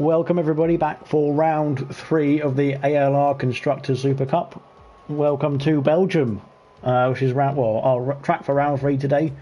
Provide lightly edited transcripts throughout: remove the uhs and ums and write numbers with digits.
Welcome everybody back for round 3 of the ALR Constructors Supercup. Welcome to Belgium, which is our track for round 3 today.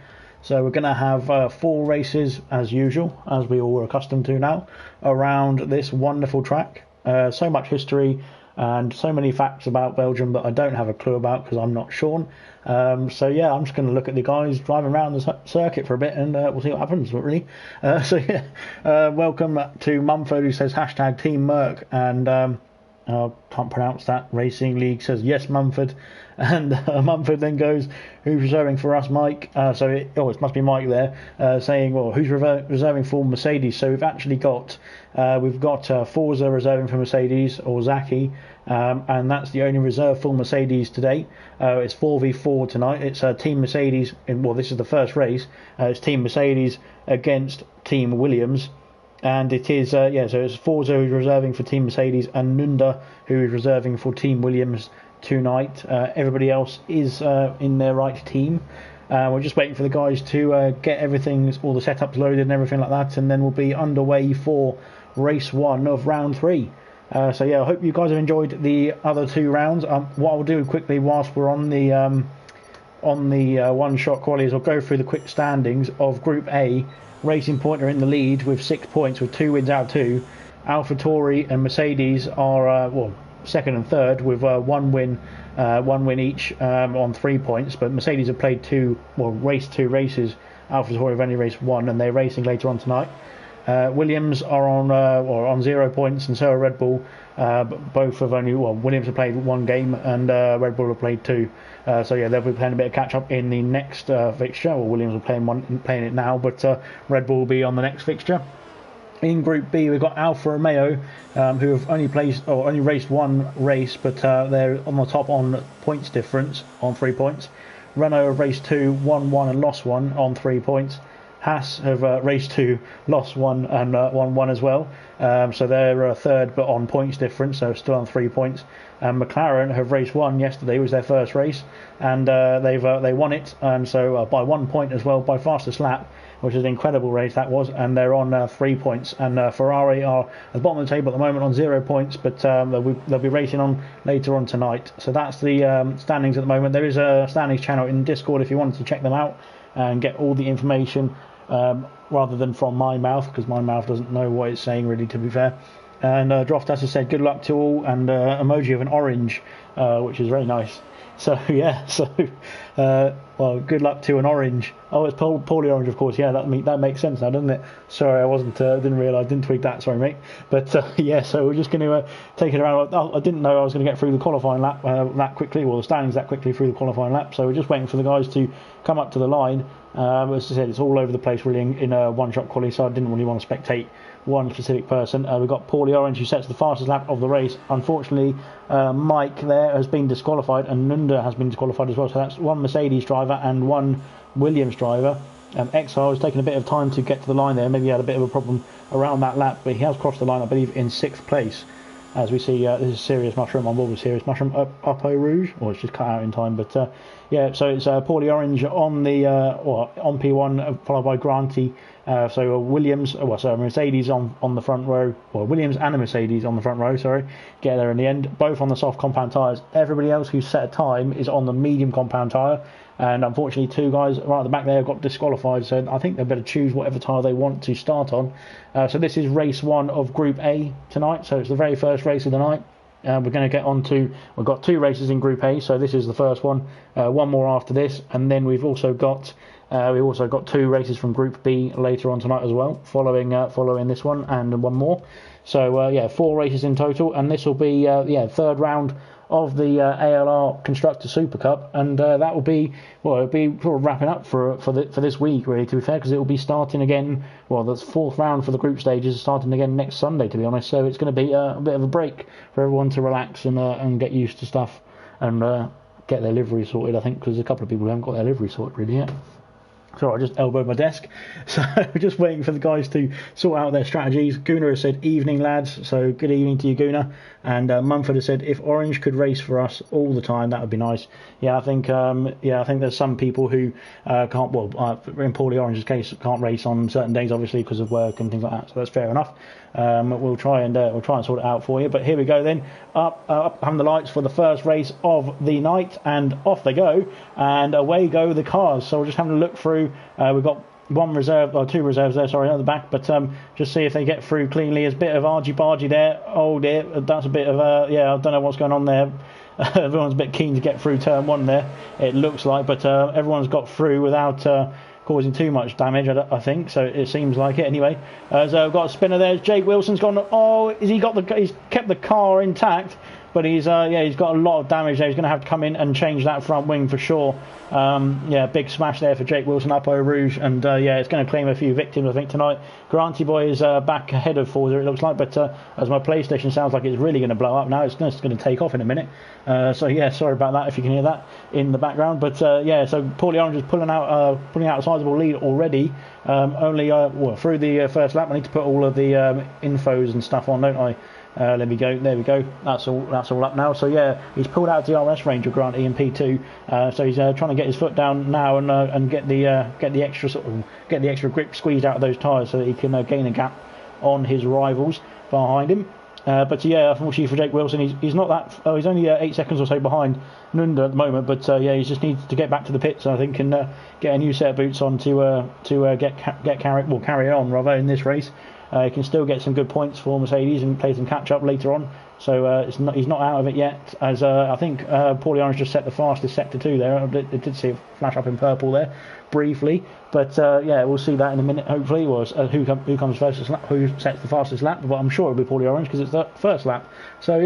So we're going to have 4 races as usual, as we all are accustomed to now, around this wonderful track. So much history and so many facts about Belgium that I don't have a clue about because I'm not Sean. So yeah, I'm just going to look at the guys driving around the circuit for a bit and we'll see what happens, really. Welcome to Mumford, who says hashtag Team Merc, and can't pronounce that. Racing League says yes, Mumford, and Mumford then goes, who's reserving for us, Mike? It must be Mike there, saying, well, who's reserving for Mercedes? So we've actually got Forza reserving for Mercedes, or Zaki, and that's the only reserve for Mercedes today. It's 4v4 tonight. It's Team Mercedes. This is the first race. It's Team Mercedes against Team Williams. And it is, so it's Forza who's reserving for Team Mercedes and Nunda who is reserving for Team Williams tonight. Everybody else is in their right team. We're just waiting for the guys to get everything, all the setups loaded and everything like that, and then we'll be underway for race 1 of round 3. I hope you guys have enjoyed the other 2 rounds. What I'll do quickly whilst we're on the one-shot quali is I'll go through the quick standings of Group A. Racing Point are in the lead with 6 points, with 2 wins out of 2. AlphaTauri and Mercedes are second and third with 1 win each on 3 points. But Mercedes have raced 2 races. AlphaTauri have only raced 1, and they're racing later on tonight. Williams are on 0 points, and so are Red Bull. But both have Williams have played 1 game, and Red Bull have played 2. They'll be playing a bit of catch up in the next fixture. Well, Williams are playing it now, but Red Bull will be on the next fixture. In Group B, we've got Alfa Romeo, who have only raced 1 race, but they're on the top on points difference on 3 points. Renault have raced 2, won 1 and lost 1 on 3 points. Haas have raced 2, lost 1 and won 1 as well. So they're third, but on points difference, so still on 3 points. McLaren have raced 1 yesterday, was their first race, and they won it, and so by 1 point as well, by fastest lap, which is an incredible race that was, and they're on 3 points. And Ferrari are at the bottom of the table at the moment on 0 points, but they'll be racing on later on tonight. So that's the standings at the moment. There is a standings channel in Discord if you wanted to check them out and get all the information rather than from my mouth, because my mouth doesn't know what it's saying, really, to be fair. And Droftas has said good luck to all, and emoji of an orange, which is very nice. So yeah, good luck to an orange. Oh, it's poorly orange, of course. Yeah, that makes sense now, doesn't it? Sorry, I didn't tweak that. Sorry, mate. But so we're just going to take it around. I didn't know I was going to get through the qualifying lap that quickly, the standings that quickly through the qualifying lap. So we're just waiting for the guys to come up to the line. As I said, it's all over the place really in a one-shot quali, so I didn't really want to spectate one specific person. We've got Paulie Orange, who sets the fastest lap of the race. Unfortunately, Mike there has been disqualified, and Nunda has been disqualified as well. So that's 1 Mercedes driver and 1 Williams driver. Exile has taken a bit of time to get to the line there. Maybe he had a bit of a problem around that lap, but he has crossed the line, I believe, in 6th place. As we see, this is Serious Mushroom on board with Serious Mushroom up Rouge, or it's just cut out in time. But so it's Paulie Orange on the on P1, followed by Granty. Mercedes on the front row, Williams and a Mercedes on the front row. Get there in the end. Both on the soft compound tyres. Everybody else who's set a time is on the medium compound tyre. And unfortunately, 2 guys right at the back there got disqualified, so I think they better choose whatever tyre they want to start on. So this is race 1 of Group A tonight, so it's the very first race of the night. We're going to get on to, we've got 2 races in Group A, so this is the first one. 1 more after this, and then we've also got 2 races from Group B later on tonight as well, following this one and 1 more. So 4 races in total, and this will be third round of the ALR Constructor Super Cup, and that will be it'll be sort of wrapping up for this week, really, to be fair, because it will be starting again. That's 4th round for the group stages, starting again next Sunday, to be honest. So it's going to be a bit of a break for everyone to relax and get used to stuff and get their livery sorted, I think, because a couple of people haven't got their livery sorted really yet. Sorry, I just elbowed my desk. So we're just waiting for the guys to sort out their strategies. Gunnar has said, evening lads. So good evening to you, Gunnar. And Mumford has said, if Orange could race for us all the time, that would be nice. Yeah, I think there's some people who can't, well, in Paulie Orange's case, can't race on certain days, obviously, because of work and things like that. So that's fair enough. We'll try and sort it out for you. But here we go then. Up having the lights for the first race of the night, and off they go, and away go the cars. So we're just having a look through. We've got one reserve, or two reserves there, sorry, at the back, but just see if they get through cleanly. There's a bit of argy-bargy there. Oh dear, that's a bit of I don't know what's going on there. Everyone's a bit keen to get through turn one there, it looks like, but everyone's got through without causing too much damage, I think, so it seems like it anyway. So we've got a spinner there. Jake Wilson's gone. Oh, he's kept the car intact, but he's got a lot of damage there. He's going to have to come in and change that front wing for sure. Big smash there for Jake Wilson up Eau Rouge, and it's going to claim a few victims, I think, tonight. Granty Boy is back ahead of Forza, it looks like, but as my PlayStation sounds like it's really going to blow up now, it's just going to take off in a minute. Sorry about that if you can hear that in the background. But so Paulie Orange is pulling out a sizable lead already. Only through the first lap. I need to put all of the infos and stuff on, don't I? There we go. That's all up now. So yeah, he's pulled out DRS range of Grant in P2. So he's trying to get his foot down now and get the extra grip squeezed out of those tyres so that he can gain a gap on his rivals behind him. Unfortunately for Jake Wilson, he's not that. He's only 8 seconds or so behind Nunda at the moment. But he just needs to get back to the pits, I think, and get a new set of boots on to carry on rather in this race. He can still get some good points for Mercedes and play some catch up later on. So he's not out of it yet. As I think Paulie Orange just set the fastest sector 2 there. I did see it flash up in purple there briefly, but we'll see that in a minute. Hopefully, who comes first, who sets the fastest lap. But I'm sure it'll be Paulie Orange because it's the first lap. So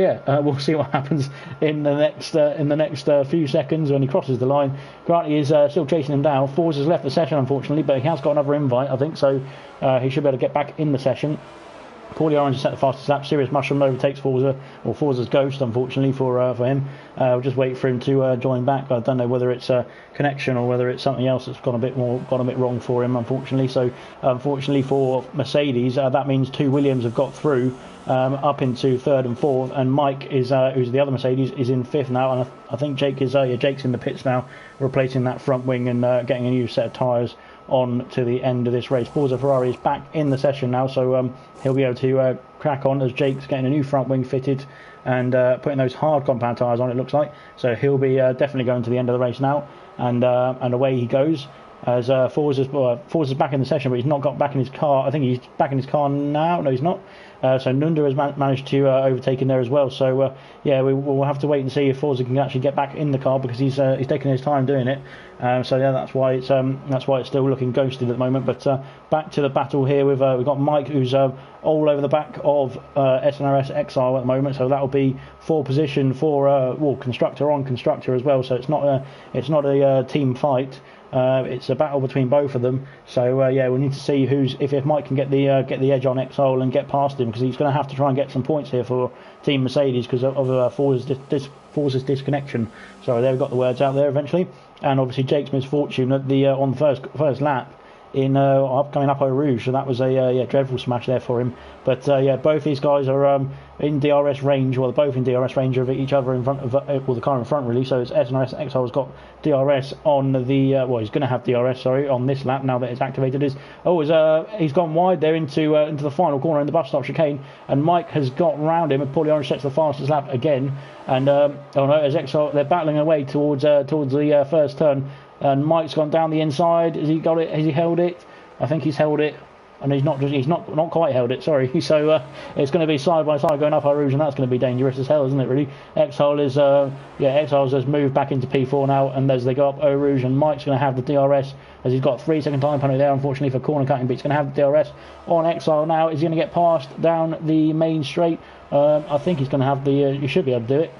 we'll see what happens in the next few seconds when he crosses the line. Granty is still chasing him down. Forza's left the session unfortunately, but he has got another invite, I think. So he should be able to get back in the session. Paulie Orange has set the fastest lap. Serious Mushroom overtakes Forza, or Forza's Ghost, unfortunately for him. We'll just wait for him to join back. I don't know whether it's a connection or whether it's something else that's gone a bit wrong for him, unfortunately. So, unfortunately for Mercedes, that means 2 Williams have got through up into 3rd and 4th, and Mike is who's the other Mercedes is in 5th now, and I think Jake's in the pits now, replacing that front wing and getting a new set of tyres on to the end of this race. Forza Ferrari is back in the session now, so he'll be able to crack on as Jake's getting a new front wing fitted and putting those hard compound tyres on, it looks like. So he'll be definitely going to the end of the race now, and away he goes. As Forza's back in the session, but he's not got back in his car. I think he's back in his car now. No, he's not. So Nunda has managed to overtake him there as well. So we'll have to wait and see if Forza can actually get back in the car, because he's taking his time doing it. That's why it's still looking ghosted at the moment. But back to the battle here we've got Mike, who's all over the back of SNRS Exile at the moment. So that'll be 4 position for constructor on constructor as well. So it's not a team fight. It's a battle between both of them. So we need to see if Mike can get the edge on Exile and get past him, because he's going to have to try and get some points here for Team Mercedes because of Forza's disconnection. So they've got the words out there eventually, and obviously Jake's misfortune at on the first lap in coming up Eau Rouge, so that was a dreadful smash there for him. But both these guys are in DRS range. Well, they're both in DRS range of each other in front of the car in front really. So it's SNRS Exile's got DRS on the he's going to have DRS on this lap now that it's activated. He's gone wide there into the final corner in the bus stop chicane, and Mike has got round him, and Paulie Orange sets the fastest lap again. And as Exile, they're battling away towards the first turn. And Mike's gone down the inside. Has he got it? Has he held it? I think he's held it, and he's not quite held it. Sorry. So it's going to be side by side going up Eau Rouge, and that's going to be dangerous as hell, isn't it? Really. Exile's has moved back into P4 now, and as they go up Eau Rouge, and Mike's going to have the DRS as he's got 3-second time penalty there, unfortunately for corner cutting, but he's going to have the DRS on Exile now. Is he going to get past down the main straight? I think he's going to have he should be able to do it.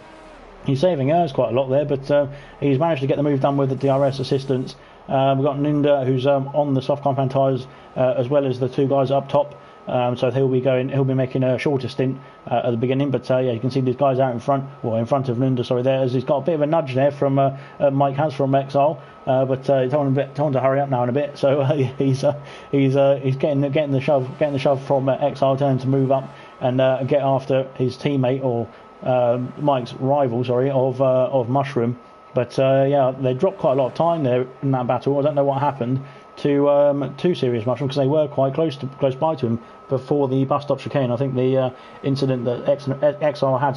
He's saving hours quite a lot there, but he's managed to get the move done with the DRS assistance. We've got Nunda, who's on the soft compound tyres, as well as the 2 guys up top. so he'll be making a shorter stint at the beginning. But yeah, you can see these guys out in front, or in front of Nunda, sorry, there, as he's got a bit of a nudge there from Mike has from Exile, but he told him to hurry up now in a bit. So he's getting the shove from Exile, telling him to move up and get after his teammate, or Mike's rival, sorry, of Mushroom. But yeah, they dropped quite a lot of time there in that battle. I don't know what happened to Serious Mushroom, because they were quite close by to him before the bus stop chicane. I think the incident that Exile had,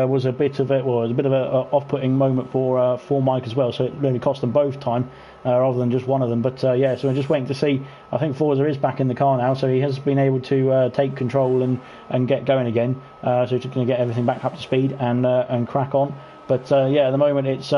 was a bit of a off-putting moment for Mike as well. So it really cost them both time rather than just one of them. But yeah, so we're just waiting to see. I think Forza is back in the car now, so he has been able to take control and get going again. So he's just going to get everything back up to speed and crack on. But yeah, at the moment it's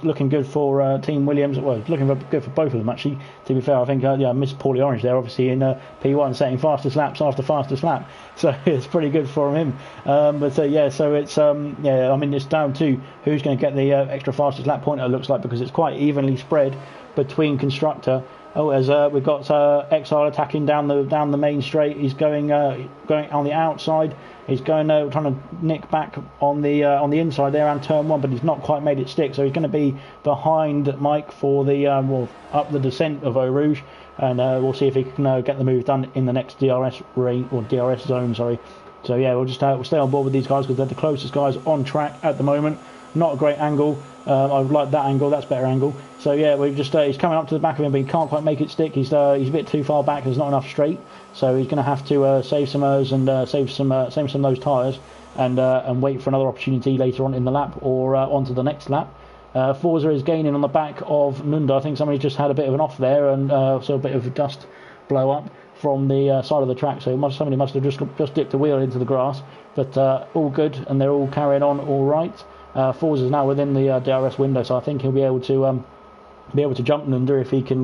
looking good for Team Williams. Well, it's looking good for both of them actually. To be fair, I think I missed Paulie Orange there, obviously in P1, setting fastest laps after fastest lap. So it's pretty good for him. But yeah, so it's I mean, it's down to who's going to get the extra fastest lap point. It looks like, because it's quite evenly spread between Constructor. Oh, as we've got Exile attacking down the main straight. He's going on the outside. He's going trying to nick back on the inside there around turn 1, but he's not quite made it stick. So he's going to be behind Mike for the up the descent of Eau Rouge, and we'll see if he can get the move done in the next DRS zone. Sorry. So yeah, we'll stay on board with these guys because they're the closest guys on track at the moment. Not a great angle. I would like that angle. That's better angle. So yeah, we've just he's coming up to the back of him, but he can't quite make it stick. He's a bit too far back. There's not enough straight, so he's going to have to save some errs and save some of those tyres, and wait for another opportunity later on in the lap or onto the next lap. Forza is gaining on the back of Nunda. I think somebody just had a bit of an off there, and so a bit of dust blow up from the side of the track. So somebody must have just dipped a wheel into the grass. But all good, and they're all carrying on all right. Forza's now within the DRS window, so I think he'll be able to jump Nunda if he can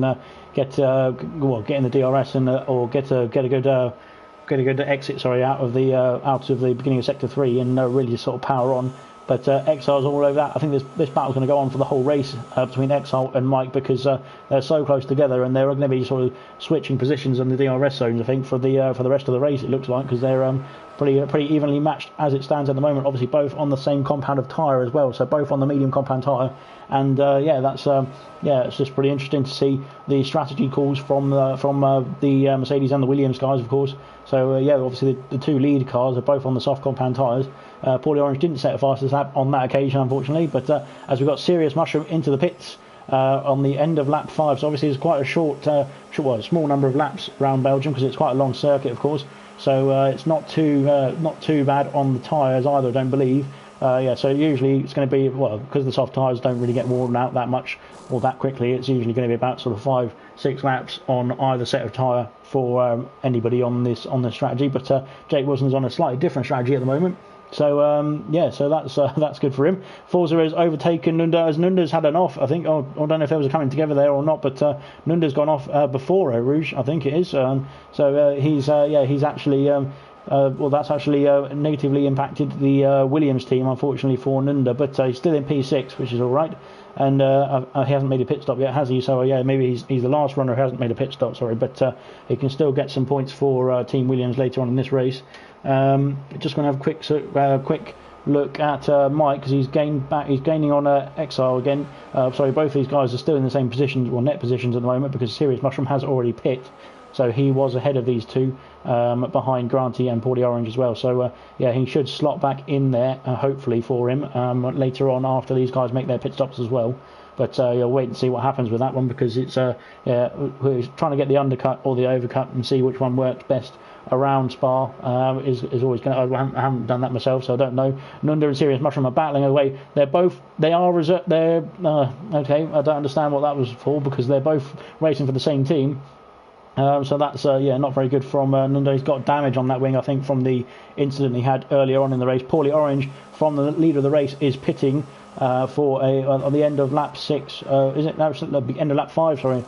get in the DRS and or get a good exit out of the beginning of sector 3 and really just sort of power on. But Exile's all over that. I think this battle's going to go on for the whole race between Exile and Mike, because they're so close together, and they're going to be sort of switching positions in the DRS zones, I think, for the rest of the race, it looks like, because they're pretty evenly matched as it stands at the moment. Obviously both on the same compound of tyre as well, so both on the medium compound tyre. And it's just pretty interesting to see the strategy calls from the Mercedes and the Williams guys, of course. So obviously the two lead cars are both on the soft compound tyres. Paulie Orange didn't set a fastest lap on that occasion, unfortunately, but as we've got Serious Mushroom into the pits on the end of lap 5, so obviously it's quite a small number of laps around Belgium, because it's quite a long circuit, of course. So it's not too bad on the tyres either, I don't believe. So usually it's going to be, because the soft tyres don't really get worn out that much or that quickly, it's usually going to be about sort of 5-6 laps on either set of tyre for anybody on this strategy. But Jake Wilson's on a slightly different strategy at the moment. So so that's good for him. Forza has overtaken Nunda, as Nunda's had an off, I think. I don't know if there was a coming together there or not, but Nunda's gone off before Eau Rouge, I think it is. He's actually that's actually negatively impacted the Williams team, unfortunately, for Nunda, but he's still in P6, which is all right. And he hasn't made a pit stop yet, has he? So maybe he's the last runner who hasn't made a pit stop. Sorry, but he can still get some points for Team Williams later on in this race. Just going to have a quick look at Mike, because he's gaining on Exile again. Both these guys are still in the same positions, net positions at the moment, because Serious Mushroom has already pit. So he was ahead of these two, behind Granty and Paulie Orange as well. So he should slot back in there, hopefully for him, later on after these guys make their pit stops as well. But you'll wait and see what happens with that one, because it's we're trying to get the undercut or the overcut and see which one works best around Spa. Is always going to. I haven't done that myself, so I don't know. Nunda and Serious Mushroom are battling away. They are reserved. They're okay. I don't understand what that was for, because they're both racing for the same team. So that's not very good from Nunda. He's got damage on that wing, I think, from the incident he had earlier on in the race. Paulie Orange, from the leader of the race, is pitting for on the end of lap 6. Is it? No, it's at the end of lap 5. Sorry,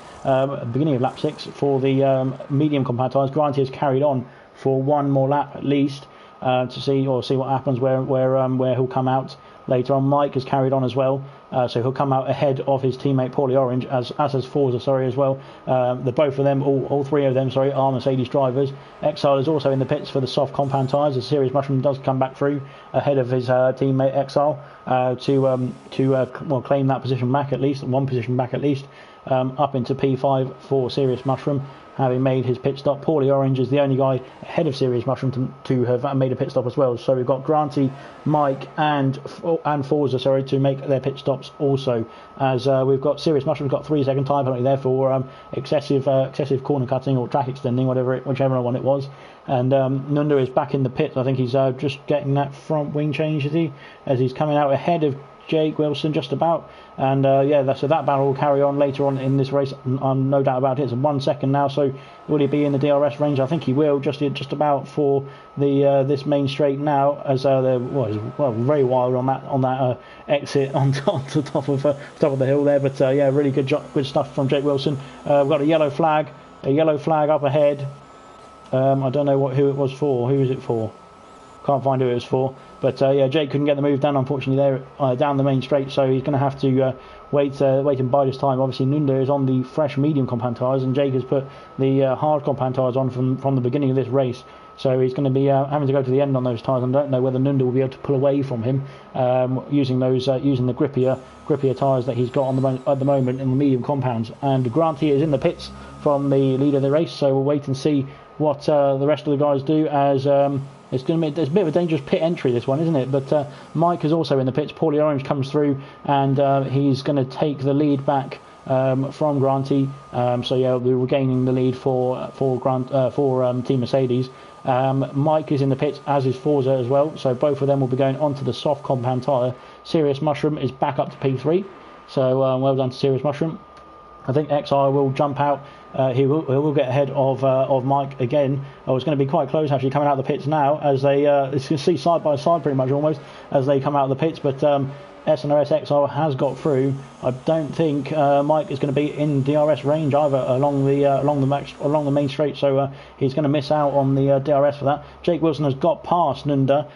beginning of lap 6 for the medium compound tyres. Granty has carried on for one more lap at least to see what happens where he'll come out later on. Mike has carried on as well. so he'll come out ahead of his teammate Paulie Orange, as has Forza, as well. The both of them, all three of them, are Mercedes drivers. Exile is also in the pits for the soft compound tyres. The Serious Mushroom does come back through ahead of his teammate Exile to claim that position back, at least one position back at least, up into P5 for Serious Mushroom, having made his pit stop. Paulie Orange is the only guy ahead of Serious Mushroom to have made a pit stop as well. So we've got Granty, Mike, and Forza, to make their pit stops also. As we've got Serious Mushroom's got 3 second time penalty there for excessive corner cutting or track extending, whichever one it was. And Nunda is back in the pit. I think he's just getting that front wing change, is he? As he's coming out ahead of Jake Wilson just about, and so that battle will carry on later on in this race. I'm no doubt about it. It's 1 second now, so will he be in the DRS range? I think he will, just about for the this main straight now, as they're very wild on that exit onto the top of the hill there. But really good stuff from Jake Wilson. We've got a yellow flag up ahead. I don't know who it was for. Who is it for? Can't find who it was for. But Jake couldn't get the move done, unfortunately, there down the main straight, so he's going to have to wait and bide his time. Obviously, Nunda is on the fresh medium compound tyres, and Jake has put the hard compound tyres on from the beginning of this race. So he's going to be having to go to the end on those tyres. I don't know whether Nunda will be able to pull away from him using the grippier tyres that he's got at the moment in the medium compounds. And Granty is in the pits from the lead of the race, so we'll wait and see what the rest of the guys do, as there's a bit of a dangerous pit entry, this one, isn't it? But Mike is also in the pits. Paulie Orange comes through, and he's going to take the lead back from Granty. We're regaining the lead for Team Mercedes. Mike is in the pits, as is Forza as well. So both of them will be going onto the soft compound tyre. Serious Mushroom is back up to P3. So well done to Serious Mushroom. I think Exile will jump out. He will get ahead of Mike again. It's going to be quite close actually coming out of the pits now, as they you can see side by side pretty much almost as they come out of the pits. But SNOS Exile has got through. I don't think Mike is going to be in DRS range either along the main straight, so he's going to miss out on the DRS for that. Jake Wilson has got past Nunda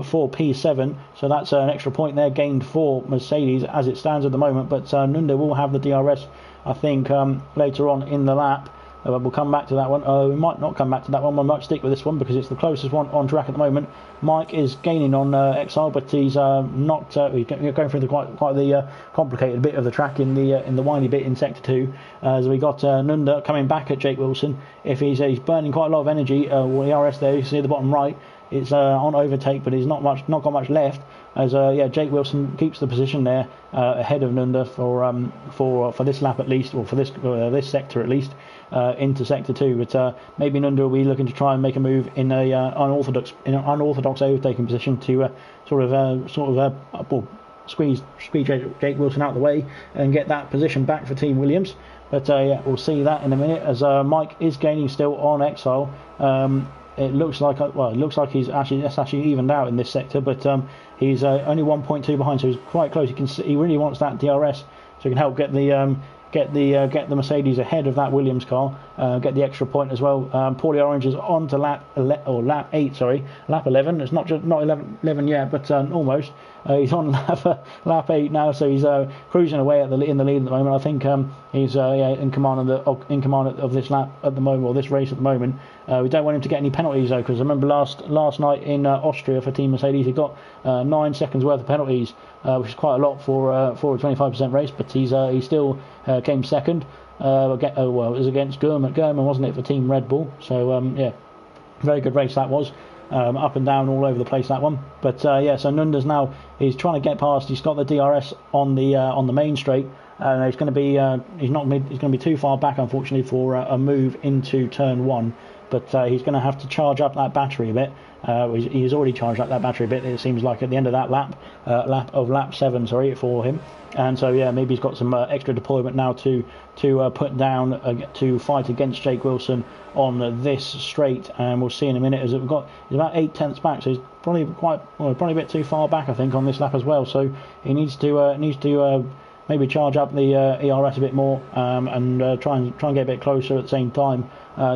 for P7, so that's an extra point there gained for Mercedes as it stands at the moment. But Nunda will have the DRS, I think, later on in the lap. We'll come back to that one. We might not come back to that one. We might stick with this one because it's the closest one on track at the moment. Mike is gaining on Exile, but he's not. He's going through quite the complicated bit of the track in the windy bit in sector 2. As we got Nunda coming back at Jake Wilson. If he's burning quite a lot of energy, the RS there, you see at the bottom right, it's on overtake, but he's not got much left. As Jake Wilson keeps the position there ahead of Nunda for this lap at least, or for this sector at least, into sector 2. But maybe Nunda will be looking to try and make a move in an unorthodox overtaking position to squeeze Jake Wilson out of the way and get that position back for Team Williams. But we'll see that in a minute, as Mike is gaining still on Exile. It looks like he's actually evened out in this sector, but he's only 1.2 behind, so he's quite close. You can see he really wants that DRS, so he can help get the Mercedes ahead of that Williams car, get the extra point as well. Paulie Orange is on to lap 11. It's not 11 yet, but almost. He's on lap 8 now, so he's cruising away in the lead at the moment. I think he's in command of this lap at the moment, or this race at the moment. We don't want him to get any penalties though, because I remember last night in Austria for Team Mercedes, he got 9 seconds worth of penalties, which is quite a lot for a 25% race. But he still came second. It was against German, wasn't it, for Team Red Bull? So very good race that was. Up and down all over the place, that one. But so Nunda's now, he's trying to get past. He's got the DRS on the main straight, and he's going to be too far back, unfortunately, for a move into turn 1. But he's going to have to charge up that battery a bit. He's already charged up that battery a bit, it seems like, at the end of that lap 7 for him. And so maybe he's got some extra deployment now to put down to fight against Jake Wilson on this straight. And we'll see in a minute, as he's about 8 tenths back, so he's probably a bit too far back, I think, on this lap as well. So he needs to maybe charge up the ERS a bit more, and try and get a bit closer at the same time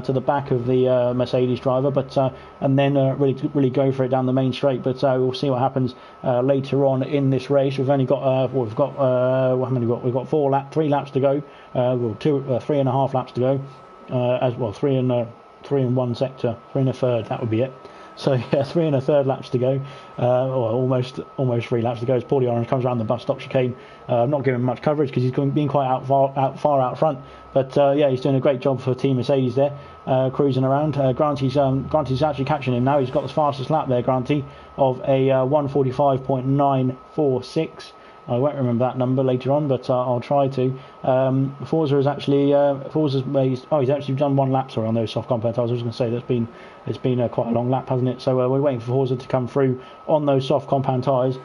to the back of the Mercedes driver, but and then really go for it down the main straight. But we'll see what happens later on in this race. We've only got how many we've got 3 laps to go, well 3.5 laps to go, as well 3 and 1 sector, 3 and a third, that would be it. So yeah, 3 and a third laps to go, or almost 3 laps to go as Paulie Orange comes around the bus stop chicane. Not giving far much coverage because he's being quite far out front. But yeah, he's doing a great job for Team Mercedes there, cruising around. Granty's actually catching him now. He's got the fastest lap there, Granty, of a 1:45.946. I won't remember that number later on, but I'll try to. Forza is actually he's actually done 1 lap on those soft compound tyres. I was going to say it's been quite a long lap, hasn't it? So we're waiting for Forza to come through on those soft compound tyres.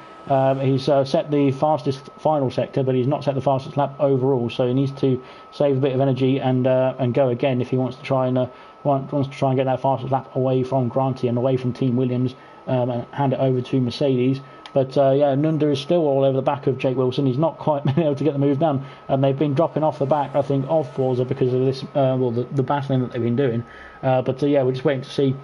He's set the fastest final sector, but he's not set the fastest lap overall. So he needs to save a bit of energy and go again if he wants to try and get that fastest lap away from Granty and away from Team Williams, and hand it over to Mercedes. But yeah, Nunda is still all over the back of Jake Wilson. He's not quite been able to get the move done, and they've been dropping off the back, I think, of Forza because of this, the battling that they've been doing. But yeah, we're just waiting to see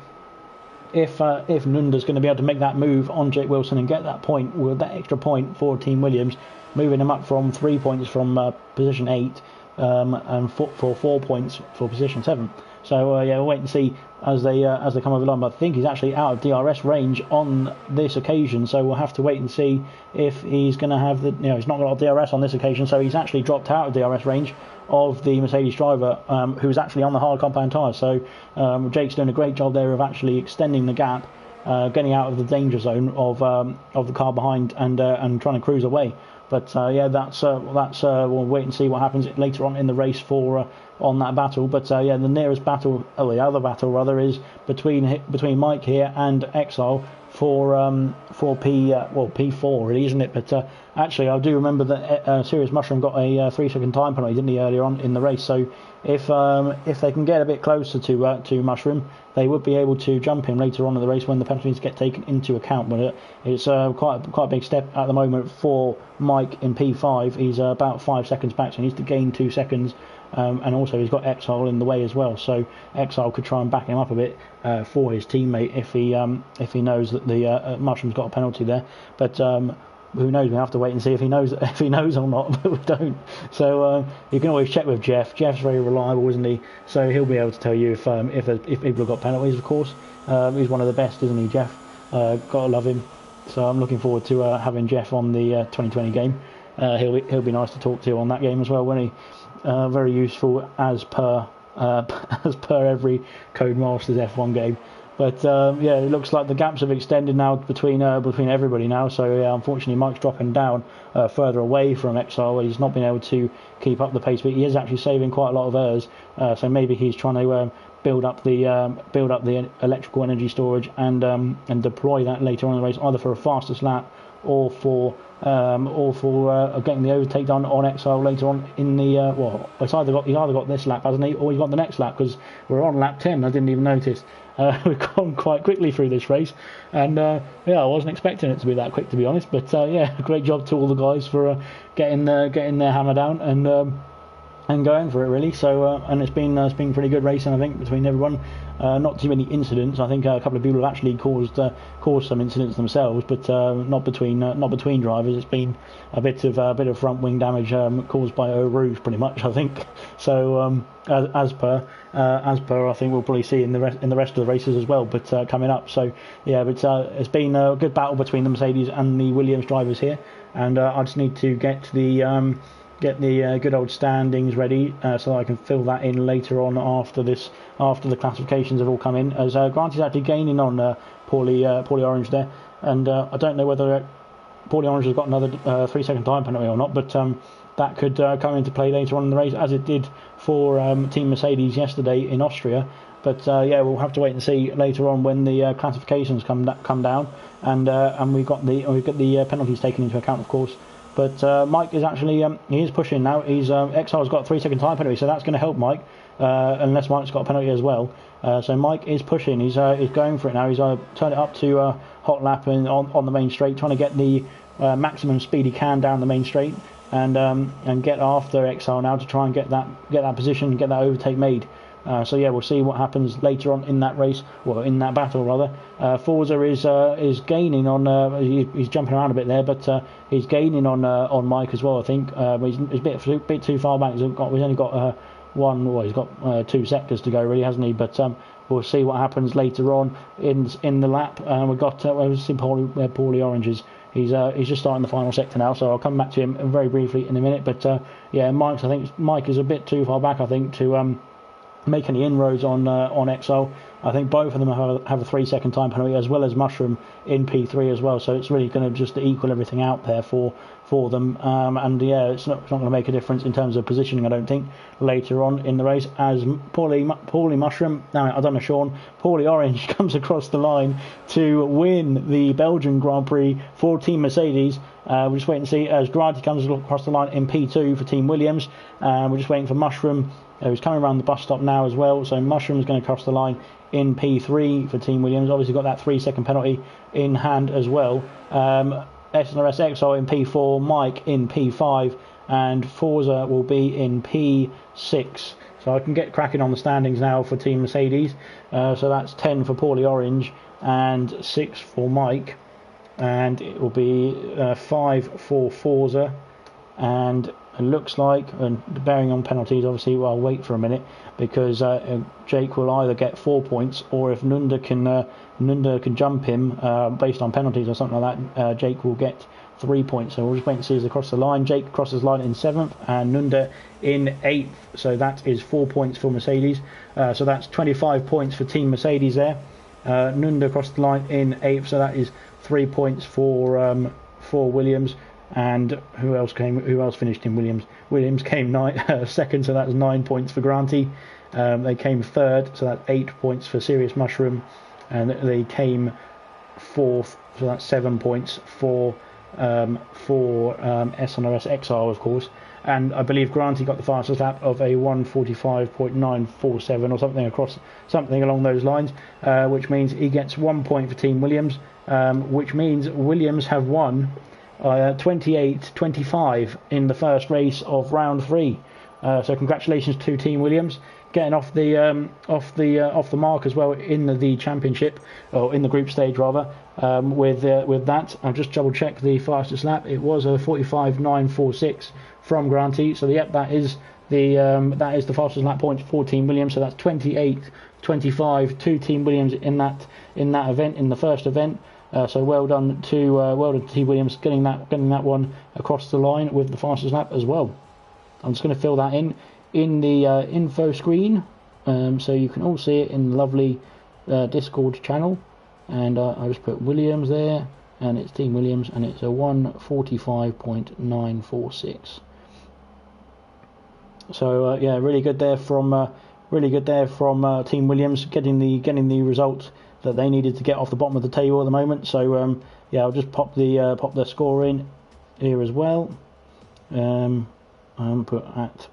if Nunda's going to be able to make that move on Jake Wilson and get that point, with that extra point for Team Williams, moving him up from 3 points from position 8, and for 4 points for position 7. So yeah, we'll wait and see as they come over the line. But I think he's actually out of DRS range on this occasion, so we'll have to wait and see if he's going to have he's not got DRS on this occasion, so he's actually dropped out of DRS range of the Mercedes driver, who's actually on the hard compound tyres. So Jake's doing a great job there of actually extending the gap, getting out of the danger zone of the car behind, and trying to cruise away. But yeah, we'll wait and see what happens later on in the race on that battle. But yeah, the nearest battle, the other battle rather, is between Mike here and Exile for P4 really, isn't it? But actually, I do remember that Serious Mushroom got a 3-second time penalty, didn't he, earlier on in the race? So if they can get a bit closer to Mushroom, they would be able to jump him later on in the race when the penalties get taken into account. But it's quite a big step at the moment for Mike in P5. He's about 5 seconds back, so he needs to gain 2 seconds. And also he's got Exile in the way as well, so Exile could try and back him up a bit for his teammate if he knows that the Mushroom's got a penalty there. But who knows? We have to wait and see if he knows or not. But we don't. So you can always check with Jeff. Jeff's very reliable, isn't he? So he'll be able to tell you if people have got penalties. Of course, he's one of the best, isn't he, Jeff? Gotta love him. So I'm looking forward to having Jeff on the 2020 game. He'll be nice to talk to on that game as well, won't he? Very useful as per every Codemasters F1 game. But yeah, it looks like the gaps have extended now between everybody now. So yeah, unfortunately, Mike's dropping down further away from Exile. He's not been able to keep up the pace, but he is actually saving quite a lot of errors. So maybe he's trying to build up the electrical energy storage and deploy that later on in the race, either for a fastest lap or for getting the overtake done on Exile later on in the he's either got this lap, hasn't he, or he's got the next lap, because we're on lap 10. I didn't even notice. We've gone quite quickly through this race, and yeah, I wasn't expecting it to be that quick, to be honest. But yeah, great job to all the guys for getting their hammer down and going for it, really. So and it's been pretty good racing, I think, between everyone. Not too many incidents. I think a couple of people have actually caused some incidents themselves, but not between drivers. It's been a bit of front wing damage caused by Eau Rouge, pretty much, I think. So as per I think we'll probably see in the rest of the races as well, but coming up. So yeah, but it's been a good battle between the Mercedes and the Williams drivers here, and I just need to get the good old standings ready so that I can fill that in later on after the classifications have all come in, as Grant is actually gaining on Paulie Orange there, and I don't know whether Paulie Orange has got another 3-second time penalty or not, but that could come into play later on in the race, as it did for Team Mercedes yesterday in Austria. But yeah, we'll have to wait and see later on when the classifications come down, and we've got the penalties taken into account, of course. But Mike is actually he is pushing now. Exile's got a 3-second time penalty, so that's going to help Mike, unless Mike's got a penalty as well. So Mike is pushing. He's going for it now. He's turned it up to hot lap and on the main straight, trying to get the maximum speed he can down the main straight. and get after Exile now to try and get that position, get that overtake made. So yeah, we'll see what happens later on in that race, well, in that battle rather. Forza is gaining on. He's jumping around a bit there, but he's gaining on Mike as well. I think he's a bit too far back. He's only got he's got 2 sectors to go, really, hasn't he? But we'll see what happens later on in the lap. We've got we'll see Paulie Orange is. He's just starting the final sector now, so I'll come back to him very briefly in a minute. But yeah, Mike is a bit too far back, I think, to make any inroads on Exile. I think both of them have a 3-second time penalty, as well as Mushroom in P3 as well. So it's really going to just equal everything out there for them. And yeah, it's not going to make a difference in terms of positioning, I don't think, later on in the race. As Paulie Mushroom, no, I don't know, Sean, Paulie Orange comes across the line to win the Belgian Grand Prix for Team Mercedes. We're just waiting to see as Grady comes across the line in P2 for Team Williams. We're just waiting for Mushroom, who's coming around the bus stop now as well. So Mushroom's going to cross the line in P3 for Team Williams. Obviously got that 3-second penalty in hand as well. SNRS Exile in P4, Mike in P5, and Forza will be in P6. So I can get cracking on the standings now for Team Mercedes. So that's 10 for Paulie Orange and 6 for Mike. And it will be 5 for Forza. And it looks like, and bearing on penalties, obviously, well, I'll wait for a minute, because Jake will either get 4 points, or if Nunda can jump him based on penalties or something like that, Jake will get 3 points. So we'll just wait and see as they cross the line. Jake crosses the line in 7th and Nunda in 8th. So that is 4 points for Mercedes. So that's 25 points for Team Mercedes there. Nunda crossed the line in 8th, so that is 3 points for Williams. And who else finished in Williams? Williams came second, so that's 9 points for Granty. They came third, so that's 8 points for Serious Mushroom, and they came fourth, so that's 7 points for SNRS Exile, of course. And I believe Granty got the fastest lap of a 1:45.947 or something along those lines, which means he gets 1 point for Team Williams, which means Williams have won 28-25 in the first race of round 3. So congratulations to Team Williams, getting off the mark as well in the championship, or in the group stage rather. With that, I'll just double check the fastest lap. It was a 45.946 from Granty. So yep, that is the fastest lap point for Team Williams. So that's 28-25 to Team Williams in that event, in the first event. So well done to Team Williams getting that one across the line with the fastest lap as well. I'm just going to fill that in the info screen, so you can all see it in the lovely Discord channel. And I just put Williams there, and it's Team Williams, and it's a 1:45.946. So yeah, really good there from Team Williams, getting the result that they needed to get off the bottom of the table at the moment. So yeah, I'll just pop the score in here as well. I won't put at.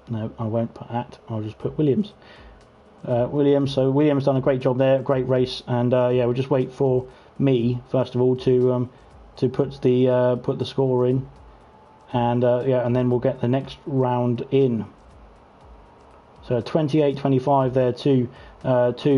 I'll just put Williams. So Williams done a great job there, great race, and yeah, we'll just wait for me first of all to put the score in, and yeah, and then we'll get the next round in. So 28-25 there to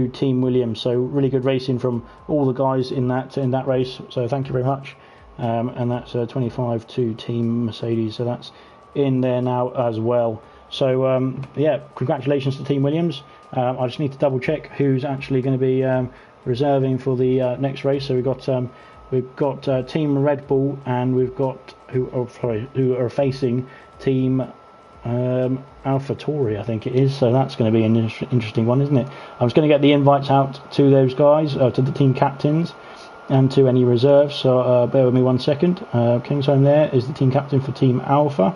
Team Williams. So really good racing from all the guys in that race. So thank you very much. And that's 25 to Team Mercedes. So that's in there now as well. So yeah, congratulations to Team Williams. I just need to double check who's actually going to be reserving for the next race. So we've got Team Red Bull, and we've got who are facing Team AlphaTauri, I think it is. So that's going to be an interesting one, isn't it? I'm just going to get the invites out to those guys, to the team captains, and to any reserves. So bear with me 1 second. Kingsholm there is the team captain for Team Alpha,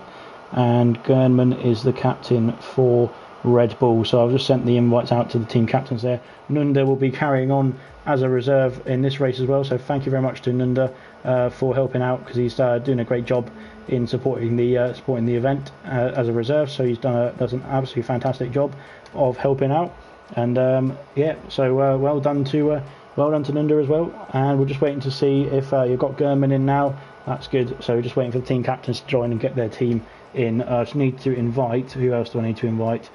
and Gernman is the captain for Red Bull. So I've just sent the invites out to the team captains there. Nunda will be carrying on as a reserve in this race as well. So thank you very much to Nunda for helping out, because he's doing a great job in supporting the event as a reserve. So he's does an absolutely fantastic job of helping out. And yeah, so well done to Nunda as well. And we're just waiting to see if you've got Gurman in now. That's good. So we're just waiting for the team captains to join and get their team in. I just need to invite, who else do I need to invite?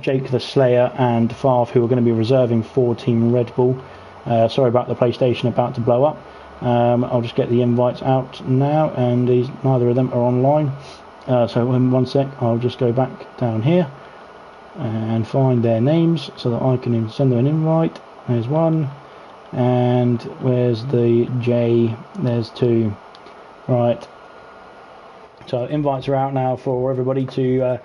Jake the Slayer and Farf, who are going to be reserving for Team Red Bull. Sorry about the PlayStation about to blow up. I'll just get the invites out now, and neither of them are online. So in 1 sec, I'll just go back down here and find their names so that I can send them an invite. There's one, and where's the J? There's two. Right. So invites are out now for everybody to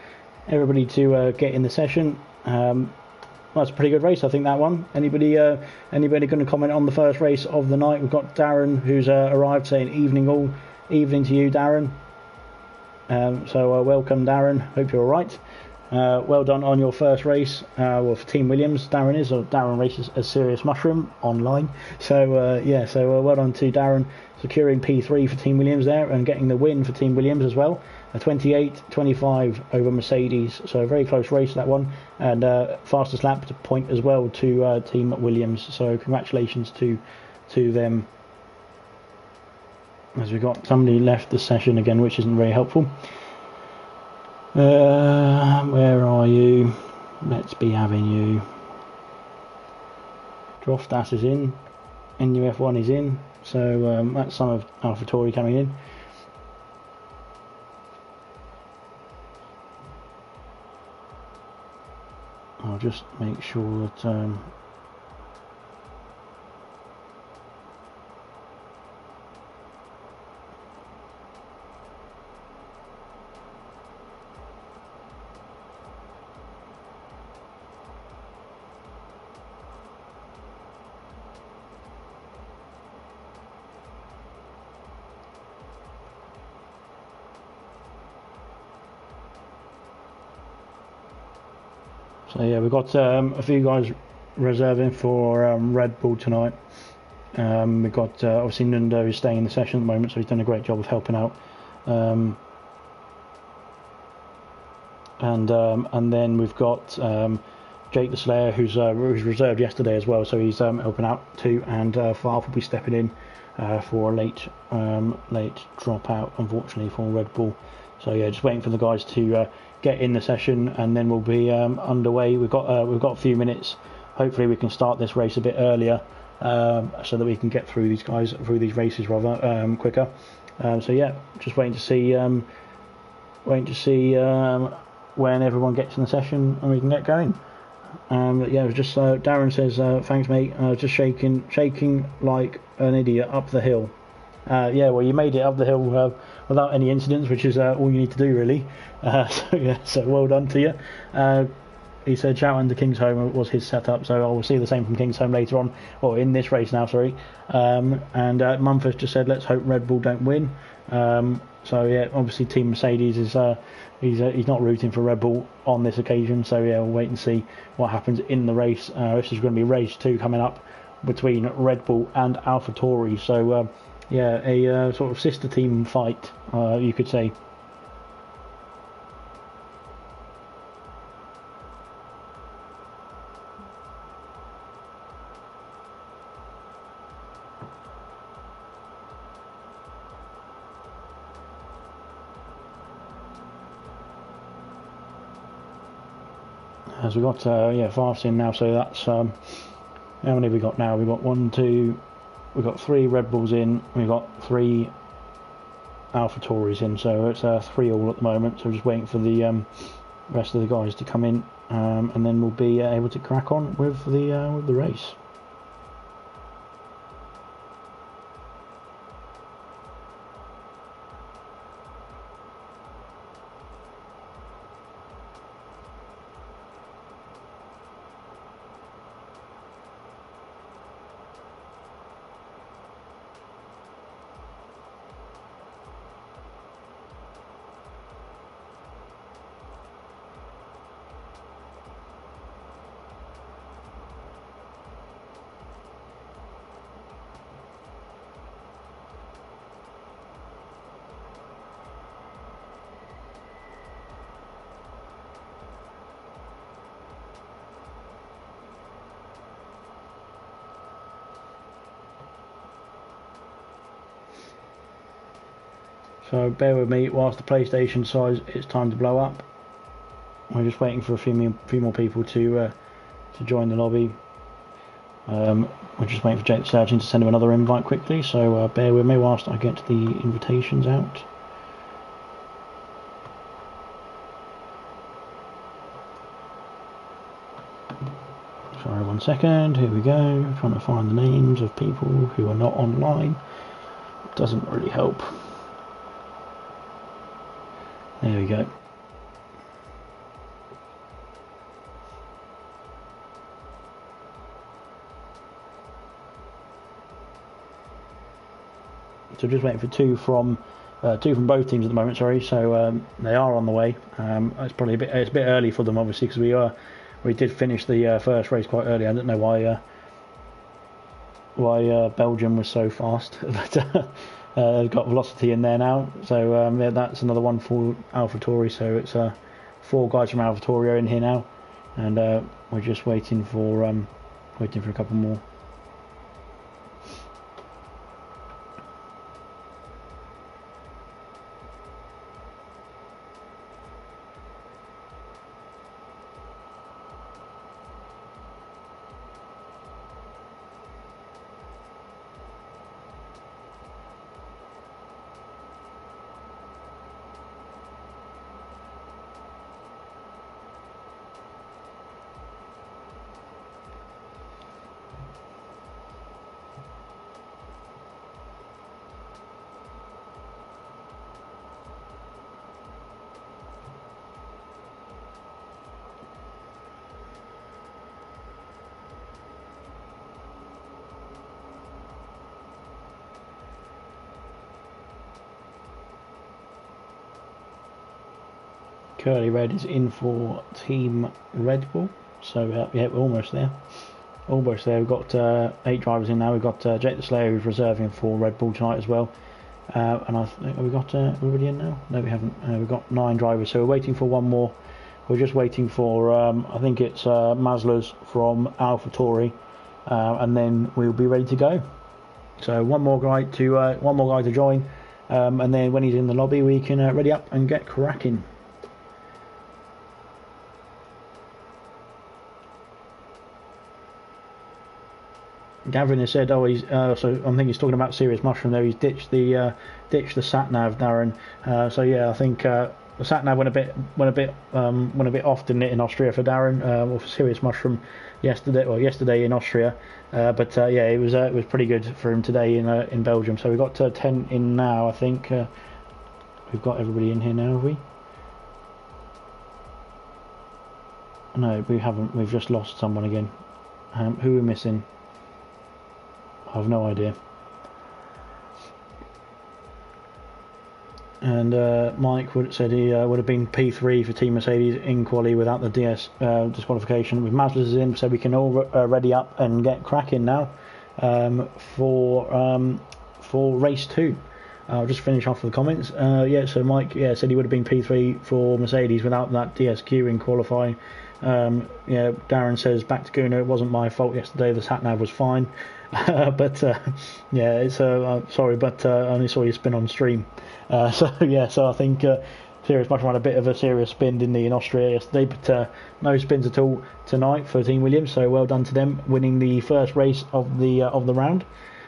get in the session. That's a pretty good race, I think, that one. Anybody going to comment on the first race of the night? We've got Darren, who's arrived, saying evening to you, Darren. So welcome, Darren. Hope you're all right. Well done on your first race. For Team Williams, Darren races a Serious Mushroom online. So well done to Darren, securing P3 for Team Williams there and getting the win for Team Williams as well. A 28-25 over Mercedes, so a very close race, that one, and fastest lap point as well to Team Williams. So congratulations to them. As we got somebody left the session again, which isn't very helpful. Where are you? Let's be having you. Droftas is in. NUF1 is in. So that's some of AlphaTauri coming in. I'll just make sure that so yeah, we've got a few guys reserving for Red Bull tonight. We've got obviously Nundo is staying in the session at the moment, so he's done a great job of helping out. And then we've got Jake the Slayer, who's reserved yesterday as well, so he's helping out too. And Farf will be stepping in for a late dropout, unfortunately, for Red Bull. So yeah, just waiting for the guys to get in the session, and then we'll be underway. We've got a few minutes. Hopefully we can start this race a bit earlier, so that we can get through these races rather quicker. So yeah, just waiting to see when everyone gets in the session and we can get going. Yeah, it was just Darren says thanks mate. Just shaking like an idiot up the hill. Yeah, well, you made it up the hill without any incidents, which is all you need to do, really. So well done to you. He said shouting to Kingsholm was his setup, so I will see the same from Kingsholm later on, or in this race now, sorry. And Mumford just said, let's hope Red Bull don't win. So yeah, obviously Team Mercedes is he's not rooting for Red Bull on this occasion, so yeah, we'll wait and see what happens in the race. This is going to be race 2 coming up between Red Bull and AlphaTauri, so yeah, a sort of sister team fight, you could say. As we got Farf's in now, so that's how many have we got now? We've got 1, 2, we've got 3 Red Bulls in, we've got 3 AlphaTauris in, so it's 3 all at the moment. So we're just waiting for the rest of the guys to come in, and then we'll be able to crack on with the race. So bear with me whilst the PlayStation decides it's time to blow up. We're just waiting for a few more people to join the lobby. We're just waiting for Jake Surgeon to send him another invite quickly, so bear with me whilst I get the invitations out. Sorry, 1 second, here we go. Trying to find the names of people who are not online. Doesn't really help. There we go. So just waiting for two from both teams at the moment. Sorry, so they are on the way. It's probably a bit early for them, obviously, because we did finish the first race quite early. I don't know why Belgium was so fast, but got velocity in there now. So yeah, that's another one for AlphaTauri. So it's 4 guys from AlphaTauri are in here now, and we're just waiting for a couple more. Curly Red is in for Team Red Bull, so yeah, we're almost there. Almost there. We've got 8 drivers in now. We've got Jake the Slayer who's reserving for Red Bull tonight as well. And I think we got everybody in now. No, we haven't. We've got 9 drivers, so we're waiting for one more. We're just waiting for I think it's Maslers from AlphaTauri, and then we'll be ready to go. So one more guy to join, and then when he's in the lobby, we can ready up and get cracking. Gavin has said, "Oh, he's so I think he's talking about Serious Mushroom there. He's ditched the sat nav, Darren. So yeah, I think the sat nav went a bit off, didn't it, in Austria for Darren or for Serious Mushroom yesterday in Austria. But yeah, it was pretty good for him today in Belgium. So we've got 10 in now. I think we've got everybody in here now, have we? No, we haven't. We've just lost someone again. Who are we missing? I've no idea. And Mike said he would have been P3 for Team Mercedes in quali without the DS disqualification. With Maslers in, so we can all ready up and get cracking now for race 2. I'll just finish off with the comments. Yeah, so Mike said he would have been P3 for Mercedes without that DSQ in qualifying. Yeah, Darren says back to Guna. It wasn't my fault yesterday. The sat nav was fine. But yeah, it's sorry, but I only saw you spin on stream. So yeah, so I think Serious Mushroom had a bit of a serious spin, didn't he, in Austria yesterday, but no spins at all tonight for Team Williams. So well done to them, winning the first race of the round.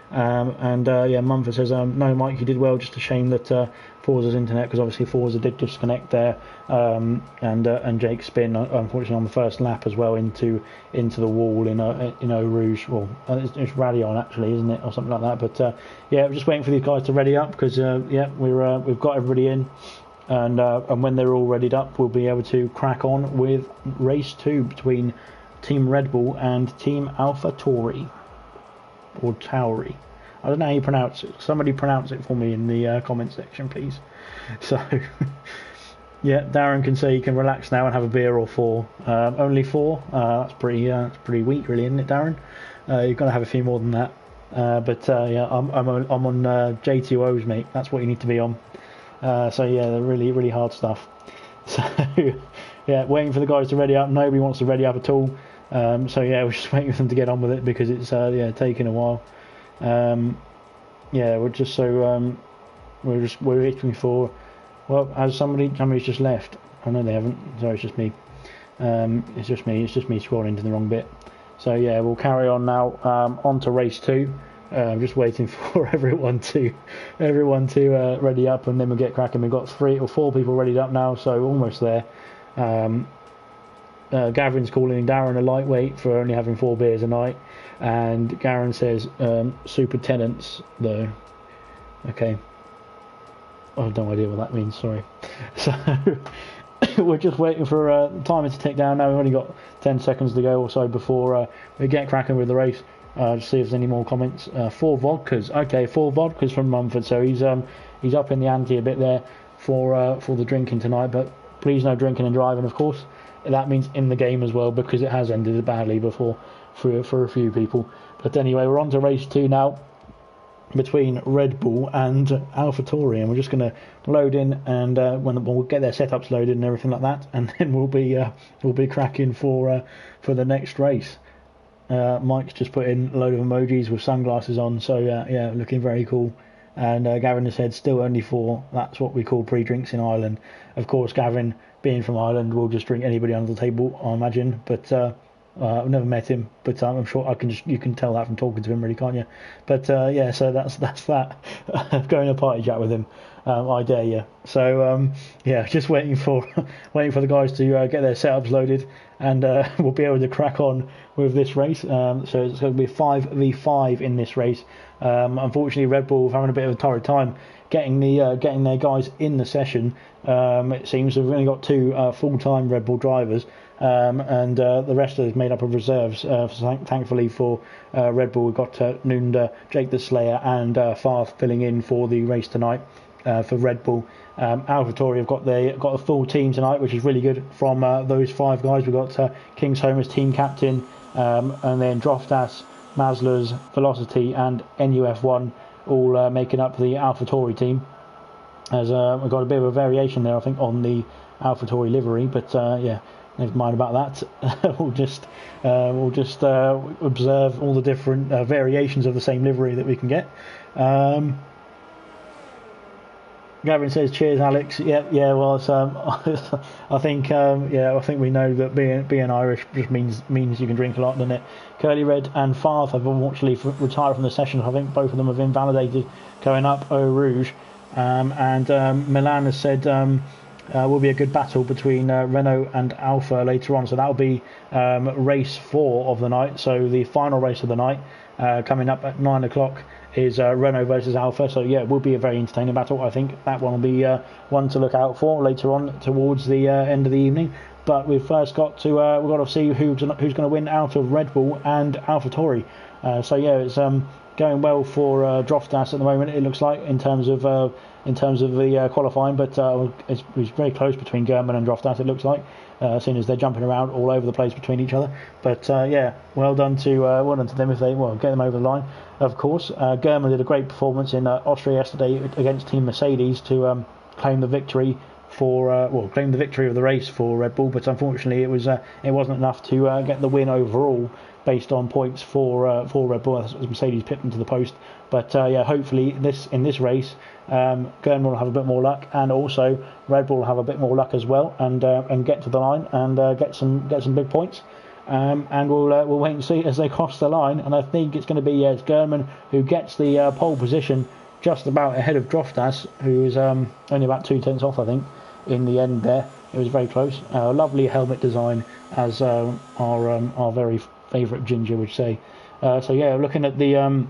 And yeah, Mumford says, no, Mike, you did well. Just a shame that Forza's internet, because obviously Forza did disconnect there, and Jake spin unfortunately on the first lap as well into the wall in Eau Rouge. Well, it's Radion actually, isn't it, or something like that? But yeah, we're just waiting for these guys to ready up because yeah, we've got everybody in, and when they're all readied up, we'll be able to crack on with race 2 between Team Red Bull and Team AlphaTauri. Or Tauri. I don't know how you pronounce it. Somebody pronounce it for me in the comment section, please. So, yeah, Darren can say you can relax now and have a beer or 4. Only 4. That's pretty weak, really, isn't it, Darren? You've got to have a few more than that. But yeah, I'm on J2Os, mate. That's what you need to be on. So yeah, they're really hard stuff. So yeah, waiting for the guys to ready up. Nobody wants to ready up at all. So yeah, we're just waiting for them to get on with it because it's yeah, taking a while. Yeah, we're just so we're waiting for. Well, has somebody's just left? Oh no, they haven't. Sorry, it's just me. It's just me scrolling to the wrong bit. So yeah, we'll carry on now. On to race 2. I'm just waiting for everyone to ready up, and then we'll get cracking. We've got 3 or 4 people readied up now, so almost there. Gavin's calling Darren a lightweight for only having 4 beers a night, and Garen says super tenants though. Okay, I have no idea what that means. Sorry. So we're just waiting for the timer to tick down now. We've only got 10 seconds to go or so before we get cracking with the race. Just see if there's any more comments. 4 vodkas. Okay, 4 vodkas from Mumford. So he's up in the ante a bit there for the drinking tonight. But please no drinking and driving, of course. That means in the game as well, because it has ended badly before for a few people. But anyway, we're on to race 2 now, between Red Bull and AlphaTauri, and we're just going to load in, and when we'll get their setups loaded and everything like that, and then we'll be cracking for the next race. Mike's just put in a load of emojis with sunglasses on, so yeah, looking very cool. And Gavin has said still only 4. That's what we call pre-drinks in Ireland. Of course, Gavin, being from Ireland, will just drink anybody under the table, I imagine. But I've never met him, but I'm sure you can tell that from talking to him, really, can't you? But yeah, so that's that. Going to party chat with him, I dare you. So yeah, just waiting for the guys to get their setups loaded, and we'll be able to crack on with this race. So it's going to be 5v5 in this race. Unfortunately, Red Bull having a bit of a torrid time getting their guys in the session. It seems we've only got 2 full-time Red Bull drivers, and the rest of it is made up of reserves. Thankfully for Red Bull, we've got Nunda, Jake the Slayer, and Farth filling in for the race tonight for Red Bull. AlphaTauri have got a full team tonight, which is really good. From those 5 guys, we've got King's Home as team captain, and then Droftas, Maslers, Velocity, and NUF1 all making up the AlphaTauri team. As we've got a bit of a variation there, I think, on the AlphaTauri livery, but yeah, never mind about that. we'll just observe all the different variations of the same livery that we can get. Gavin says, "Cheers, Alex." Yeah. Well, it's, I think we know that being Irish just means you can drink a lot, doesn't it? Curly Red and Farth have unfortunately retired from the session. I think both of them have invalidated going up Eau Rouge. And Milan has said will be a good battle between Renault and Alpha later on. So that'll be race 4 of the night. So the final race of the night, coming up at 9 o'clock, is Renault versus Alpha. So yeah, it will be a very entertaining battle. I think that one will be one to look out for later on towards the end of the evening. But we've first got to see who's going to win out of Red Bull and AlphaTauri. So yeah, it's going well for Droftas at the moment. It looks like in terms of the qualifying, but it's very close between German and Droftas. It looks like, seeing as they're jumping around all over the place between each other. But yeah, well done to them if they get them over the line. Of course, German did a great performance in Austria yesterday against Team Mercedes to claim the victory claim the victory of the race for Red Bull, but unfortunately it wasn't enough to get the win overall based on points for Red Bull, as Mercedes pipped into the post. But yeah, hopefully in this race, Gern will have a bit more luck, and also Red Bull will have a bit more luck as well, and get to the line and get some big points. And we'll wait and see as they cross the line. And I think it's going to be it's German who gets the pole position, just about ahead of Droftas, who is only about 2 tenths off, I think, in the end there. It was very close. Lovely helmet design, as our very favourite Ginger would say. So yeah, looking at the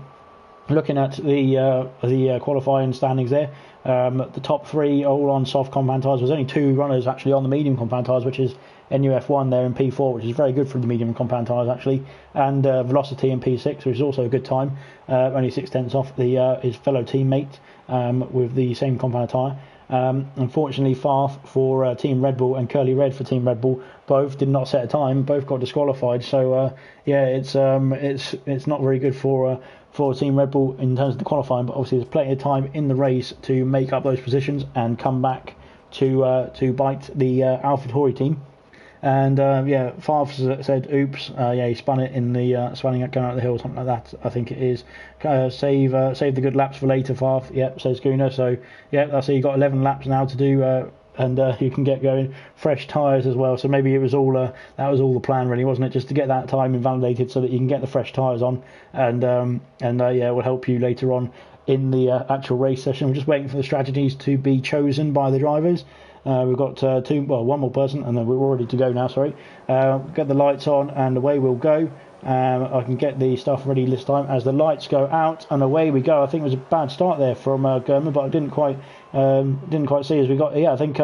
qualifying standings there. The top 3 all on soft compound tyres. There's only 2 runners actually on the medium compound tyres, which is NUF1 there in P4, which is very good for the medium compound tyres actually, and Velocity in P6, which is also a good time, only 6 tenths off his fellow teammate with the same compound tyre. Unfortunately, Farth for Team Red Bull and Curly Red for Team Red Bull both did not set a time, both got disqualified. So yeah, it's not very good for Team Red Bull in terms of the qualifying, but obviously there's plenty of time in the race to make up those positions and come back to bite the AlphaTauri team. And yeah, Favre said, "Oops, yeah, he spun it in the spinning going out the hill, something like that. I think it is. Save the good laps for later, Favre." Yep, says Gunnar. So yeah, that's it. You got 11 laps now to do, and you can get going. Fresh tyres as well. So maybe it was all that was all the plan, really, wasn't it? Just to get that time invalidated so that you can get the fresh tyres on, and yeah, it will help you later on in the actual race session. We're just waiting for the strategies to be chosen by the drivers. We've got one more person, and then we're all ready to go now. Sorry, get the lights on, and away we'll go. I can get the stuff ready this time as the lights go out, and away we go. I think it was a bad start there from German, but I didn't quite see as we got. Yeah, I think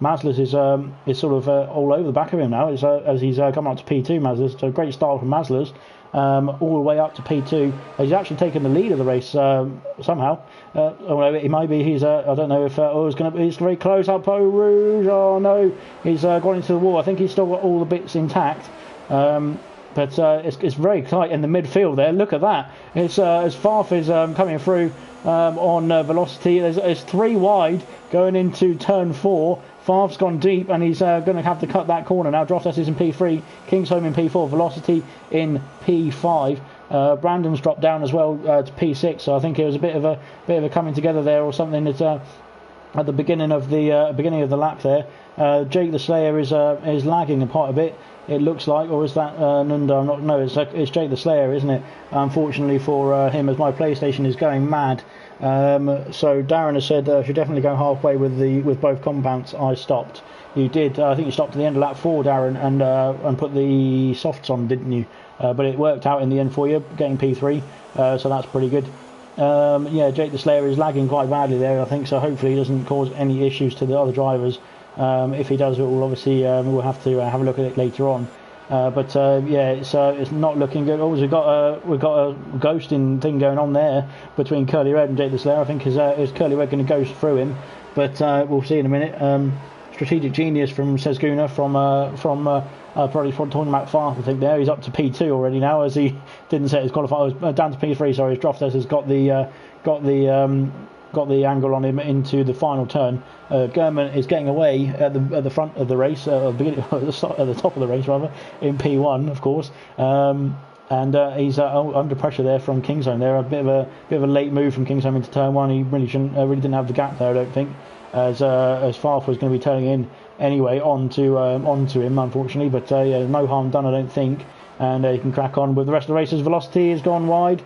Maslis is sort of all over the back of him now as he's come up to P2. Maslis, so great start from Maslis. All the way up to P2. He's actually taken the lead of the race somehow. It might be he's. I don't know if it's very close up. Oh, Rouge! Oh no, he's gone into the wall. I think he's still got all the bits intact. But it's very tight in the midfield there. Look at that. It's as Farf is coming through on velocity. There's 3 wide going into turn 4. Favre's gone deep, and he's going to have to cut that corner now. Droftas is in P3, Kingsholm in P4, Velocity in P5. Brandon's dropped down as well to P6, so I think it was a bit of a coming together there, or something that at the beginning of the lap there. Jake the Slayer is lagging quite a bit. It looks like, or is that Nunda? I'm not. No, it's Jake the Slayer, isn't it? Unfortunately for him, as my PlayStation is going mad. So Darren has said should definitely go halfway with both compounds. I stopped. You did. I think you stopped at the end of lap 4, Darren, and put the softs on, didn't you? But it worked out in the end for you, getting P3. So that's pretty good. Yeah, Jake the Slayer is lagging quite badly there, I think. So hopefully he doesn't cause any issues to the other drivers. If he does, we'll obviously we'll have to have a look at it later on. But yeah, it's not looking good. Oh, we've got a ghosting thing going on there between Curly Red and Jake the Slayer. I think is Curly Red going to ghost through him, but we'll see in a minute. Strategic genius from Sesguna from probably talking about Farf. I think there he's up to P2 already now, as he didn't set his qualifier. Down to P3. Sorry, his Droftas has got the angle on him into the final turn. German is getting away at the front of the race, at the top of the race rather, in P1 of course, and he's under pressure there from Kingsholm. There a bit of a late move from Kingsholm into turn 1. He really didn't have the gap there, I don't think, as Farf was going to be turning in anyway onto him, unfortunately. But yeah, no harm done, I don't think. And he can crack on with the rest of the races. Velocity has gone wide.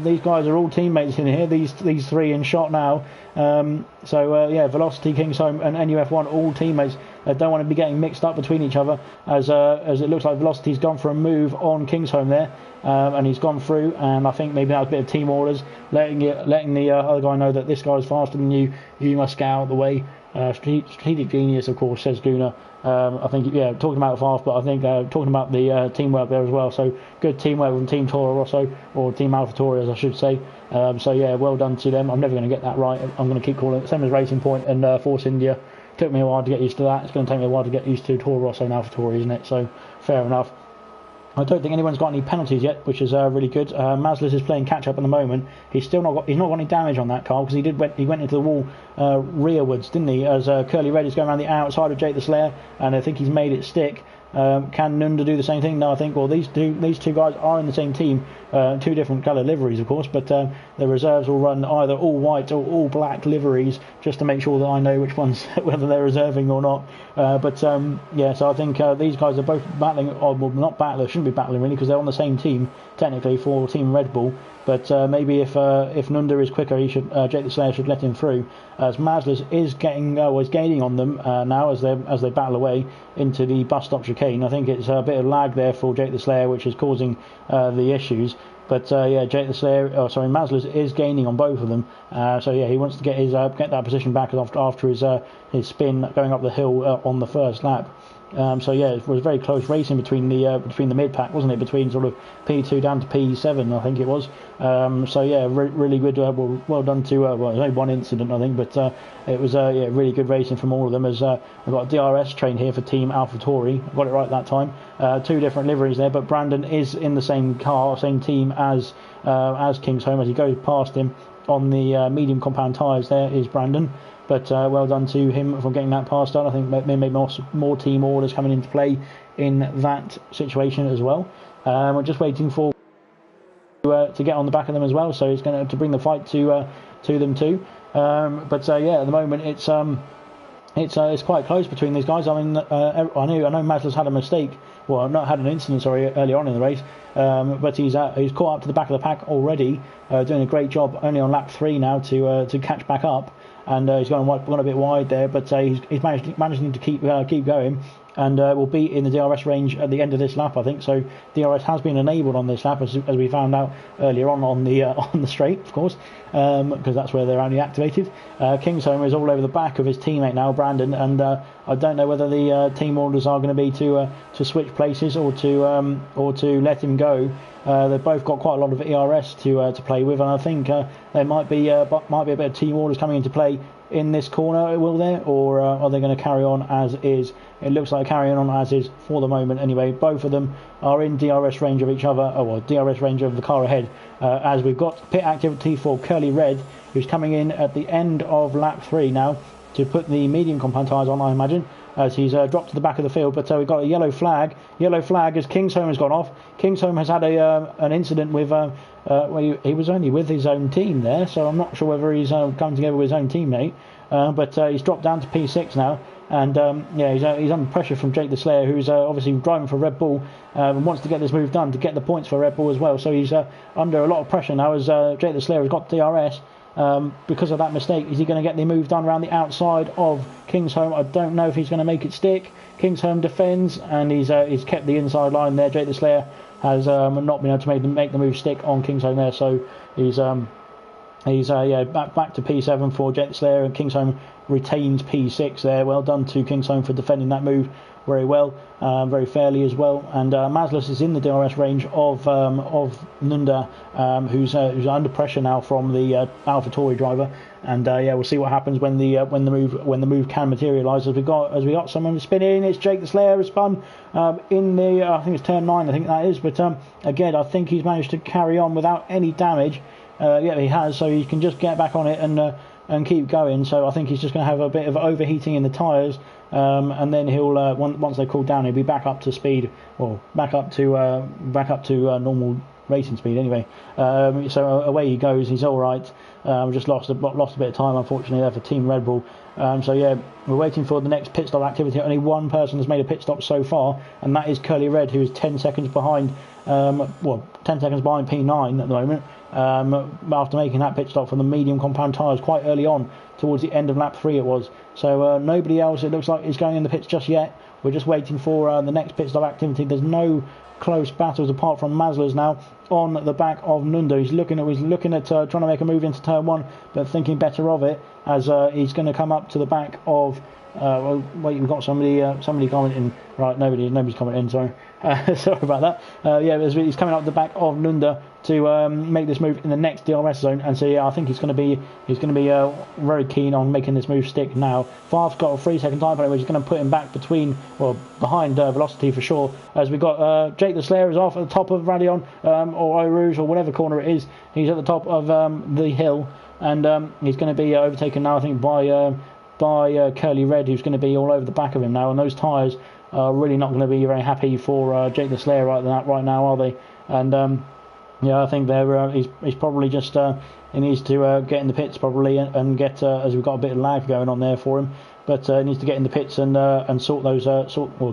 These guys are all teammates in here. These 3 in shot now. So yeah, Velocity, Kingsholm, and NUF1 all teammates. They don't want to be getting mixed up between each other, as it looks like Velocity's gone for a move on Kingsholm there, and he's gone through. And I think maybe that was a bit of team orders, letting the other guy know that this guy's faster than you. You must get out of the way. Strategic genius, of course, says Guna. I think, yeah, talking about Farf, but I think talking about the teamwork there as well. So good teamwork from Team Toro Rosso, or Team AlphaTauri, as I should say. So yeah, well done to them. I'm never going to get that right. I'm going to keep calling it same as Racing Point and Force India. Took me a while to get used to that. It's going to take me a while to get used to Toro Rosso and AlphaTauri, isn't it? So fair enough. I don't think anyone's got any penalties yet, which is really good. Maslis is playing catch up at the moment. He's not got any damage on that car, because he went into the wall rearwards, didn't he? As Curly Red is going around the outside of Jake the Slayer, and I think he's made it stick. Can Nunda do the same thing? No, I think, well, these two guys are in the same team, 2 different colour liveries, of course, but the reserves will run either all white or all black liveries, just to make sure that I know which ones, whether they're reserving or not. But yeah, so I think these guys are both battling, or well, not battling, shouldn't be battling really, because they're on the same team technically for Team Red Bull. But maybe if Nunda is quicker, he should Jake the Slayer should let him through, as Maslis is gaining on them now as they battle away into the bus stop chicane. I think it's a bit of lag there for Jake the Slayer, which is causing the issues. But yeah, Maslis is gaining on both of them. So yeah, he wants to get that position back after his spin going up the hill on the first lap. So yeah, it was very close racing between the mid pack, wasn't it? Between sort of P2 down to P7, I think it was. So yeah, really good. Well done to. Well, there's only one incident, I think, but it was yeah, really good racing from all of them. As I've got a DRS train here for Team AlphaTauri. I got it right that time. 2 different liveries there, but Brandon is in the same car, same team as Kingsholm. As he goes past him on the medium compound tyres, there is Brandon. but well done to him for getting that pass done. I think maybe more team orders coming into play in that situation as well. We're just waiting for to get on the back of them as well, so it's going to bring the fight to them too. But at the moment it's quite close between these guys. I mean, I know Masler's had a mistake, well, not had an incident, sorry, early on in the race, but he's caught up to the back of the pack already, doing a great job. Only on lap 3 now to catch back up, and he's gone a bit wide there, but he's managing to keep going. And will be in the DRS range at the end of this lap, I think. So DRS has been enabled on this lap, as we found out earlier on the straight, of course, because that's where they're only activated. Kingsholm is all over the back of his teammate now, Brandon, and I don't know whether the team orders are going to be to switch places or to let him go. They've both got quite a lot of ERS to play with, and I think there might be a bit of team orders coming into play in this corner, will there, or are they going to carry on as is? It looks like carrying on as is for the moment anyway. Both of them are in DRS range of each other, DRS range of the car ahead, as we've got pit activity for Curly Red, who's coming in at the end of lap 3 now to put the medium compound tyres on, I imagine, as he's dropped to the back of the field. But we've got a yellow flag as Kingsholm has gone off. Kingsholm has had an incident with he was only with his own team there, so I'm not sure whether he's come together with his own teammate, but he's dropped down to P6 now, and he's under pressure from Jake the Slayer, who's obviously driving for Red Bull and wants to get this move done to get the points for Red Bull as well. So he's under a lot of pressure now, as Jake the Slayer has got DRS. Because of that mistake, is he going to get the move done around the outside of Kingsholm? I don't know if he's going to make it stick. Kingsholm defends, and he's kept the inside line there. Jake the Slayer has not been able to make the move stick on Kingsholm there, so he's back to P7 for Jake the Slayer, and Kingsholm retains P6 there. Well done to Kingsholm for defending that move very well, very fairly as well. And Maslis is in the DRS range of Nunda, who's under pressure now from the AlphaTauri driver. And we'll see what happens when the move can materialise. As we got someone spinning, it's Jake the Slayer has spun in the I think it's turn 9, I think that is. But again, I think he's managed to carry on without any damage. He has, so he can just get back on it and keep going. So I think he's just going to have a bit of overheating in the tyres, and then he'll once they cool down, he'll be back up to speed, or back up to normal racing speed anyway. So away he goes. He's all right. Just lost a bit of time, unfortunately, there for Team Red Bull. We're waiting for the next pit stop activity. Only one person has made a pit stop so far, and that is Curly Red, who is 10 seconds behind. 10 seconds behind P9 at the moment. After making that pit stop from the medium compound tyres quite early on, towards the end of lap 3 it was. So nobody else, it looks like, is going in the pits just yet. We're just waiting for the next pit stop activity. There's no close battles apart from Masler's now on the back of Nunda. He's looking at trying to make a move into turn 1, but thinking better of it, as he's going to come up to the back of we've got somebody commenting. Right, nobody's commenting, sorry. Sorry about that. He's coming up the back of Nunda to make this move in the next DRS zone, and so I think he's going to be very keen on making this move stick now. Favre's got a 3-second time penalty, which is going to put him back behind Velocity for sure. As we got Jake the Slayer is off at the top of Radion or Eau Rouge or whatever corner it is. He's at the top of the hill, and he's going to be overtaken now, I think, by Curly Red, who's going to be all over the back of him now, and those tyres are really not going to be very happy for Jake the Slayer right now, are they? And I think he's probably just he needs to get in the pits probably and get as we've got a bit of lag going on there for him, but he needs to get in the pits and sort those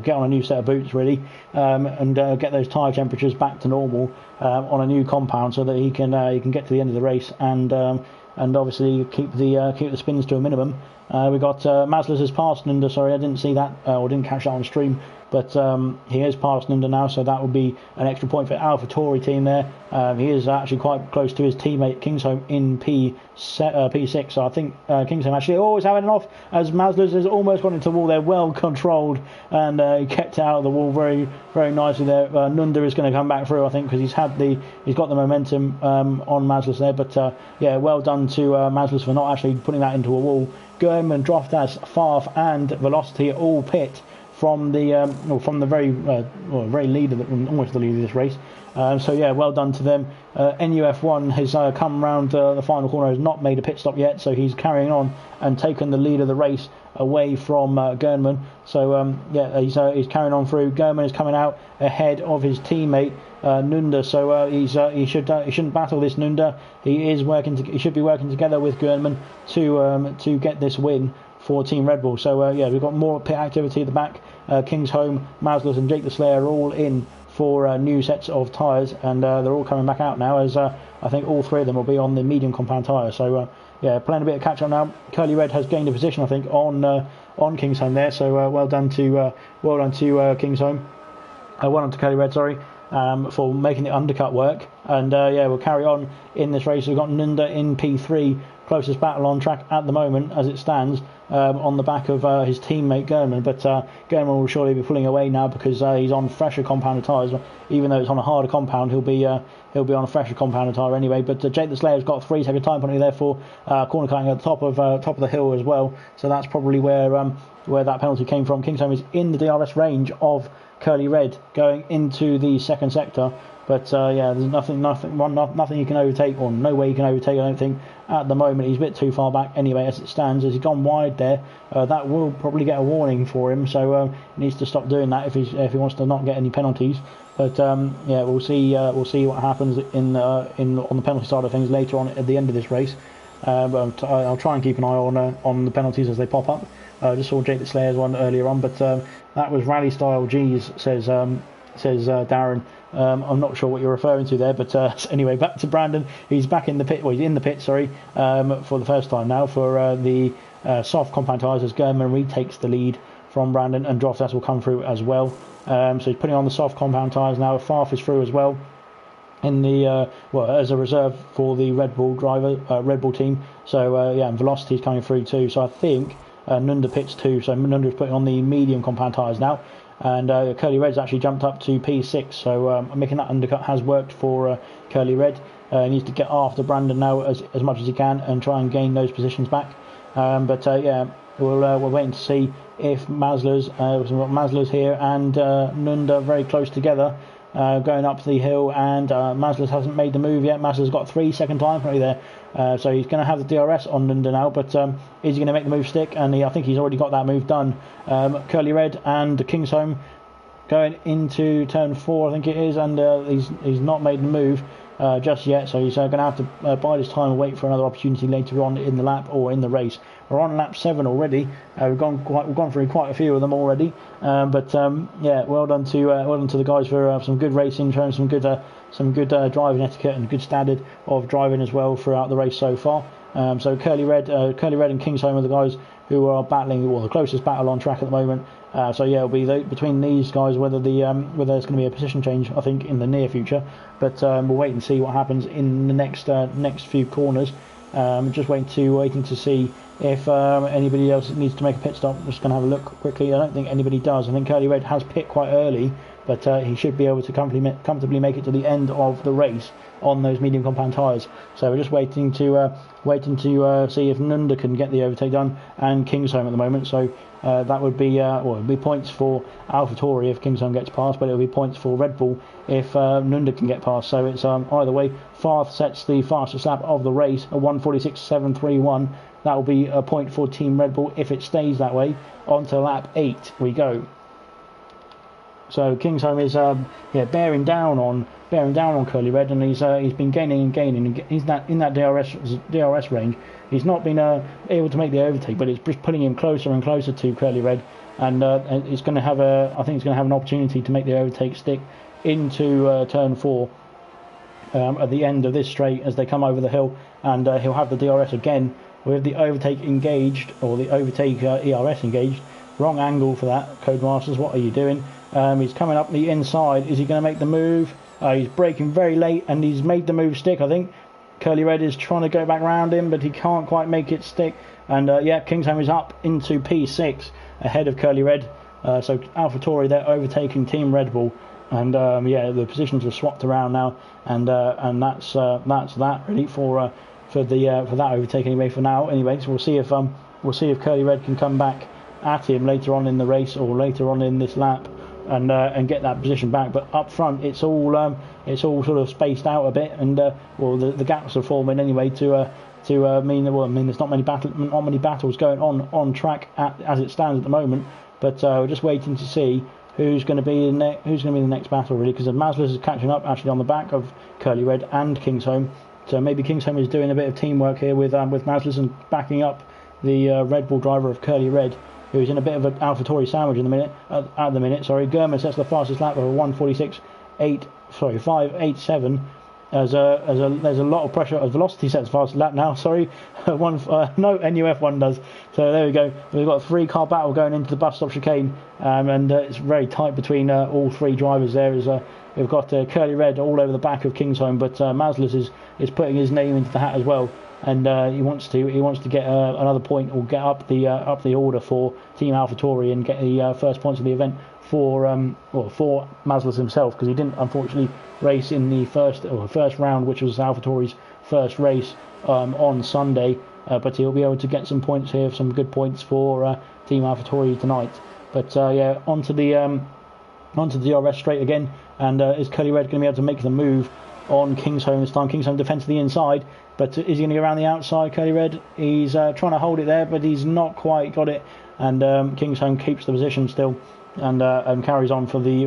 get on a new set of boots really, and get those tyre temperatures back to normal on a new compound, so that he can get to the end of the race and obviously keep the spins to a minimum. We got Maslis has passed Nunda. Sorry, I didn't see that or didn't catch that on stream, but he has passed Nunda now, so that would be an extra point for AlphaTauri team there. He is actually quite close to his teammate Kingsholm in P6, so I think Kingsholm actually is having an off, as Maslis has almost gone into the wall there, well controlled, and he kept it out of the wall very, very nicely there. Nunda is going to come back through, I think, because he's got the momentum on Maslis there, but well done to Maslis for not actually putting that into a wall. German, Droftas, Favre and Velocity all pit from the very lead of almost the lead of this race. So yeah, well done to them. NUF1 has come round the final corner, has not made a pit stop yet, so he's carrying on and taken the lead of the race away from Gernman. So yeah, he's carrying on through. Gernman is coming out ahead of his teammate Nunda. So he shouldn't battle this Nunda. He should be working together with Gernman to get this win for Team Red Bull. So yeah, we've got more pit activity at the back. Kingsholm, Maslows and Jake the Slayer are all in for new sets of tyres, and they're all coming back out now, as I think all three of them will be on the medium compound tyre. So yeah, playing a bit of catch up now. Curly Red has gained a position, I think, on Kingsholm there. So well done to Kingsholm. Well done to Curly Red, sorry, for making the undercut work. And yeah, we'll carry on in this race. We've got Nunda in P3, closest battle on track at the moment as it stands, on the back of his teammate Gernman. But Gernman will surely be pulling away now because he's on fresher compounded tyres. Even though it's on a harder compound, he'll be on a fresher compounded tyre anyway. But Jake the Slayer's got a 3-second time penalty there for corner cutting at the top of the hill as well. So that's probably where that penalty came from. Kingsholm is in the DRS range of Curly Red going into the second sector. But yeah, there's nothing you can overtake, or no way you can overtake, I don't think, at the moment. He's a bit too far back anyway as it stands. As he's gone wide there, that will probably get a warning for him. So he needs to stop doing that if he wants to not get any penalties. But yeah, we'll see what happens on the penalty side of things later on at the end of this race. But I'll try and keep an eye on the penalties as they pop up. Just saw Jake the Slayer's one earlier on, but that was rally style G's, says Darren. I'm not sure what you're referring to there, but anyway, back to Brandon. He's back in the pit. Well, he's in the pit, sorry, for the first time now for the soft compound tyres, as Gernman retakes the lead from Brandon, and Droftas will come through as well. So he's putting on the soft compound tyres now. Farf is through as well in the as a reserve for the Red Bull team. So yeah, and Velocity is coming through too. So I think Nunda pits too. So Nunda is putting on the medium compound tyres now. And Curly Red's actually jumped up to P6, so making that undercut has worked for Curly Red. He needs to get after Brandon now as much as he can and try and gain those positions back. But yeah, we're waiting to see if Maslows here and Nunda very close together, going up the hill, and Maslows hasn't made the move yet. Maslows got 3-second time penalty there. So he's going to have the DRS on Nunda now, but is he going to make the move stick? And I think he's already got that move done. Curly Red and Kingsholm going into turn 4, I think it is, and he's not made the move just yet, so he's going to have to bide his time and wait for another opportunity later on in the lap or in the race. We're on lap 7 already. We've gone through quite a few of them already. But yeah, well done to the guys for some good racing, showing some good driving etiquette and good standard of driving as well throughout the race so far. So Curly Red and Kingsholm are the guys who are battling, or the closest battle on track at the moment. So yeah, it'll be between these guys whether there's going to be a position change, I think, in the near future. But we'll wait and see what happens in the next few corners. Just waiting to see if anybody else needs to make a pit stop. I'm just going to have a look quickly. I don't think anybody does. I think Curly Red has pit quite early, but he should be able to comfortably make it to the end of the race on those medium compound tyres. So we're just waiting to see if Nunda can get the overtake done, and Kingsholm at the moment. So that would be it'd be points for AlphaTauri if Kingsholm gets past, but it'll be points for Red Bull if Nunda can get past. So it's either way. Farth sets the fastest lap of the race, a 1:46.731. That will be a point for Team Red Bull if it stays that way. On to lap 8 we go. So Kingsholm is bearing down on Curly Red, and he's been gaining and gaining. He's in that DRS range. He's not been able to make the overtake, but it's just putting him closer and closer to Curly Red, and it's going to have an opportunity to make the overtake stick into turn 4 at the end of this straight as they come over the hill, and he'll have the DRS again with the overtake engaged, or the overtake ERS engaged. Wrong angle for that, Codemasters. What are you doing? He's coming up the inside. Is he going to make the move? He's braking very late, and he's made the move stick, I think. Curly Red is trying to go back round him, but he can't quite make it stick. And yeah, Kingsholm is up into P6 ahead of Curly Red. So AlphaTauri, they're overtaking Team Red Bull, and yeah, the positions are swapped around now, and that's that really for that overtake anyway for now. Anyway, so we'll see if Curly Red can come back at him later on in the race or later on in this lap, and get that position back. But up front, it's all sort of spaced out a bit, and the gaps are forming anyway to mean there's not many battles going on track as it stands at the moment. But we're just waiting to see who's going to be the next battle, really, because Maslows is catching up actually on the back of Curly Red and Kingsholm. So maybe Kingsholm is doing a bit of teamwork here with Maslows and backing up the Red Bull driver of Curly Red, who's in a bit of an AlphaTauri sandwich at the minute. Gurman sets the fastest lap of a 1:46.587. There's a lot of pressure. Velocity sets the fastest lap now. Sorry, NUF1 does. So there we go. We've got a 3-car battle going into the bus stop chicane, and it's very tight between all 3 drivers. We've got Curly Red all over the back of Kingsholm, but Maslis is putting his name into the hat as well, and he wants to get another point or get up the order for Team AlphaTauri and get the first points of the event for Maslis himself, because he didn't unfortunately race in the first round, which was AlphaTauri's first race on Sunday, but he'll be able to get some points here, some good points for Team AlphaTauri tonight. But onto the DRS straight again, and is Curly Red going to be able to make the move on Kingsholm this time? Kingsholm defends to the inside, but is he going to go around the outside? Curly Red, he's trying to hold it there, but he's not quite got it, and Kingsholm keeps the position still, and carries on for the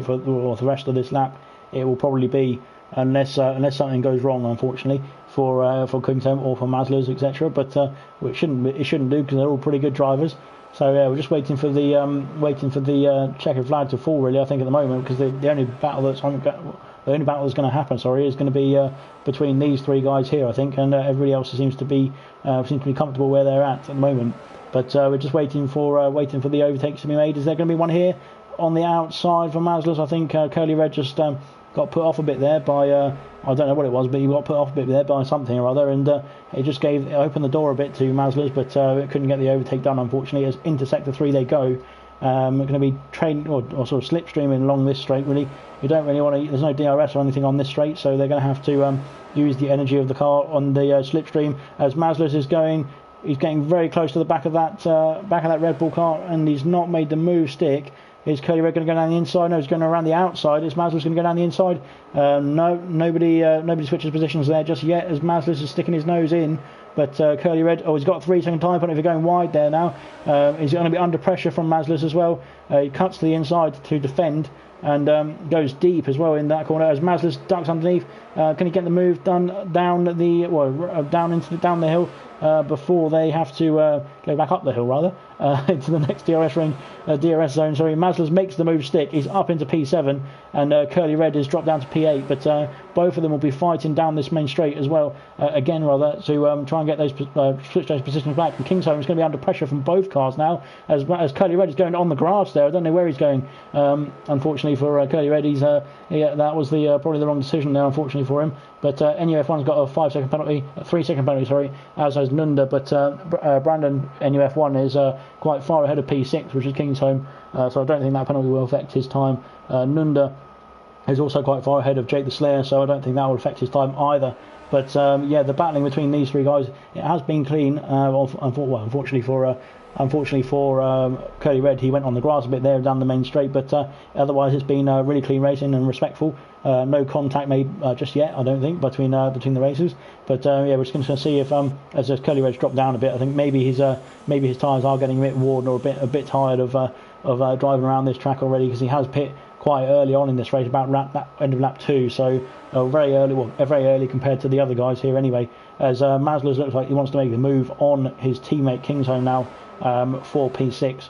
rest of this lap. It will probably be, unless something goes wrong, unfortunately, for Kingsholm or for Maslows, etc. But it shouldn't do, because they're all pretty good drivers. So we're just waiting for the checkered flag to fall, really, I think, at the moment, because the only battle that's going to happen, is going to be between these 3 guys here, I think, and everybody else seems to be comfortable where they're at the moment. But we're just waiting for the overtakes to be made. Is there going to be one here on the outside for Maslows? I think Curly Red just got put off a bit there by I don't know what it was, but he got put off a bit there by something or other, and it opened the door a bit to Maslows, but it couldn't get the overtake done, unfortunately. As into sector 3 they go. We're going to be trained or sort of slipstreaming along this straight, really. You don't really want to. There's no DRS or anything on this straight, so they're going to have to use the energy of the car on the slipstream. As Maslows is going, he's getting very close to the back of that Red Bull car, and he's not made the move stick. Is Curly Red going to go down the inside? No, he's going around the outside. Is Maslows going to go down the inside? No, nobody switches positions there just yet, as Maslows is sticking his nose in. But Curly Red, he's got a 3-second time penalty for going wide there now. He's going to be under pressure from Maslows as well. He cuts to the inside to defend, and goes deep as well in that corner as Maslows ducks underneath. Can he get the move done down the hill before they have to go back up the hill, rather, into the next DRS zone? Sorry, Maslows makes the move stick. He's up into P7, and Curly Red is dropped down to P8. But both of them will be fighting down this main straight as well, to try and get those switch those positions back. And Kingsholm is going to be under pressure from both cars now, as Curly Red is going on the grass there. I don't know where he's going. Unfortunately for Curly Red, that was probably the wrong decision there, unfortunately for him. But NUF1's got a 3-second penalty, sorry, as has Nunda. But Brandon NUF1 is quite far ahead of P6, which is Kingsholm. So I don't think that penalty will affect his time. Nunda is also quite far ahead of Jake the Slayer, so I don't think that will affect his time either. But the battling between these 3 guys, it has been clean. Unfortunately for Curly Red, he went on the grass a bit there down the main straight, but otherwise it's been really clean racing and respectful. No contact made just yet, I don't think, between the races. But we're just going to see if as Curly Red's dropped down a bit, I think maybe his tyres are getting a bit worn or a bit tired of driving around this track already, because he has pit quite early on in this race, about end of lap 2, so very early compared to the other guys here anyway. As Maslows looks like he wants to make the move on his teammate Kingsholm now for P6,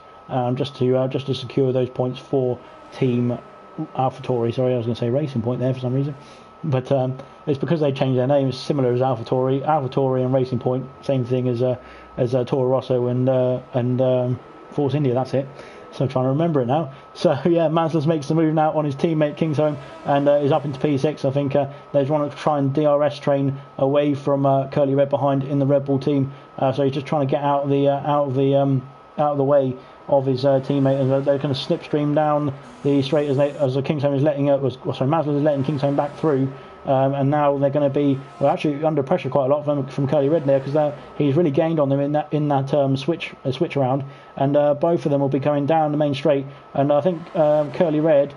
just to secure those points for Team AlphaTauri. Sorry, I was going to say Racing Point there for some reason, but it's because they changed their names, similar as AlphaTauri and Racing Point, same thing as Toro Rosso and Force India. That's it. So I'm trying to remember it now. So Maslows makes the move now on his teammate Kingsholm, and is up into P6. I think they want to try and DRS train away from Curly Red behind in the Red Bull team. So he's just trying to get out of the way of his teammate, and they're going to slipstream down the straight as Kingsholm is Maslows is letting Kingsholm back through. and now they're going to be actually under pressure quite a lot from Curly Red there, because he's really gained on them in that switch around, and both of them will be coming down the main straight, and I think Curly Red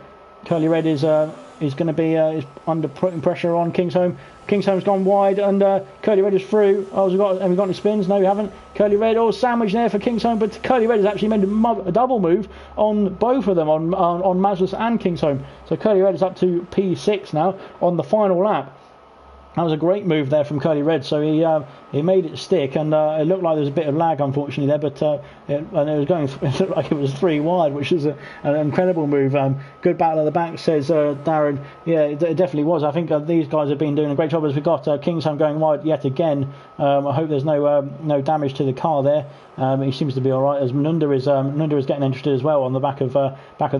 is going to be is under putting pressure on Kingsholm. Kingsholm's gone wide, and Curly Red is through. Oh, have we got any spins? No, we haven't. Curly Red, sandwich there for Kingsholm, but Curly Red has actually made a double move on both of them, on Mazlus and Kingsholm. So Curly Red is up to P6 now on the final lap. That was a great move there from Curly Red, so he made it stick, and it looked like there was a bit of lag, unfortunately, there, but it looked like it was 3 wide, which is an incredible move. Good battle at the back, says Darren. Yeah, it definitely was. I think these guys have been doing a great job, as we've got Kingsholm going wide yet again. I hope there's no damage to the car there. He seems to be all right, as Nunda is getting interested as well on the back of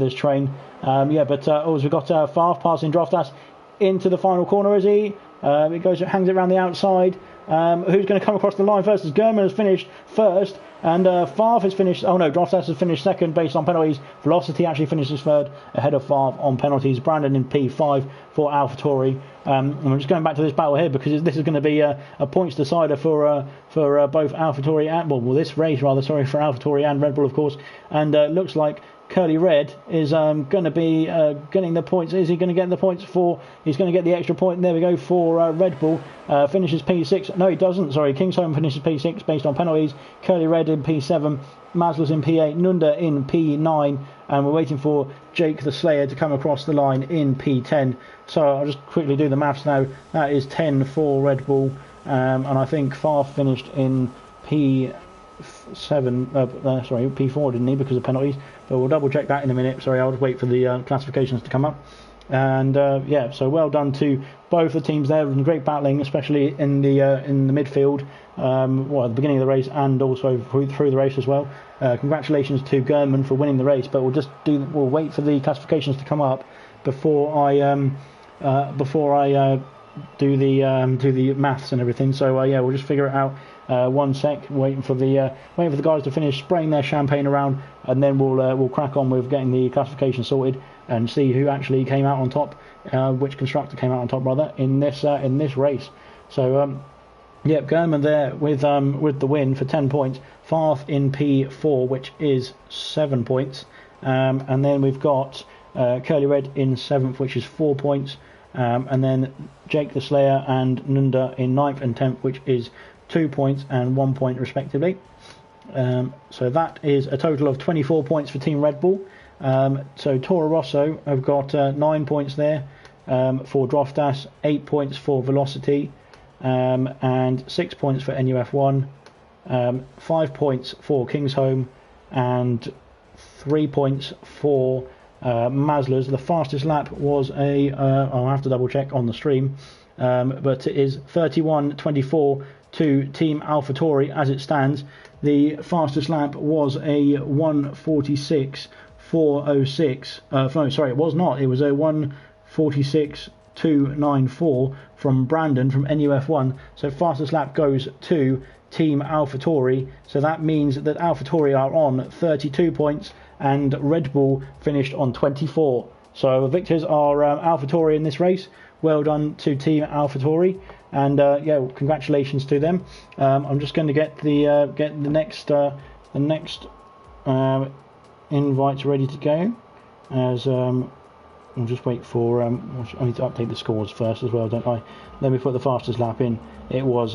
this train. But we've got Farf passing Droftas into the final corner, is he? It hangs it around the outside. Who's going to come across the line first? As Gurman has finished first, and Farf has finished. Oh no, Droftas has finished second based on penalties. Velocity actually finishes third, ahead of Farf on penalties. Brandon in P5 for AlphaTauri. And I'm just going back to this battle here, because this is going to be a points decider for both AlphaTauri and this race rather. Sorry, for AlphaTauri and Red Bull, of course. And looks like Curly Red is going to be getting the points. Is he going to get the points for? He's going to get the extra point. There we go for Red Bull. Finishes P6. No, he doesn't. Sorry, Kingsholm finishes P6 based on penalties. Curly Red in P7. Mazlus in P8. Nunda in P9. And we're waiting for Jake the Slayer to come across the line in P10. So I'll just quickly do the maths now. That is 10 for Red Bull. And I think Farf finished in P7. P4, didn't he, because of penalties? But we'll double check that in a minute. Sorry, I'll just wait for the classifications to come up. And so well done to both the teams there, and great battling, especially in the midfield, at the beginning of the race and also through the race as well. Congratulations to Gurman for winning the race, but we'll wait for the classifications to come up before I do the maths and everything. So we'll just figure it out. 1 sec, waiting for the guys to finish spraying their champagne around, and then we'll crack on with getting the classification sorted and see who actually came out on top, which constructor came out on top rather in this race. So Gurman there with the win for 10 points. Farf in P4, which is 7 points, and then we've got Curly Red in 7th, which is 4 points, and then Jake the Slayer and Nunda in 9th and 10th, which is 2 points and 1 point respectively. So that is a total of 24 points for Team Red Bull. So Toro Rosso have got 9 points there for Droftas, 8 points for Velocity, and 6 points for NUF1, 5 points for Kingsholm, and 3 points for Mazlus. The fastest lap was I'll have to double check on the stream, but it is 31:24 to Team AlphaTauri as it stands. The fastest lap was a 1:46.406. No, sorry, it was not. It was a 1:46.294 from Brandon from NUF1. So fastest lap goes to Team AlphaTauri. So that means that AlphaTauri are on 32 points and Red Bull finished on 24. So the victors are AlphaTauri in this race. Well done to Team AlphaTauri. And congratulations to them. I'm just going to get the next invites ready to go. As I'll just wait for. I need to update the scores first as well, don't I? Let me put the fastest lap in. It was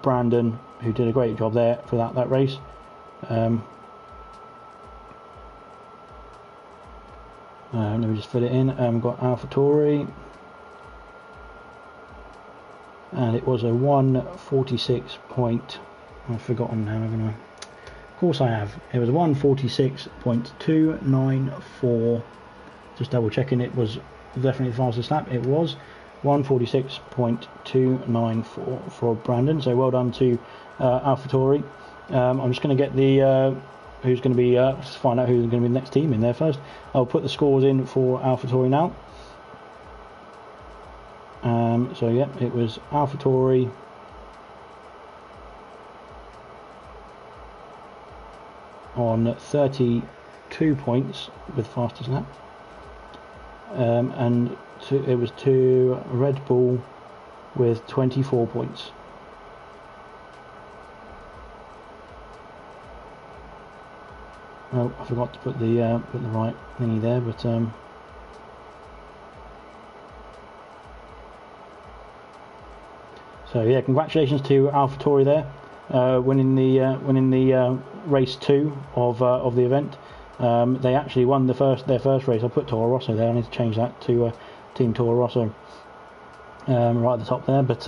Brandon who did a great job there for that race. Let me just fill it in. We've got AlphaTauri. And it was a 1:46 point. I've forgotten now, haven't I? Of course I have. It was 1:46.294. Just double checking it was definitely the fastest lap. It was 1:46.294 for Brandon. So well done to AlphaTauri. I'm just going to get the who's going to be find out who's going to be the next team in there first. I'll put the scores in for AlphaTauri now. So yeah, it was AlphaTauri on 32 points with fastest lap, and to Red Bull with 24 points. Oh, I forgot to put the right thingy there, but so yeah, congratulations to AlphaTauri there, winning the race 2 of the event. They actually won their first race. I put Toro Rosso there. I need to change that to Team Toro Rosso right at the top there. But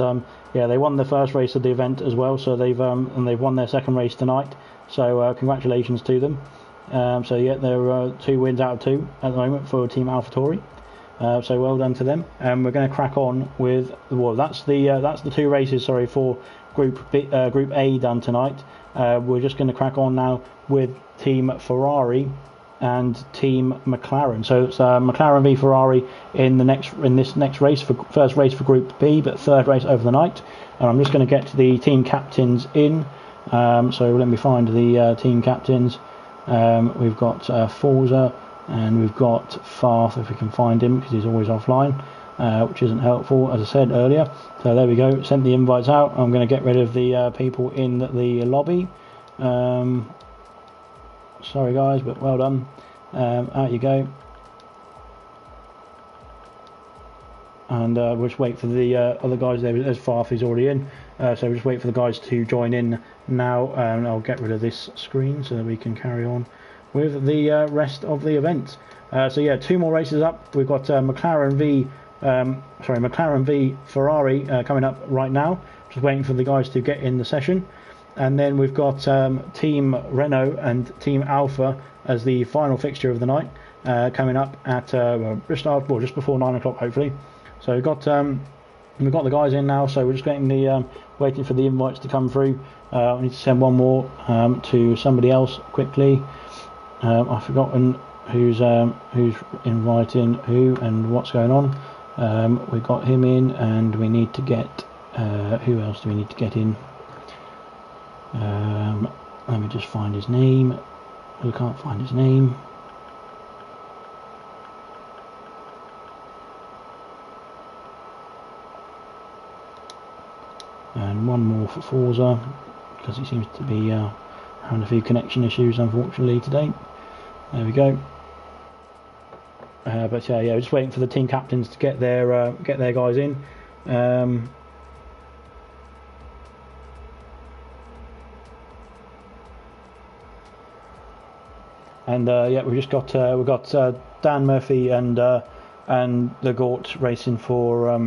yeah, they won the first race of the event as well. So they've won their second race tonight. So congratulations to them. So yeah, they're 2 wins out of 2 at the moment for Team AlphaTauri. So well done to them. We're going to crack on with that's the 2 races. Sorry, for Group A done tonight. We're just going to crack on now with Team Ferrari and Team McLaren. So it's McLaren v Ferrari in this next race, for first race for Group B, but third race over the night. And I'm just going to get the team captains in. So let me find the team captains. We've got Forza, and we've got Farth, if we can find him, because he's always offline, which isn't helpful, as I said earlier. So there we go, sent the invites out. I'm going to get rid of the people in the lobby. Sorry guys, but well done. Out you go. And we'll just wait for the other guys there. As Farth is already in, so we'll just wait for the guys to join in now, and I'll get rid of this screen so that we can carry on with the rest of the event. So yeah, 2 more races up. We've got McLaren v Ferrari coming up right now. Just waiting for the guys to get in the session. And then we've got Team Renault and Team Alpha as the final fixture of the night, coming up at just before 9 o'clock, hopefully. So we've got the guys in now. So we're just waiting for the invites to come through. I need to send one more to somebody else quickly. I've forgotten who's inviting who and what's going on. We've got him in, and we need to get who else do we need to get in? Let me just find his name. We can't find his name. And one more for Forza, because he seems to be having a few connection issues, unfortunately, today. There we go. But yeah, we're just waiting for the team captains to get their guys in. And yeah, we've got Dan Murphy and the Gort racing for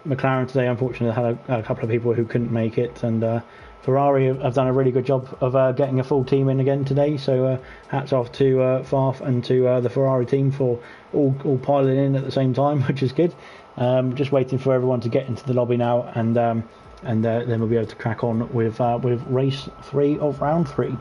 McLaren today. Unfortunately, I had a couple of people who couldn't make it, and Ferrari have done a really good job of getting a full team in again today. So hats off to Farth and to the Ferrari team for all piling in at the same time, which is good. Just waiting for everyone to get into the lobby now, and then we'll be able to crack on with race 3 of round 3.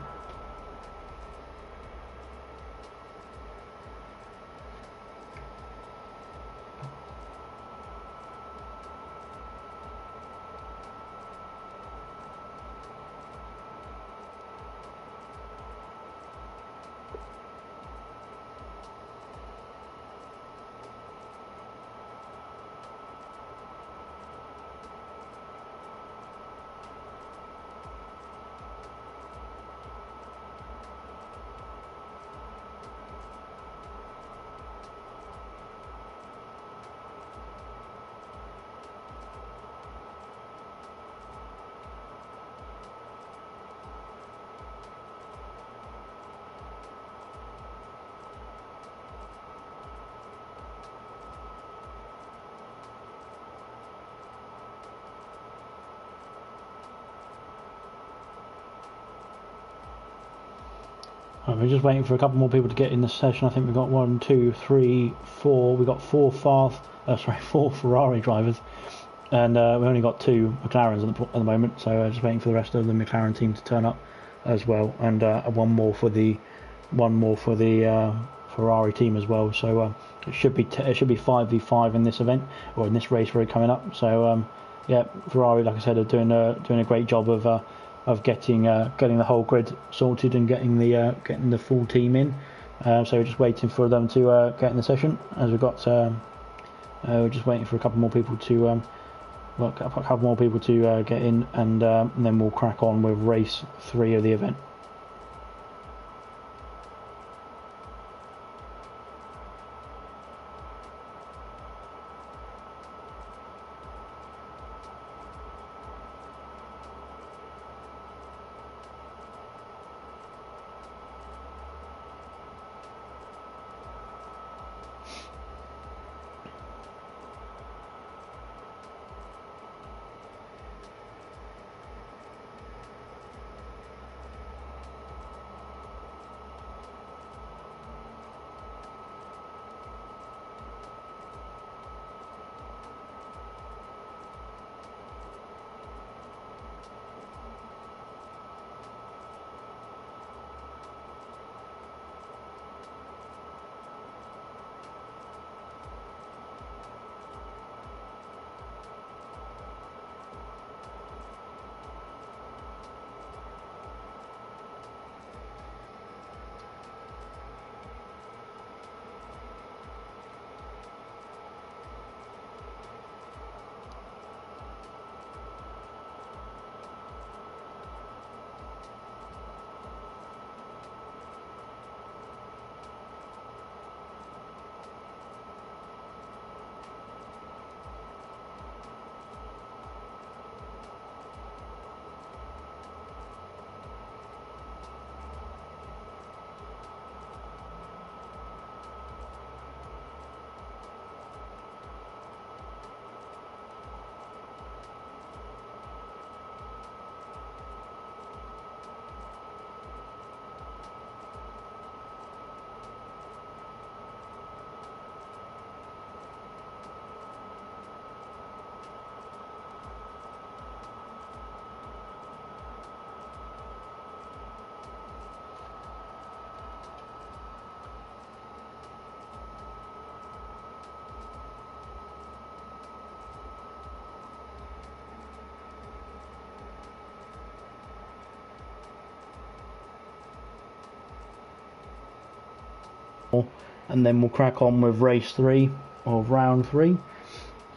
We're just waiting for a couple more people to get in the session. I think we've got 1, 2, 3, 4. We've got 4 Ferrari drivers, and we've only got 2 McLarens at the moment. So just waiting for the rest of the McLaren team to turn up as well, and one more for the Ferrari team as well. So it should be 5v5 in this event, or in this race we're coming up. So yeah, Ferrari, like I said, are doing a great job of getting the whole grid sorted and getting the full team in. So we're just waiting for them to get in the session, as we've got We're just waiting for a couple more people to get in, and then we'll crack on with race 3 of the event. And then we'll crack on with race 3 of round 3.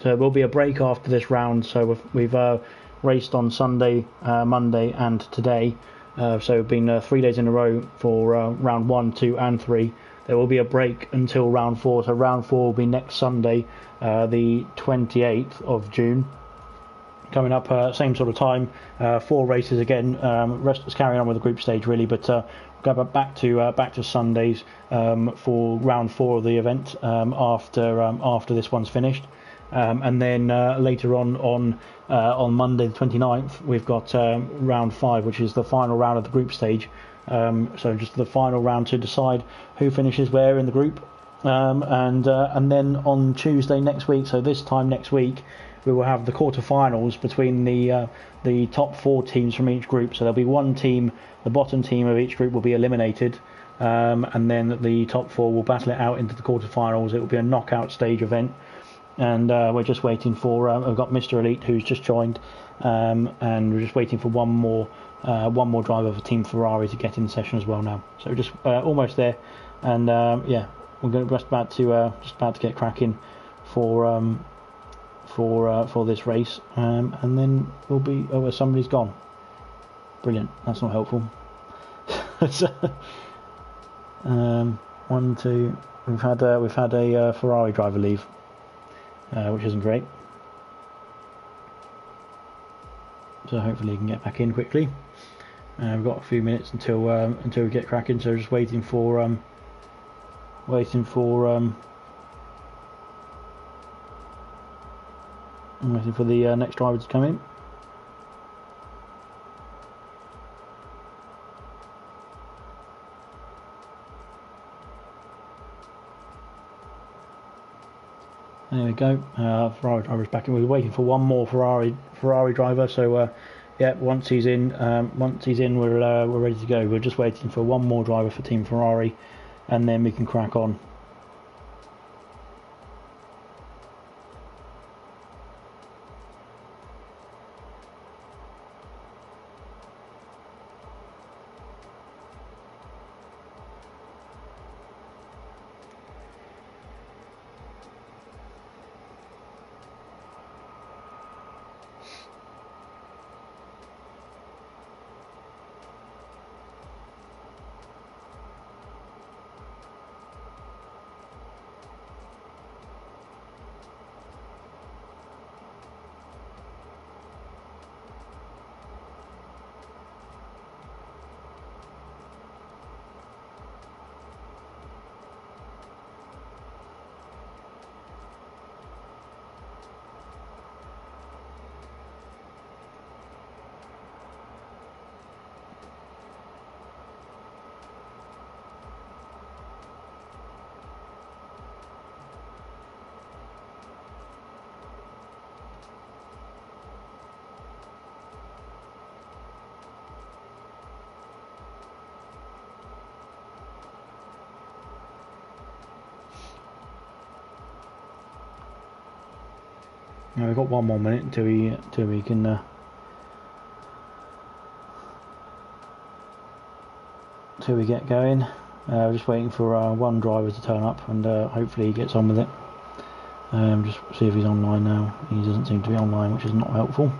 So there will be a break after this round. So we've raced on Sunday, Monday and today. So it's been 3 days in a row for round 1, 2 and 3. There will be a break until round 4. So round 4 will be next Sunday, the 28th of June. Coming up, same sort of time, 4 races again. Rest is carrying on with the group stage really, but we'll go back to Sundays for round 4 of the event after this one's finished, and then later on Monday the 29th we've got round 5, which is the final round of the group stage. So just the final round to decide who finishes where in the group, and then on Tuesday next week, so this time next week, we will have the quarterfinals between the top 4 teams from each group. So there'll be one team, the bottom team of each group will be eliminated, and then the top 4 will battle it out into the quarterfinals. It will be a knockout stage event, and we're just waiting for. We've got Mr. Elite who's just joined, and we're just waiting for one more driver for Team Ferrari to get in session as well now. So we're just almost there, and yeah, we're just about to get cracking for this race, and then we'll be. Oh, somebody's gone. Brilliant. That's not helpful. So, 1, 2. We've had a Ferrari driver leave, which isn't great. So hopefully he can get back in quickly. We've got a few minutes until we get cracking. So just waiting for I'm waiting for the next driver to come in. There we go. Ferrari driver's back in. We're waiting for one more Ferrari driver. So yeah, once he's in, we're ready to go. We're just waiting for one more driver for Team Ferrari, and then we can crack on. We've got 1 more minute until we can till we get going. We're just waiting for one driver to turn up, and hopefully he gets on with it. Just see if he's online now. He doesn't seem to be online, which is not helpful.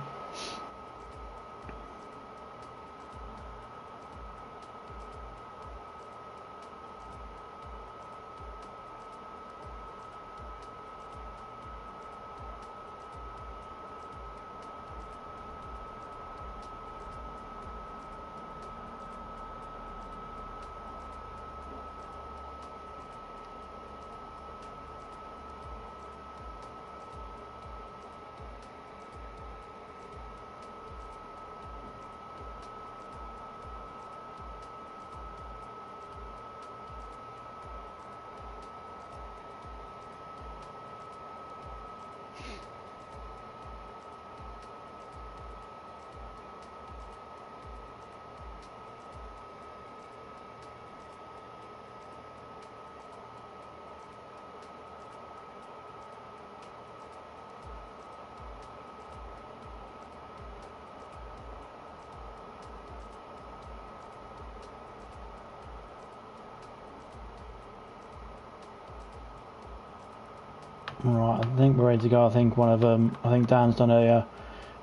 Right, I think we're ready to go. I think I think Dan's done a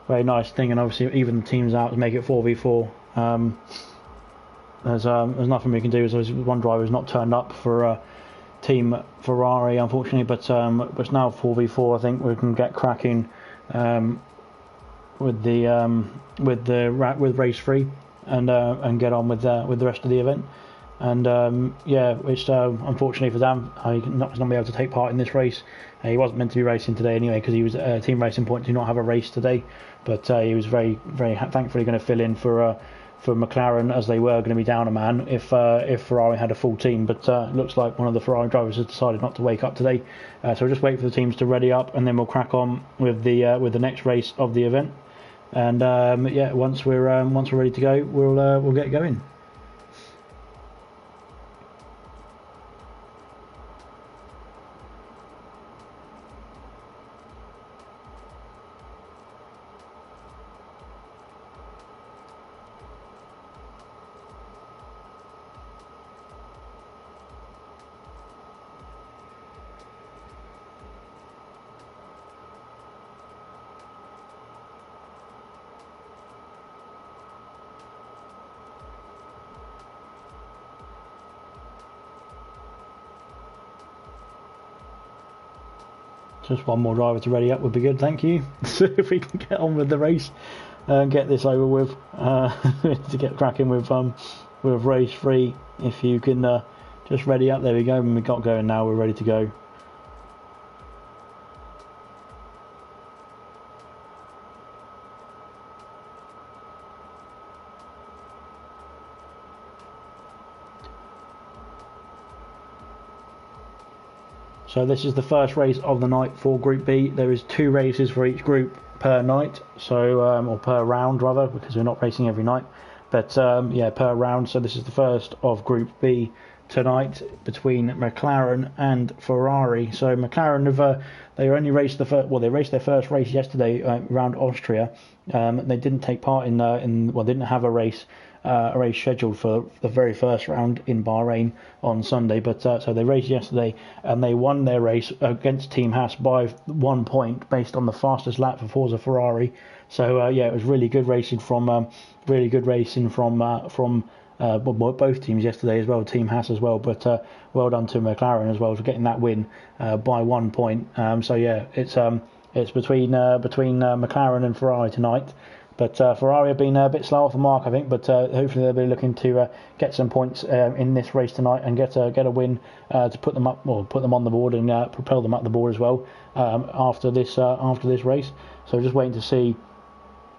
very nice thing, and obviously even the teams out to make it 4v4. There's nothing we can do. There's one driver's not turned up for Team Ferrari, unfortunately, but it's now 4v4. I think we can get cracking with race 3 and get on with the rest of the event. And yeah, it's unfortunately for Dan, he's not going to be able to take part in this race. He wasn't meant to be racing today anyway, because he was Team Racing Point did not have a race today, but he was very thankfully going to fill in for McLaren, as they were going to be down a man if Ferrari had a full team. But looks like one of the Ferrari drivers has decided not to wake up today, so we'll just wait for the teams to ready up, and then we'll crack on with the next race of the event. And yeah, once we're ready to go, we'll get going. Just one more driver to ready up would be good, thank you. So if we can get on with the race and get this over with, to get cracking with race 3. If you can just ready up, there we go. And we got going now. We're ready to go. So this is the first race of the night for Group B. There is 2 races for each group per night, so or per round rather, because we're not racing every night. But yeah, per round. So this is the first of Group B tonight between McLaren and Ferrari. So McLaren have they only raced they raced their first race yesterday around Austria. They didn't take part in didn't have a race scheduled for the very first round in Bahrain on Sunday, but so they raced yesterday and they won their race against Team Haas by 1 point based on the fastest lap for Forza Ferrari. So yeah, it was really good racing from both teams yesterday as well, Team Haas as well, but well done to McLaren as well for getting that win by 1 point. So yeah, it's between McLaren and Ferrari tonight. But Ferrari have been a bit slow off the mark, I think. But hopefully they'll be looking to get some points in this race tonight and get a win to put them up, or put them on the board and propel them up the board as well after this race. So just waiting to see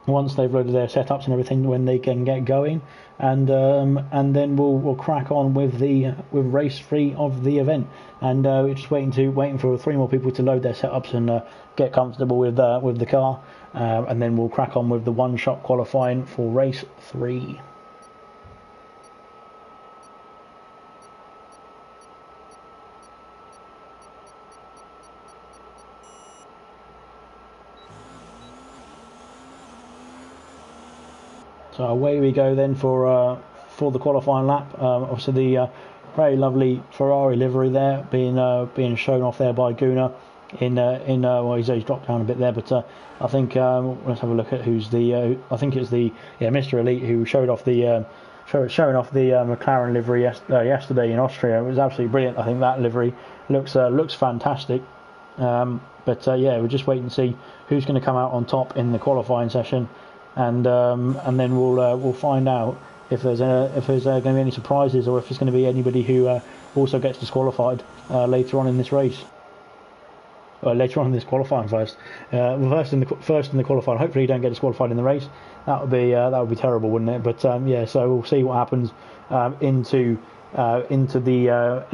once they've loaded their setups and everything when they can get going, and then we'll crack on with race 3 of the event. And we're just waiting for 3 more people to load their setups and get comfortable with the car, and then we'll crack on with the one-shot qualifying for race 3. So away we go then for the qualifying lap. Obviously the very lovely Ferrari livery there being shown off there by Gunnar well, he's dropped down a bit there, but I think let's have a look at who's the I think it's the Mr. Elite who showing off the McLaren livery yesterday in Austria. It was absolutely brilliant. I think that livery looks fantastic. But we'll just wait and see who's going to come out on top in the qualifying session, and then we'll find out if there's going to be any surprises, or if there's going to be anybody who also gets disqualified later on in this race. Later on in this qualifying first in the qualifying. Hopefully you don't get disqualified in the race. That would be terrible, wouldn't it? But so we'll see what happens into the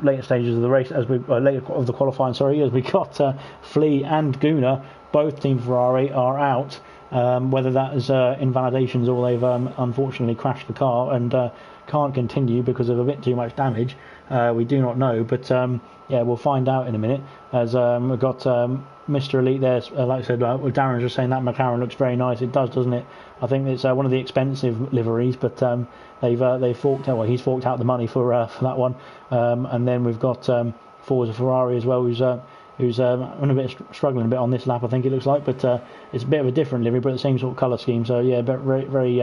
later stages of the race, as we later of the qualifying. As we got Flea and Gunnar, both Team Ferrari, are out. Whether that is invalidations or they've unfortunately crashed the car and can't continue because of a bit too much damage, we do not know. But we'll find out in a minute. As we've got Mr. Elite there, like I said, Darren's just saying that McLaren looks very nice. It does, doesn't it? I think it's one of the expensive liveries, but they've forked out. Well, he's forked out the money for that one. And then we've got Forza Ferrari as well, who's struggling a bit on this lap, I think it looks like, but it's a bit of a different livery, but the same sort of colour scheme. So but very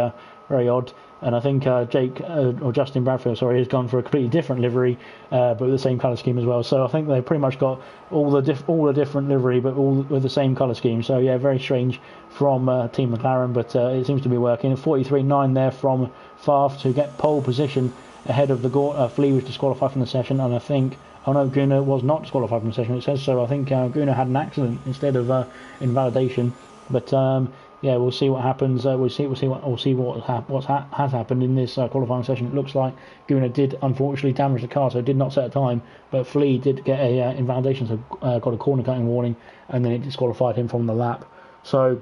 odd. And I think Justin Bradfield, has gone for a completely different livery, but with the same colour scheme as well. So I think they've pretty much got all the different livery, but all with the same colour scheme. So very strange from Team McLaren, but it seems to be working. 43.9 there from Favre to get pole position ahead of the Gort. Flea was disqualified from the session, and I think Gunnar was not disqualified from the session. It says so. I think Gunnar had an accident instead of invalidation, but. We'll see what happens. We'll see what has happened in this qualifying session. It looks like Gunnar did unfortunately damage the car, so did not set a time. But Flea did get a invalidation, so got a corner cutting warning, and then it disqualified him from the lap. So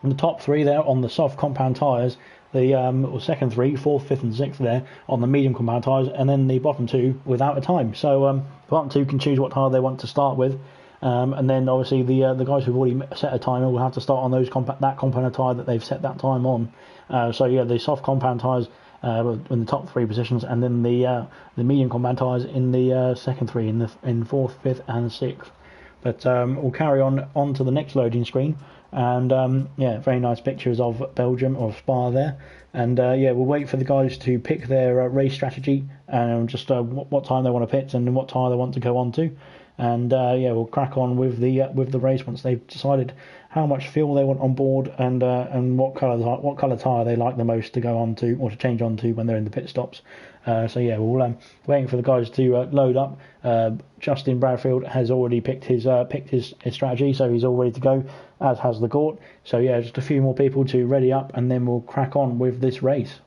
in the top three there on the soft compound tyres, the second three, fourth, fifth, and sixth there on the medium compound tyres, and then the bottom two without a time. So the bottom two can choose what tyre they want to start with. And then obviously the guys who've already set a timer will have to start on those that compound tyre that they've set that time on. The soft compound tyres in the top three positions, and then the medium compound tyres in the second three, in fourth, fifth, and sixth. But we'll carry on to the next loading screen, and very nice pictures of Belgium or Spa there. And we'll wait for the guys to pick their race strategy and just what time they want to pit and what tyre they want to go on to. And we'll crack on with the race once they've decided how much fuel they want on board and what colour tyre they like the most to go on to or to change on to when they're in the pit stops. We'll waiting for the guys to load up. Justin Bradfield has already picked his strategy, so he's all ready to go, as has the Gort. So just a few more people to ready up, and then we'll crack on with this race.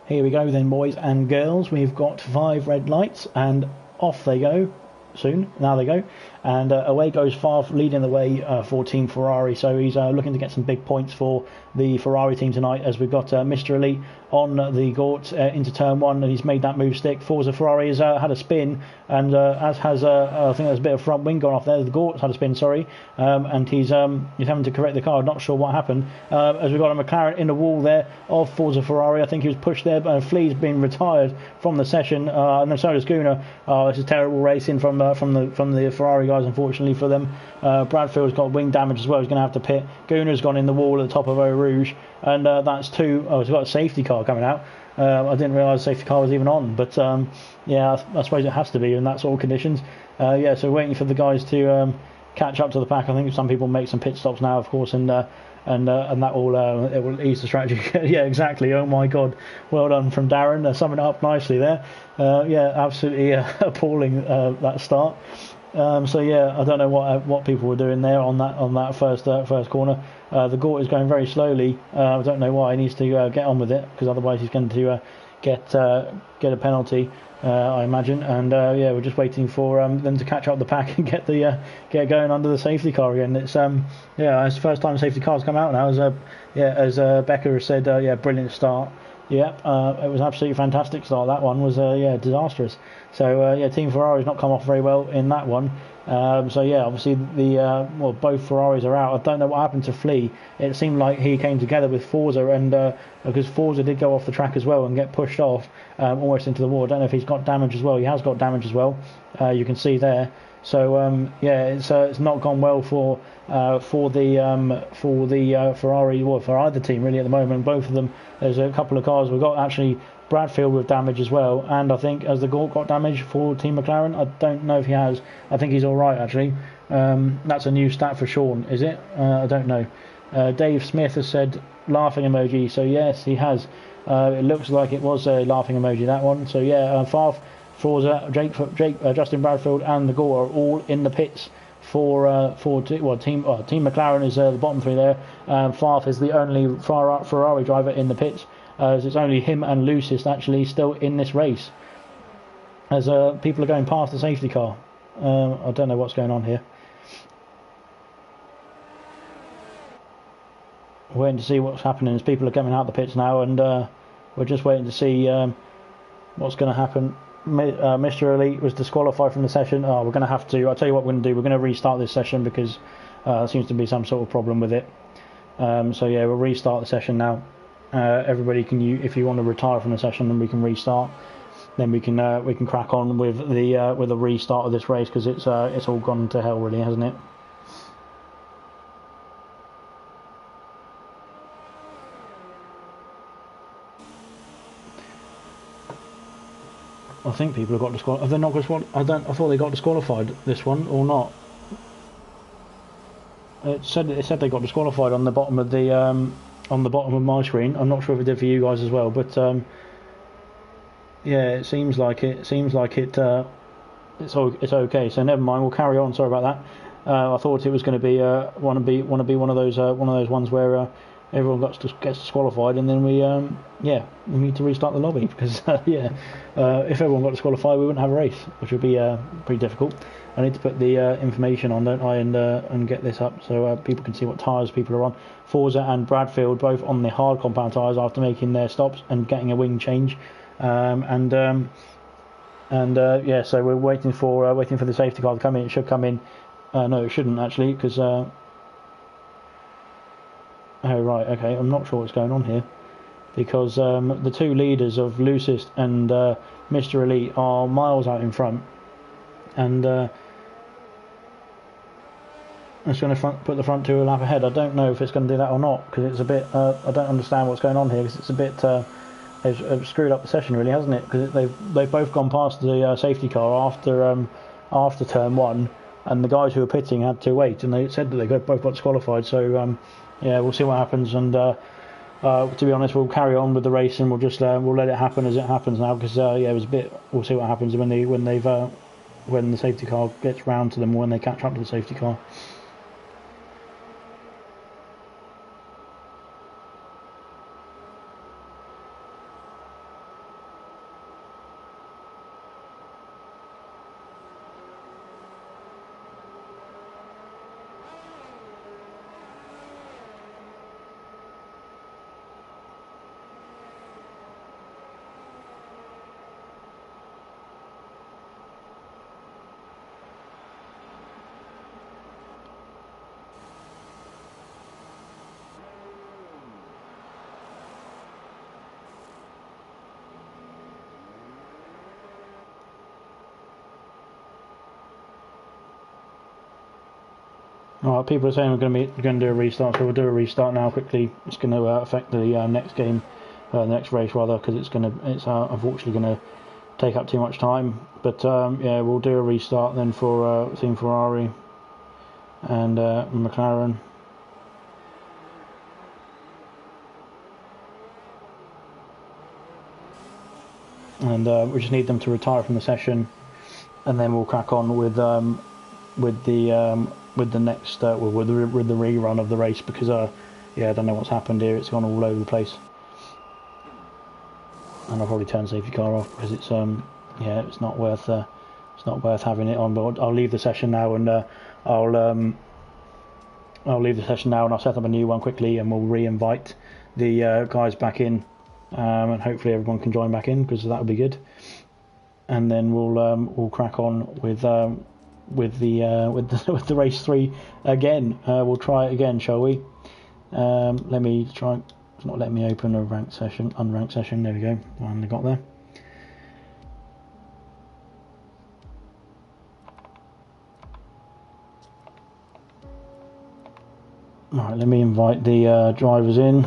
Here we go then, boys and girls. We've got 5 red lights, and off they go soon. Now they go. And away goes Favre, leading the way for Team Ferrari. So he's looking to get some big points for the Ferrari team tonight, as we've got Mr. Elite on the Gort into turn 1, and he's made that move stick. Forza Ferrari has had a spin, and as has I think there's a bit of front wing gone off there. The Gort's had a spin, and he's having to correct the car. Not sure what happened. As we've got a McLaren in the wall there of Forza Ferrari. I think he was pushed there, but Flea's been retired from the session, and then so does Gunnar. This is terrible racing from the Ferrari guys, unfortunately for them. Bradfield's got wing damage as well. He's going to have to pit. Gunnar's gone in the wall at the top of Eau Rouge, and that's two. He's got a safety car coming out. I didn't realise the safety car was even on, but I suppose it has to be in that sort of conditions. So waiting for the guys to catch up to the pack. I think some people make some pit stops now, of course, and that will it will ease the strategy. Yeah, exactly. Oh my God, well done from Darren. Summing it up nicely there. Absolutely appalling that start. I don't know what people were doing there on that first corner. The Gort is going very slowly. I don't know why. He needs to get on with it, because otherwise he's going to get a penalty, I imagine. And we're just waiting for them to catch up the pack and get going under the safety car again. It's it's the first time safety cars come out now. As Becker has said, brilliant start. Yeah, it was absolutely fantastic start. That one was disastrous. So yeah, Team Ferrari's not come off very well in that one. So yeah, obviously both Ferraris are out. I don't know what happened to Flea. It seemed like he came together with Forza, and because Forza did go off the track as well and get pushed off almost into the wall. I don't know if he's got damage as well. He has got damage as well. You can see there. So it's not gone well for the Ferrari, or for either team really at the moment. Both of them. There's a couple of cars. We've got actually Bradfield with damage as well, and I think has the Gort got damage for Team McLaren? I don't know if he has. I think he's all right actually. That's a new stat for Sean, is it? I don't know. Dave Smith has said laughing emoji, so yes, he has. It looks like it was a laughing emoji, that one. So yeah, Farf, Forza, Justin Bradfield, and the Gort are all in the pits for Team McLaren is the bottom three there. Farf is the only Ferrari driver in the pits. As it's only him and Lucis actually still in this race. As people are going past the safety car. I don't know what's going on here. We're waiting to see what's happening as people are coming out the pits now, and we're just waiting to see what's going to happen. Mr. Elite was disqualified from the session. We're going to have to. I'll tell you what we're going to do. We're going to restart this session because there seems to be some sort of problem with it. So yeah, we'll restart the session now. Everybody can, if you want to retire from the session, then we can restart. Then we can crack on with the restart of this race because it's all gone to hell really, hasn't it? I think people have got disqualified. Have they not disqualified? I thought they got disqualified this one or not. It said they got disqualified on the bottom of my screen. I'm not sure if it did for you guys as well, but yeah, it seems like it's okay. So never mind. We'll carry on. Sorry about that. I thought it was going to be one of those ones where everyone gets disqualified, and then we need to restart the lobby because if everyone got disqualified, we wouldn't have a race, which would be pretty difficult. I need to put the information on, don't I, and get this up so people can see what tyres people are on. Forza and Bradfield both on the hard compound tyres after making their stops and getting a wing change, so we're waiting for the safety car to come in. It should come in. No, it shouldn't actually because. Oh right, okay. I'm not sure what's going on here because the two leaders of Lucis and Mr. Elite are miles out in front, and it's going to put the front two a lap ahead. I don't know if it's going to do that or not because it's a bit. I don't understand what's going on here because it's a bit. It's screwed up the session really, hasn't it? Because they've both gone past the safety car after turn one, and the guys who were pitting had to wait, and they said that they both got disqualified. So. Yeah, we'll see what happens, and to be honest, we'll carry on with the race, and we'll just we'll let it happen as it happens now, because it was a bit. We'll see what happens when the safety car gets round to them, or when they catch up to the safety car. Alright, people are saying we're going to do a restart, so we'll do a restart now quickly. It's going to affect the next game, the next race rather, because it's unfortunately going to take up too much time. But yeah, we'll do a restart then for Team Ferrari and McLaren. And we just need them to retire from the session, and then we'll crack on with the next with the rerun of the race, because I don't know what's happened here. It's gone all over the place, and I'll probably turn the safety car off because it's it's not worth having it on. But I'll leave the session now, and I'll leave the session now, and I'll set up a new one quickly, and we'll re-invite the guys back in and hopefully everyone can join back in because that would be good. And then we'll crack on with the with the race 3 again. We'll try it again, shall we? Let me try. It's not letting me open a ranked session, unranked session. There we go. Finally got there. Right, let me invite the drivers in.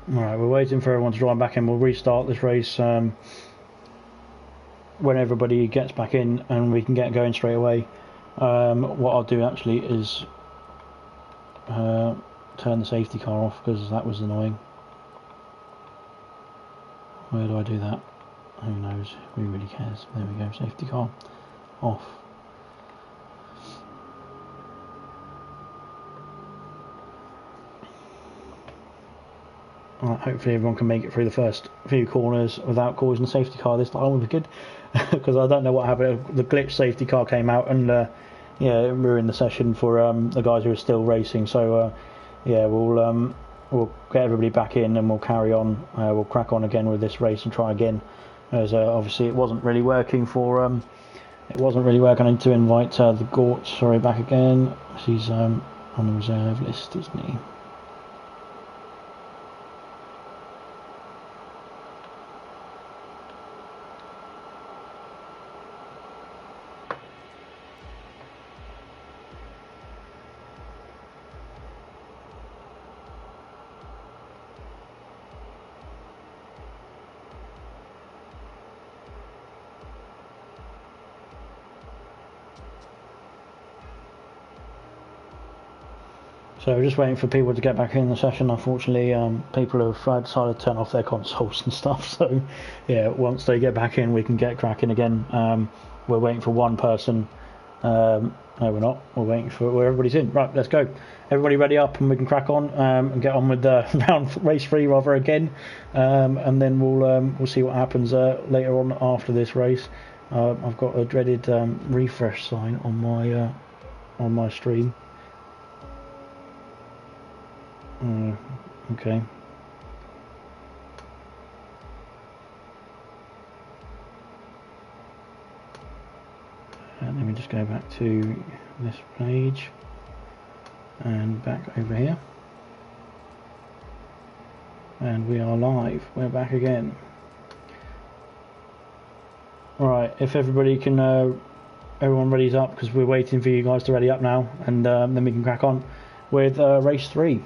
Alright, we're waiting for everyone to join back in. We'll restart this race when everybody gets back in and we can get going straight away. What I'll do actually is turn the safety car off because that was annoying. Where do I do that? Who knows? Who really cares? There we go, safety car off. Right, hopefully everyone can make it through the first few corners without causing a safety car this time. Would be good because I don't know what happened. The glitch safety car came out and yeah, it ruined the session for the guys who are still racing. So yeah, we'll get everybody back in and we'll carry on. We'll crack on again with this race and try again. As obviously it wasn't really working for it wasn't really working. I need to invite the Gort. Sorry, back again. He's on the reserve list, isn't he? So we're just waiting for people to get back in the session. Unfortunately, people have decided to turn off their consoles and stuff. So yeah, once they get back in, we can get cracking again. We're waiting for one person. No, we're not. We're waiting for where everybody's in. Right, let's go. Everybody ready up, and we can crack on and get on with the race 3 rather again. And then we'll see what happens later on after this race. I've got a dreaded refresh sign on my stream. Okay. Let me just go back to this page and back over here. And we are live. We're back again. Alright, if everybody can, everyone ready's up because we're waiting for you guys to ready up now, and then we can crack on with race 3.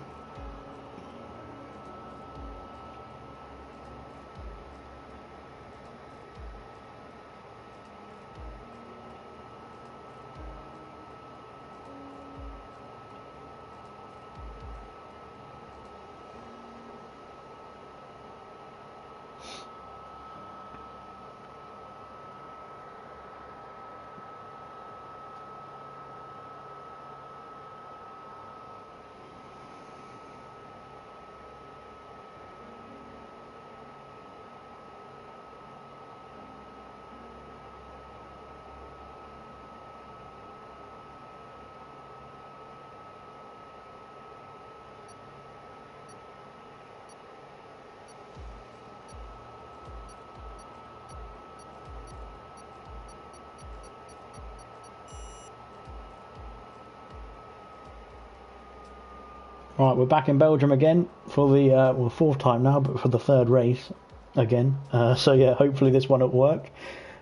Right, we're back in Belgium again for the well, 4th time now, but for the 3rd race again. So yeah, hopefully this one will work.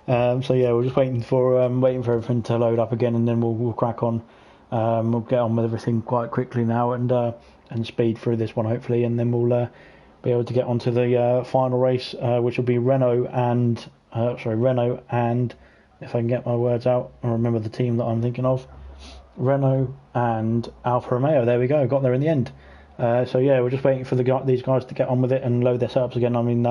So yeah, we're just waiting for everything to load up again, and then we'll crack on. We'll get on with everything quite quickly now, and speed through this one hopefully, and then we'll be able to get onto the final race, which will be Renault and if I can get my words out and remember the team that I'm thinking of. Renault and Alfa Romeo. There we go. Got there in the end. So yeah, we're just waiting for these guys to get on with it and load their setups again. I mean,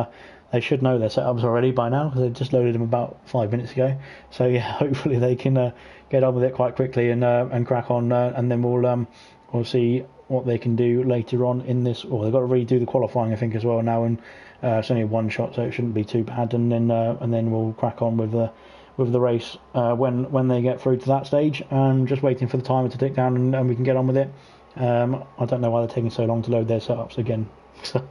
they should know their setups already by now because they just loaded them about 5 minutes ago. So yeah, hopefully they can get on with it quite quickly and crack on, and then we'll see what they can do later on in this. Well, they've got to redo the qualifying, I think, as well now, and it's only one shot, so it shouldn't be too bad. And then we'll crack on with the race when they get through to that stage. Just waiting for the timer to tick down and we can get on with it. I don't know why they're taking so long to load their setups again. So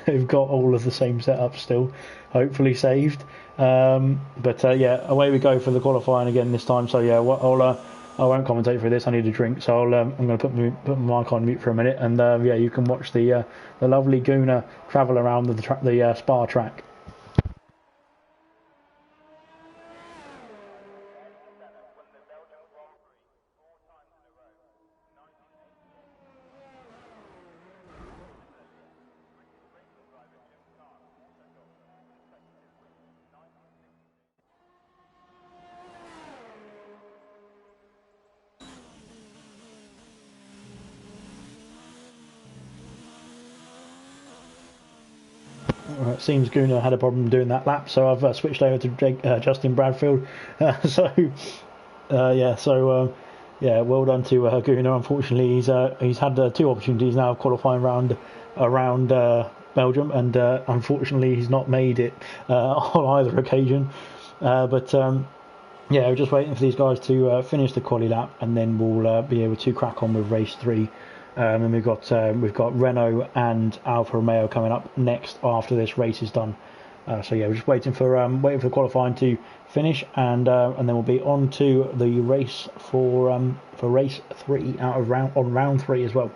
they've got all of the same setups still, hopefully saved. But yeah, away we go for the qualifying again this time. So yeah, I won't commentate for this. I need a drink, so I'm going to put my mic on mute for a minute, and yeah, you can watch the lovely Guna travel around the Spa track. It seems Guna had a problem doing that lap, so I've switched over to Justin Bradfield. Yeah, well done to Guna. Unfortunately, he's had 2 opportunities now of qualifying around Belgium, and unfortunately he's not made it on either occasion. Yeah, we're just waiting for these guys to finish the quali lap, and then we'll be able to crack on with race 3. And we've got Renault and Alfa Romeo coming up next after this race is done. So yeah, we're just waiting for the qualifying to finish, and then we'll be on to the race for race 3 on round 3 as well.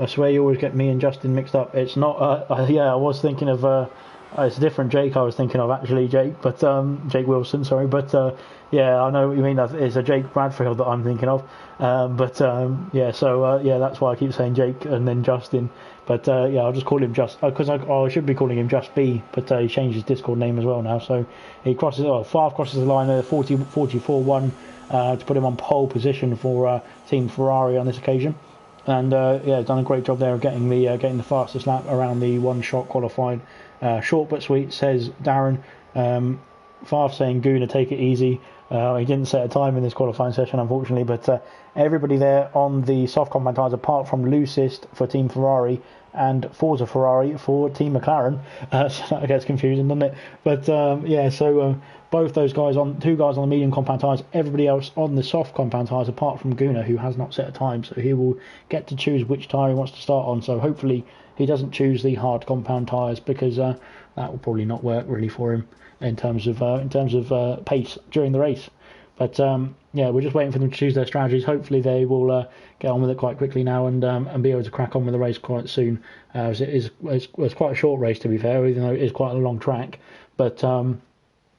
I swear you always get me and Justin mixed up. It's not. Yeah, I was thinking of. It's a different Jake I was thinking of actually, Jake, but Jake Wilson, sorry, but yeah, I know what you mean. It's a Jake Bradfield that I'm thinking of, yeah, so yeah, that's why I keep saying Jake and then Justin, but yeah, I'll just call him Just, because I should be calling him Just B, but he changed his Discord name as well now, so he crosses the line there, 44-1 to put him on pole position for Team Ferrari on this occasion. And yeah, done a great job there of getting the fastest lap around the one-shot qualified. Short but sweet, says Darren. Farf saying Guna, take it easy. He didn't set a time in this qualifying session, unfortunately, but everybody there on the soft compound tyres, apart from Lucist for Team Ferrari and Forza Ferrari for Team McLaren. So that gets confusing, doesn't it? But yeah, so both those guys two guys on the medium compound tyres, everybody else on the soft compound tyres, apart from Guna, who has not set a time, so he will get to choose which tyre he wants to start on. So hopefully he doesn't choose the hard compound tyres, because that will probably not work really for him in terms of pace during the race. But yeah, we're just waiting for them to choose their strategies. Hopefully they will get on with it quite quickly now and be able to crack on with the race quite soon. As it's quite a short race, to be fair, even though it is quite a long track. But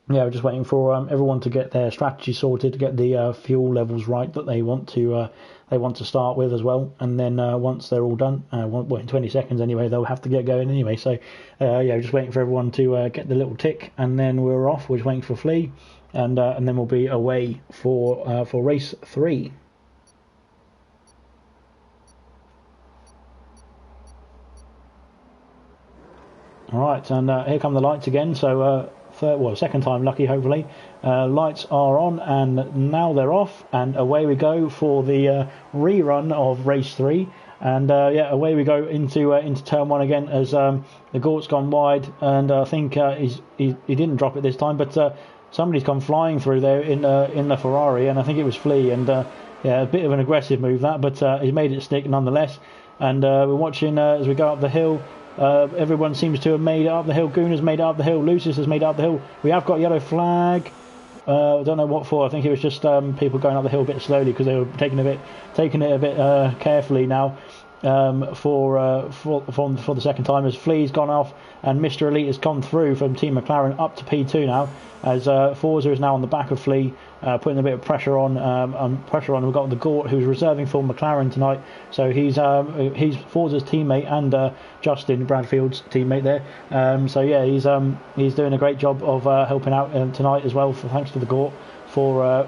yeah, we're just waiting for everyone to get their strategy sorted, to get the fuel levels right that they want to start with as well. And then once they're all done, in 20 seconds anyway, they'll have to get going anyway. So yeah, we're just waiting for everyone to get the little tick, and then we're off. We're just waiting for Flea, and then we'll be away for race 3. All right, and here come the lights again. So second time lucky, hopefully. Lights are on, and now they're off, and away we go for the rerun of race 3. And yeah, away we go into turn 1 again, as the Gort's gone wide, and I think he didn't drop it this time, but somebody's come flying through there in the Ferrari, and I think it was Flea, and yeah, a bit of an aggressive move that, but he's made it stick nonetheless. And we're watching as we go up the hill. Everyone seems to have made it up the hill. Goon made it up the hill. Lucis has made it up the hill. We have got yellow flag. I don't know what for. I think it was just people going up the hill a bit slowly because they were taking it a bit carefully now. for the second time, as Flea's gone off and Mr. Elite has gone through from Team McLaren up to P2 now, as Forza is now on the back of Flea, putting a bit of pressure on. We've got the Gort, who's reserving for McLaren tonight, so he's Forza's teammate and Justin Bradfield's teammate there. So yeah, he's doing a great job of helping out tonight as well. Thanks to the Gort for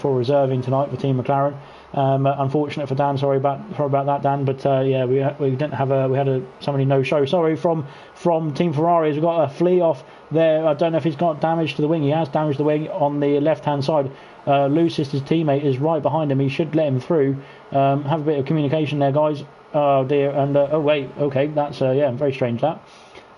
reserving tonight for Team McLaren. Unfortunate for Dan. Sorry about that, Dan. But yeah, we didn't have we had somebody no show. Sorry from Team Ferrari. We've got a Flea off there. I don't know if he's got damage to the wing. He has damaged the wing on the left hand side. Lucis, his teammate, is right behind him. He should let him through. Have a bit of communication there, guys. Oh dear. And oh wait, okay, that's yeah, very strange that.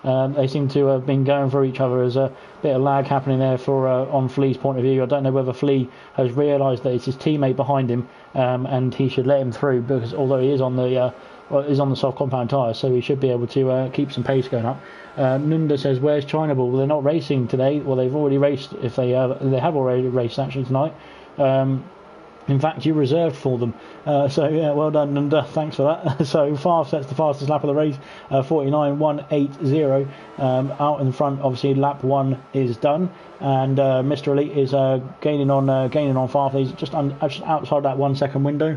They seem to have been going for each other. There's a bit of lag happening there for on Flea's point of view. I don't know whether Flea has realised that it's his teammate behind him, and he should let him through, because although he is on the soft compound tyres, so he should be able to keep some pace going up. Nunda says, "Where's China Ball?" Well, they're not racing today. Well, they've already raced. If they have already raced actually tonight. In fact, you reserved for them. So, yeah, well done, and thanks for that. So, Favre sets the fastest lap of the race, 49.180. Out in front, obviously, lap 1 is done. And Mr. Elite is gaining on Favre. He's just outside that 1 second window.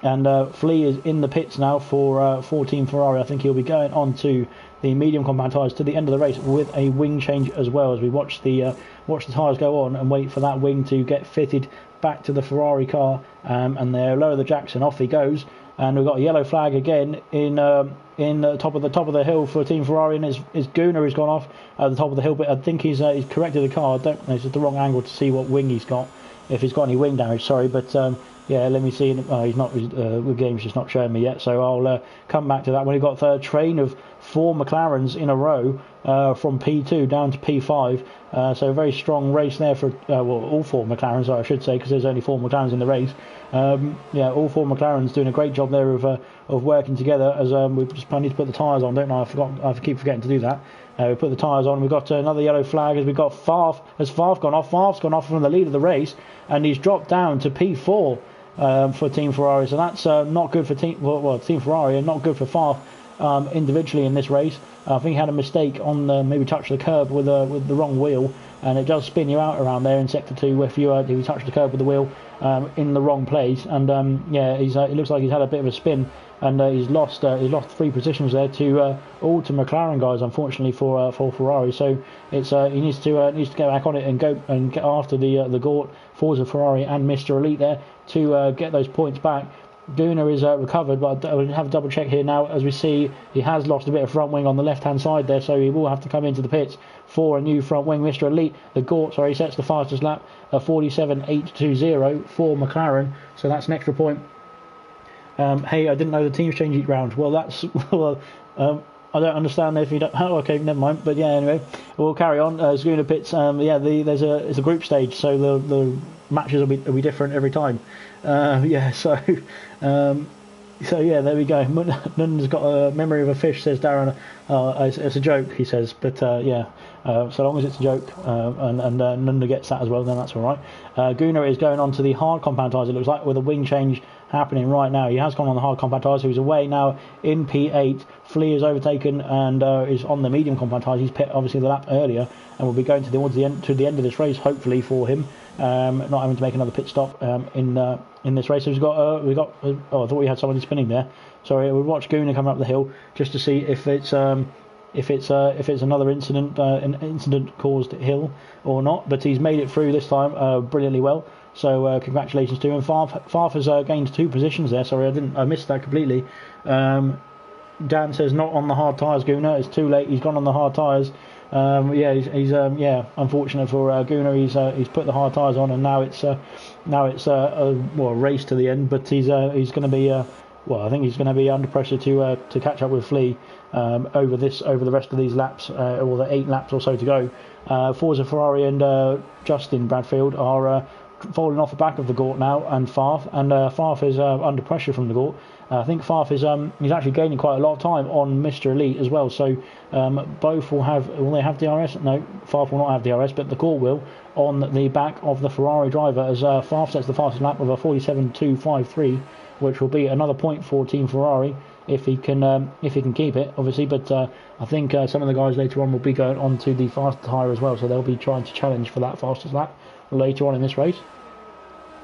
And Flea is in the pits now for Team Ferrari. I think he'll be going on to the medium compound tyres to the end of the race with a wing change as well, as we watch the tyres go on and wait for that wing to get fitted back to the Ferrari car, and they lower the jacks and off he goes. And we've got a yellow flag again in the top of the hill for Team Ferrari, and it's Gunnar who's gone off at the top of the hill, but I think he's corrected the car. I don't know, it's the wrong angle to see what wing he's got, if he's got any wing damage, sorry, but yeah, let me see. He's not. The game's just not showing me yet, so I'll come back to that when we've got a third train of 4 McLarens in a row from P2 down to P5. So a very strong race there for all 4 McLarens, I should say, because there's only 4 McLarens in the race. Yeah, all 4 McLarens doing a great job there of working together. As we just need to put the tyres on, don't I? I keep forgetting to do that. We put the tyres on. We've got another yellow flag as we've got Favre. Has Favre gone off? Favre's gone off from the lead of the race, and he's dropped down to P4 for Team Ferrari. So that's not good for Team Ferrari, and not good for Favre individually in this race. I think he had a mistake on maybe touched the curb with the wrong wheel, and it does spin you out around there in sector 2 if you touch the curb with the wheel in the wrong place. And yeah, it looks like he's had a bit of a spin, and he's lost 3 positions there to McLaren guys, unfortunately for Ferrari. So it's he needs to get back on it and go and get after the Gort, Forza Ferrari and Mr. Elite there to get those points back. Gunnar is recovered, but I will have a double check here now. As we see, he has lost a bit of front wing on the left hand side there, so he will have to come into the pits for a new front wing. Mr. Elite, the Gort, sets the fastest lap, 47.820 for McLaren, so that's an extra point. Hey, I didn't know the teams change each round. Well, that's I don't understand if you don't. Oh, okay, never mind. But yeah, anyway, we'll carry on. Gunnar pits. Yeah, it's a group stage, so the matches will be different every time. Yeah, so yeah, there we go. Nun's got a memory of a fish, says Darren. It's a joke, he says, but yeah, so long as it's a joke, and Nunda gets that as well, then that's all right. Gunnar is going on to the hard compound tyres, it looks like, with a wing change happening right now. He has gone on the hard compound tyres, so he's away now in P8. Flea is overtaken and is on the medium compound tyres. He's pit obviously the lap earlier, and will be going towards the end of this race, hopefully for him. Not having to make another pit stop in this race. So we got oh, I thought we had somebody spinning there. Sorry, we'll watch Gunnar come up the hill just to see if it's another incident, an incident caused hill or not. But he's made it through this time brilliantly well. So congratulations to him. Favre has gained 2 positions there. Sorry, I missed that completely. Dan says not on the hard tyres, Gunnar. It's too late. He's gone on the hard tyres. Yeah, he's unfortunate for Gunnar. He's put the hard tyres on, and now it's a race to the end. But he's going to be I think he's going to be under pressure to catch up with Flea over the rest of these laps, or the 8 laps or so to go. Forza Ferrari and Justin Bradfield are falling off the back of the Gort now, and Favre is under pressure from the Gort. I think Favre is he's actually gaining quite a lot of time on Mr. Elite as well. So both will they have DRS? No, Favre will not have DRS, but the Gort will on the back of the Ferrari driver, as Favre sets the fastest lap with a 47.253, which will be another point for Team Ferrari. if he can keep it, obviously. But I think some of the guys later on will be going on to the faster tyre as well, so they'll be trying to challenge for that fastest lap later on in this race.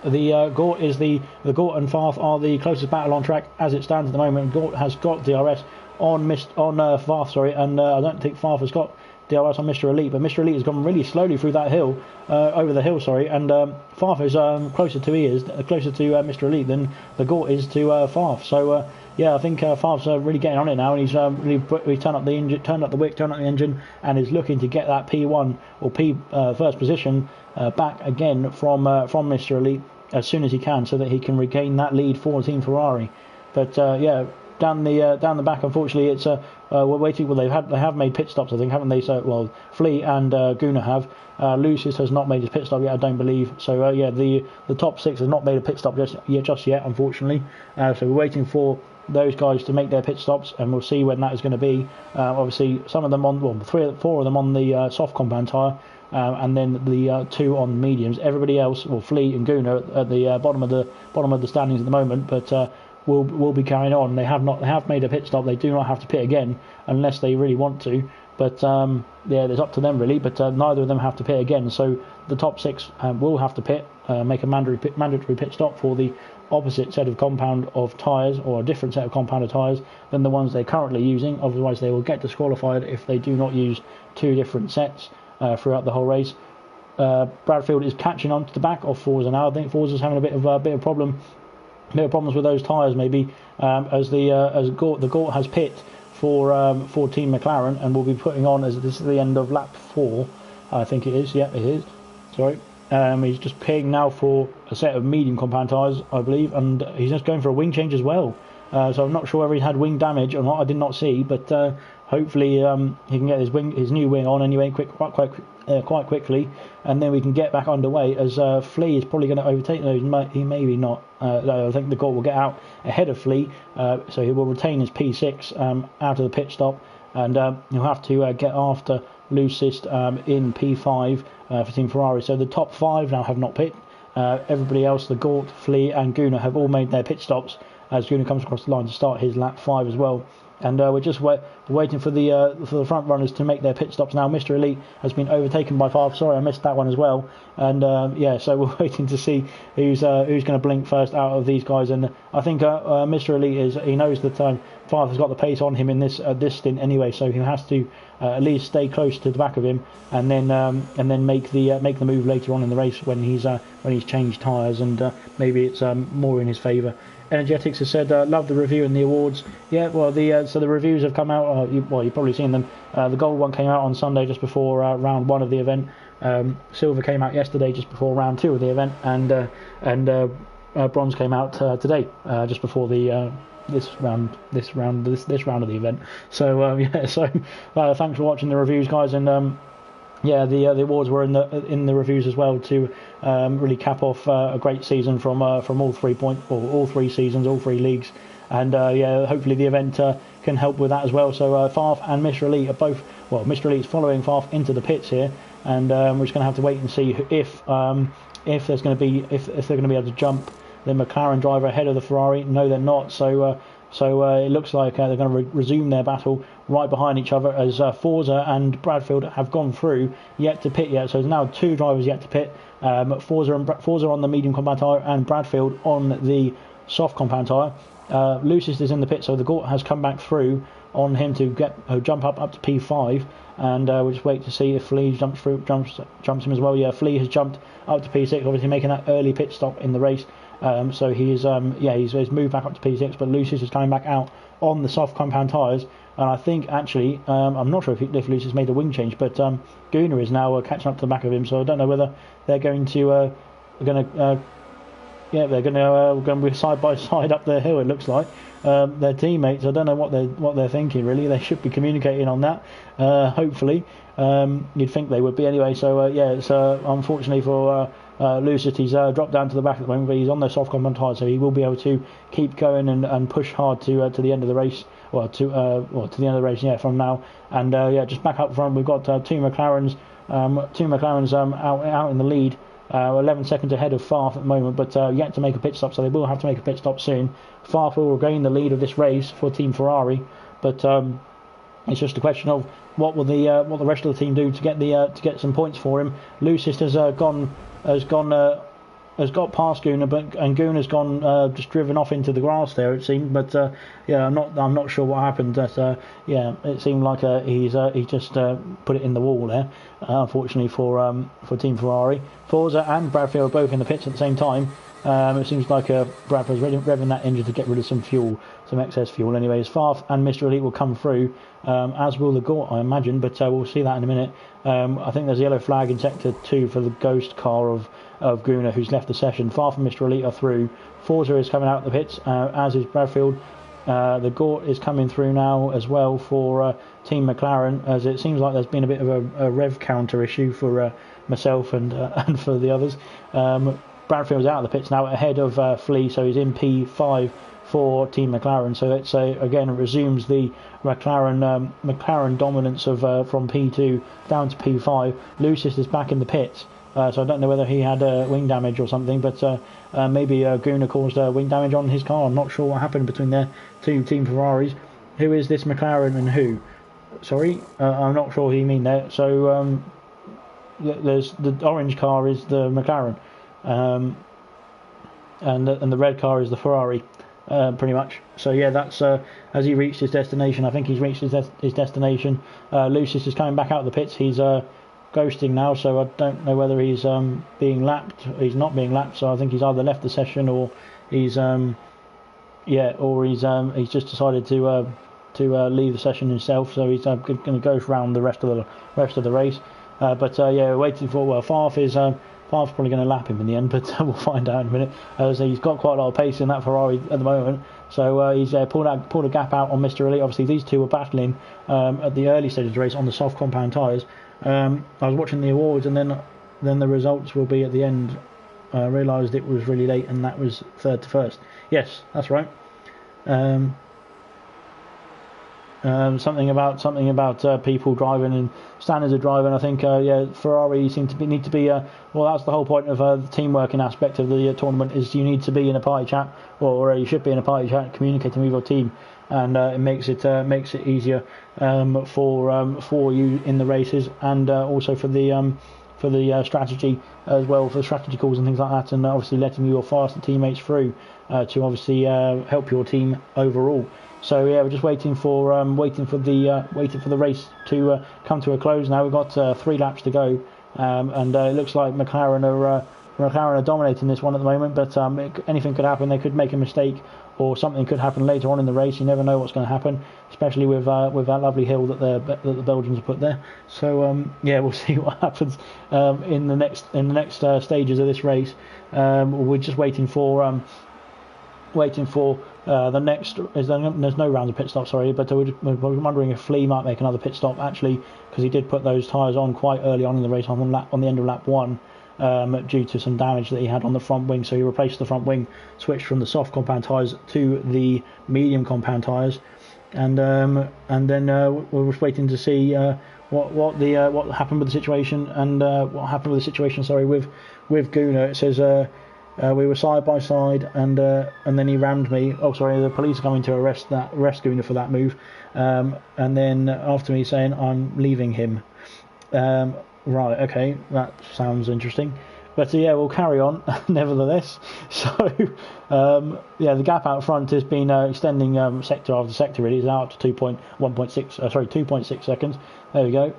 The Gort and Farf are the closest battle on track as it stands at the moment. Gort has got DRS on Farf, sorry, and I don't think Farf has got DRS on Mr. Elite, but Mr. Elite has gone really slowly through that hill, over the hill, sorry, and Farf is closer to Mr. Elite than the Gort is to Farf. So yeah, I think Farf's really getting on it now, and he's really turned up the wick, turned up the engine, and is looking to get that P1 or P first position back again from Mr. Elite as soon as he can, so that he can regain that lead for Team Ferrari. But yeah, down the back, unfortunately, it's we're waiting. Well, they have made pit stops, I think, haven't they? So well, Flea and Guna have. Lucis has not made his pit stop yet, I don't believe. So yeah, the top 6 has not made a pit stop just yet, unfortunately. So we're waiting for those guys to make their pit stops, and we'll see when that is going to be. Obviously, some of them on, well, 4 of them on the soft compound tyre, and then the 2 on mediums. Everybody else, well, Flea and Guna at the bottom of the standings at the moment, but will be carrying on. They have made a pit stop. They do not have to pit again unless they really want to. But yeah, it's up to them really. But neither of them have to pit again. So the top 6 will have to pit, make a mandatory pit stop for the opposite set of compound of tyres, or a different set of compound of tyres than the ones they're currently using. Otherwise, they will get disqualified if they do not use 2 different sets throughout the whole race. Bradfield is catching on to the back of Forza now. I think Forza's having a bit of problems with those tyres, maybe, as the Gort has pit for Team McLaren, and will be putting on, as this is the end of lap 4, I think it is. Yeah, it is. Sorry. He's just pitting now for a set of medium compound tyres, I believe, and he's just going for a wing change as well. So I'm not sure whether he had wing damage or not. I did not see, but hopefully he can get his new wing on anyway, quite quickly, and then we can get back underway. As Flea is probably going to overtake those. He maybe not. I think the Gort will get out ahead of Flea, so he will retain his P6 out of the pit stop, and he'll have to get after Lucist in P5 for Team Ferrari. So the top 5 now have not pit. Everybody else, the Gort, Flea and Guna, have all made their pit stops as Guna comes across the line to start his lap 5 as well. And we're just waiting for the front runners to make their pit stops now. Mr. Elite has been overtaken by Farf. Sorry, I missed that one as well. And yeah, so we're waiting to see who's going to blink first out of these guys. And I think Mr. Elite he knows that Farf has got the pace on him in this stint anyway, so he has to at least stay close to the back of him, and then make the move later on in the race when he's changed tyres, and maybe it's more in his favour. Energetics has said, love the review and the awards. Yeah, well, so the reviews have come out. You've probably seen them. The gold one came out on Sunday just before round 1 of the event. Silver came out yesterday just before round 2 of the event, and bronze came out today just before this round of the event. So yeah, so thanks for watching the reviews, guys, and yeah, the awards were in the reviews as well to really cap off a great season from all 3 seasons, all 3 leagues, and yeah, hopefully the event can help with that as well. So Farf and Mr. Elite are both, well, Mr. Elite's following Farf into the pits here, and we're just going to have to wait and see if they're going to be able to jump the McLaren driver ahead of the Ferrari. No, they're not. So it looks like they're going to resume their battle right behind each other, as Forza and Bradfield have gone through, yet to pit yet. So there's now 2 drivers yet to pit. Forza on the medium compound tyre and Bradfield on the soft compound tyre. Lucist is in the pit, so the Gort has come back through on him to jump up to P5, and we'll just wait to see if Flea jumps him as well. Yeah, Flea has jumped up to P6, obviously making that early pit stop in the race. So he's moved back up to P6, but Lucis is coming back out on the soft compound tyres, and I think actually I'm not sure if Lucis made a wing change, but Guna is now catching up to the back of him, so I don't know whether they're going to be side by side up their hill. It looks like their teammates. I don't know what they're thinking really. They should be communicating on that. Hopefully, you'd think they would be anyway. So yeah, it's unfortunately for Lucid, he's dropped down to the back at the moment, but he's on the soft compound tyre, so he will be able to keep going and push hard to the end of the race, to the end of the race, yeah, from now. And yeah, just back up front, we've got two McLarens out in the lead. 11 seconds ahead of Farf at the moment, but yet to make a pit stop, so they will have to make a pit stop soon. Farf will regain the lead of this race for Team Ferrari, but it's just a question of what will the rest of the team do to get some points for him. Lucist has got past Gunnar, and Gunnar's gone just driven off into the grass there, it seemed. But I'm not sure what happened. It seemed like he just put it in the wall there. Unfortunately for Team Ferrari, Forza and Bradfield are both in the pits at the same time. It seems like Bradfield's revving that engine to get rid of some fuel, some excess fuel. Anyways, Farf and Mr. Elite will come through, as will the Gort, I imagine, but we'll see that in a minute. I think there's a yellow flag in Sector 2 for the ghost car of Gunnar, who's left the session. Farf and Mr. Elite are through. Forza is coming out of the pits, as is Bradfield. The Gort is coming through now as well for Team McLaren, as it seems like there's been a bit of a rev counter issue for myself and for the others. Bradfield's out of the pits now ahead of Flea, so he's in P5 for Team McLaren. So let's say again it resumes the McLaren dominance of from P2 down to P5. Lucis is back in the pits, so I don't know whether he had wing damage or something, but maybe Gunnar caused wing damage on his car. I'm not sure what happened between their two Team Ferraris. Who is this McLaren and who? Sorry, I'm not sure who you mean there. So there's the orange car is the McLaren. And the red car is the Ferrari, pretty much. So yeah, that's as he reached his destination. I think he's reached his destination. Lucis is coming back out of the pits. He's ghosting now, so I don't know whether he's being lapped. He's not being lapped, so I think he's either left the session or he's he's just decided to leave the session himself. So he's going to go around the rest of the race. We're waiting for Farf's probably going to lap him in the end, but we'll find out in a minute. So he's got quite a lot of pace in that Ferrari at the moment. So he's pulled a gap out on Mr. Elite. Obviously, these two were battling at the early stage of the race on the soft compound tyres. I was watching the awards, and then the results will be at the end. I realised it was really late, and that was third to first. Yes, that's right. Something about people driving and standards of driving. I think Ferrari seem to need to be that's the whole point of the team working aspect of the tournament, is you need to be in a party chat, or you should be in a party chat communicating with your team, and it makes it easier for you in the races, and also for the strategy as well, for strategy calls and things like that, and obviously letting your faster teammates through to obviously help your team overall. So yeah, we're just waiting for the race to come to a close now. We've got 3 laps to go, and it looks like McLaren are dominating this one at the moment. But anything could happen. They could make a mistake, or something could happen later on in the race. You never know what's going to happen, especially with that lovely hill that the Belgians have put there. So we'll see what happens in the next stages of this race. We're just waiting for the next. There's no round of pit stop, sorry, but we're wondering if Flea might make another pit stop, actually, because he did put those tyres on quite early on in the race, on the end of lap 1, due to some damage that he had on the front wing. So he replaced the front wing, switched from the soft compound tyres to the medium compound tyres, and then we're just waiting to see what happened with the situation, and what happened with the situation. Sorry, with Gunnar. It says. We were side by side, and then he rammed me. Oh, sorry, the police are coming to arrest Gunnar for that move. And then after me saying I'm leaving him. Right, okay, that sounds interesting. But we'll carry on nevertheless. So the gap out front has been extending sector after sector. Really, it's out to 2.6 seconds. There we go.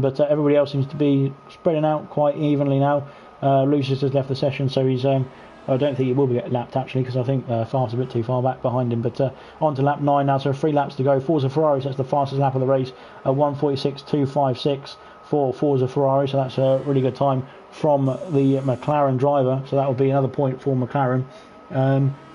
But everybody else seems to be spreading out quite evenly now. Lucius has left the session, so he's. I don't think he will be lapped, actually, because I think Farf's a bit too far back behind him. But on to lap 9 now, so 3 laps to go. Forza Ferrari, so that's the fastest lap of the race, 1:46.256 for Forza Ferrari, so that's a really good time from the McLaren driver. So that will be another point for McLaren.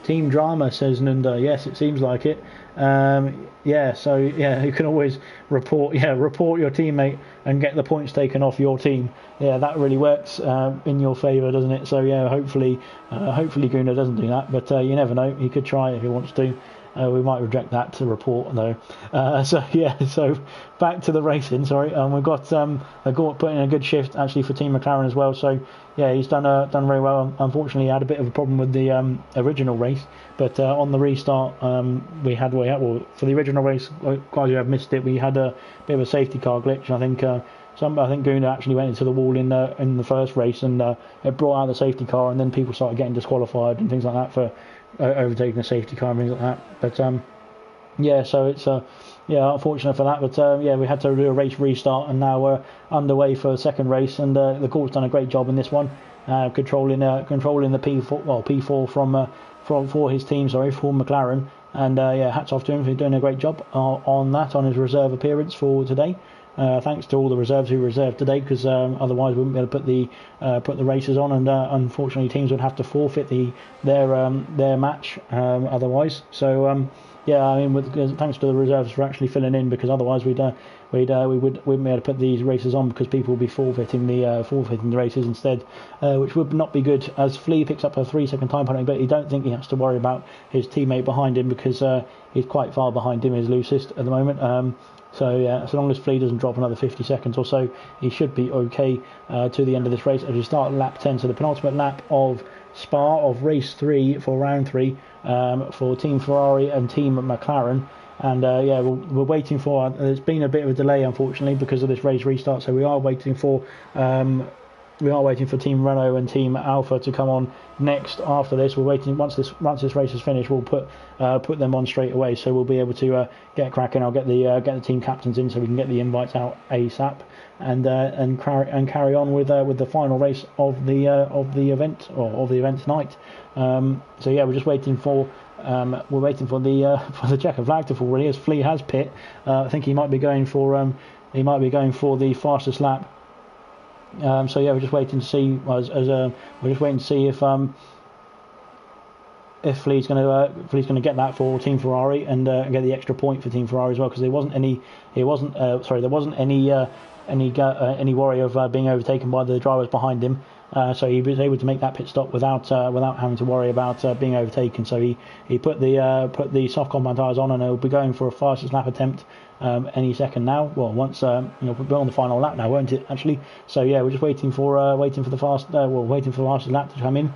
Team drama, says Nunda. Yes, it seems like it. You can always report your teammate and get the points taken off your team. Yeah, that really works in your favour, doesn't it? So yeah, hopefully Gunnar doesn't do that, but you never know. He could try if he wants to. We might reject that to report though. So back to the racing. Sorry, we've got Gort putting in a good shift actually for Team McLaren as well. So yeah, he's done very well. Unfortunately, he had a bit of a problem with the original race, but on the restart we had for the original race, guys who have missed it, we had a bit of a safety car glitch. I think Guna actually went into the wall in the first race, and it brought out the safety car, and then people started getting disqualified and things like that for overtaking the safety car and things like that. But so it's unfortunate for that. But we had to do a race restart, and now we're underway for the second race, and the Court's done a great job in this one, controlling the P4 for his team, for McLaren. And hats off to him for doing a great job on his reserve appearance for today. Thanks to all the reserves who reserved today, because otherwise we wouldn't be able to put the races on, and unfortunately teams would have to forfeit their match otherwise. So thanks to the reserves for actually filling in, because otherwise we wouldn't be able to put these races on, because people would be forfeiting the races instead, which would not be good. As Flea picks up a 3-second time penalty, but he don't think he has to worry about his teammate behind him, because he's quite far behind him, his loosest at the moment. So long as Flea doesn't drop another 50 seconds or so, he should be okay to the end of this race as we start lap 10. So the penultimate lap of Spa, of race 3 for round 3 for Team Ferrari and Team McLaren. And we're waiting for. There's been a bit of a delay, unfortunately, because of this race restart. So we are waiting for Team Renault and Team Alpha to come on next. After this, we're waiting. Once this race is finished, we'll put them on straight away. So we'll be able to get cracking. I'll get the team captains in so we can get the invites out ASAP, and carry on with the final race of the event, or of the event tonight. We're just waiting for. We're waiting for the checkered flag to fall, really, as Flea has pit. I think he might be going for the fastest lap. We're just waiting to see. We're just waiting to see if Flea's going to get that for Team Ferrari, and get the extra point for Team Ferrari as well, because there wasn't any worry of being overtaken by the drivers behind him. So he was able to make that pit stop without having to worry about being overtaken. So he put the soft compound tyres on, and he'll be going for a fastest lap attempt any second now. Well, once we're on the final lap now, won't it? Actually, so we're just waiting for the fastest lap to come in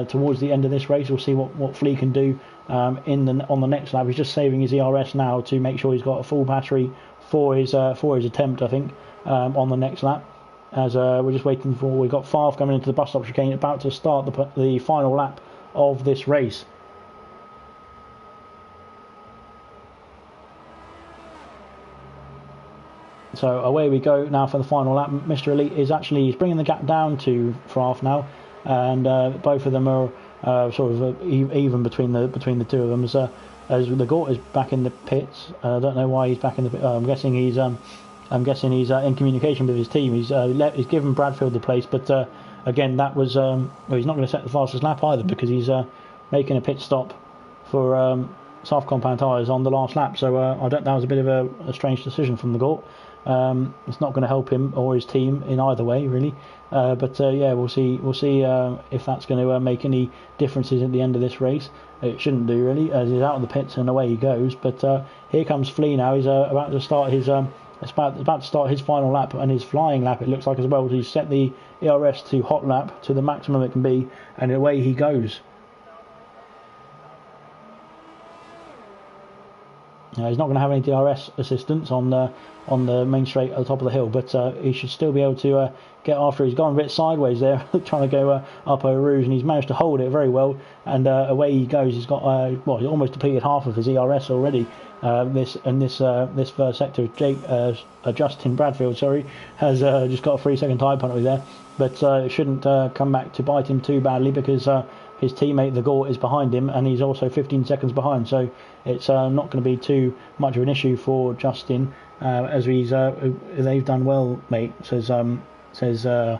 towards the end of this race. We'll see what Flea can do on the next lap. He's just saving his ERS now to make sure he's got a full battery for his attempt, I think, on the next lap. As we're just waiting for, we've got Favre coming into the bus stop chicane, about to start the final lap of this race. So away we go now for the final lap. Mr. Elite he's bringing the gap down to Favre now, and both of them are sort of even between the two of them. As the Gort is back in the pits. I don't know why he's back in the pits. I'm guessing he's in communication with his team. He's given Bradfield the place, but again, that was he's not going to set the fastest lap either, because he's making a pit stop for soft compound tyres on the last lap. So that was a bit of a strange decision from the Gort. It's not going to help him or his team in either way, really. We'll see if that's going to make any differences at the end of this race. It shouldn't do, really, as he's out of the pits and away he goes. But here comes Flea now. He's about to start his final lap, and his flying lap, it looks like, as well. He's set the ERS to hot lap to the maximum it can be, and away he goes. He's not going to have any DRS assistance on the main straight at the top of the hill, but he should still be able to get after. He's gone a bit sideways there, trying to go up over Rouge, and he's managed to hold it very well, and away he goes. He's got he's almost depleted half of his ERS already. This first sector, Justin Bradfield, has just got a 3-second time penalty there, but it shouldn't come back to bite him too badly, because his teammate the Gort is behind him, and he's also 15 seconds behind, so it's not going to be too much of an issue for Justin, as they've done well, mate. Says I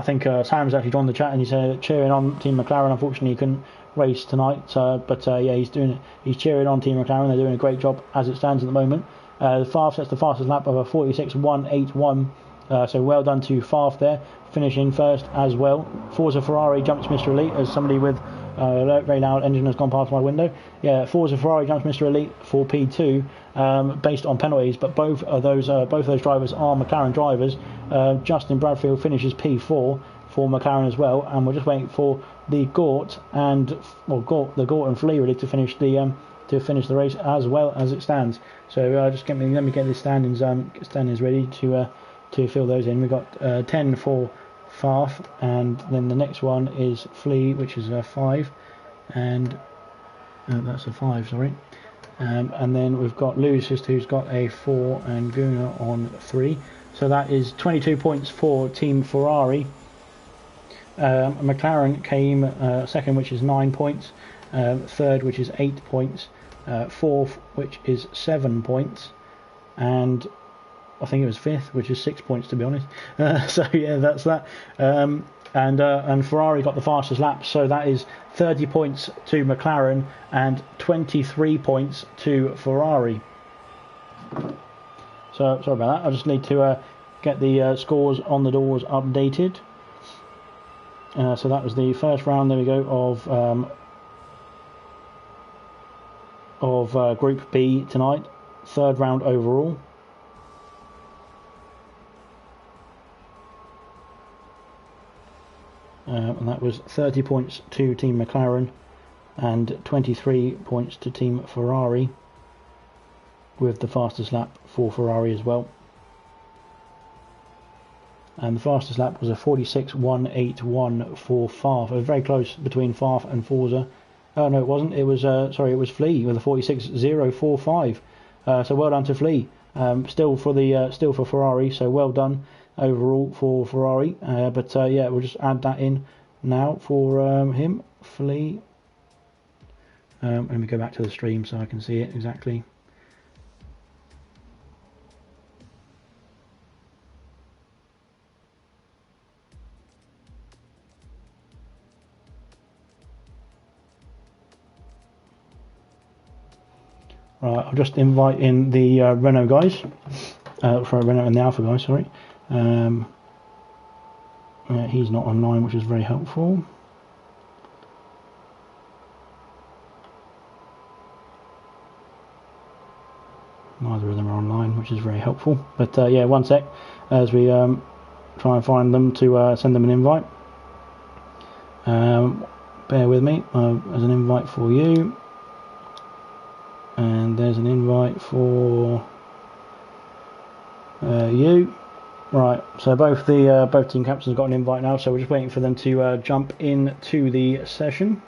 think Sam's actually joined the chat, and he's cheering on Team McLaren. Unfortunately, he couldn't race tonight, but he's cheering on Team McLaren. They're doing a great job as it stands at the moment. Favre sets the fastest lap of a 46.181. So well done to Favre there, finishing first as well. Forza Ferrari jumps Mr. Elite as somebody with Very loud engine has gone past my window. Yeah, Forza Ferrari jumps Mr. Elite for P2 based on penalties, but both of those drivers are McLaren drivers. Justin Bradfield finishes P4 for McLaren as well, and we're just waiting for the Gort and Flea really to finish the race as well as it stands. So let me get the standings ready to fill those in. We've got 10 for Farf, and then the next one is Flea, which is a 5, and that's a 5, sorry. And then we've got Lucis, who's got a 4, and Guna on 3. So that is 22 points for Team Ferrari. McLaren came second, which is 9 points. Third, which is 8 points. Fourth, which is 7 points, and I think it was fifth, which is 6 points, to be honest. So yeah, that's that. And Ferrari got the fastest lap, so that is 30 points to McLaren and 23 points to Ferrari. So sorry about that. I just need to get the scores on the doors updated. So that was the first round. There we go of Group B tonight. Third round overall. And that was 30 points to Team McLaren and 23 points to Team Ferrari, with the fastest lap for Ferrari as well. And the fastest lap was a 46.181 for Farf. It was very close between Farf and Forza. Oh no, it wasn't. It was it was Flea with a 46.045. So well done to Flea. Still for Ferrari. So well done overall for Ferrari. But yeah, we'll just add that in now for him, Flea. Let me go back to the stream so I can see it exactly. Right, I'll just invite in the Renault guys, Renault and the Alpha guys, sorry. He's not online, which is very helpful. Neither of them are online, which is very helpful. But yeah, one sec as we try and find them to send them an invite. Bear with me. There's an invite for you. And there's an invite for you. Right, so both team captains got an invite now, so we're just waiting for them to jump into the session.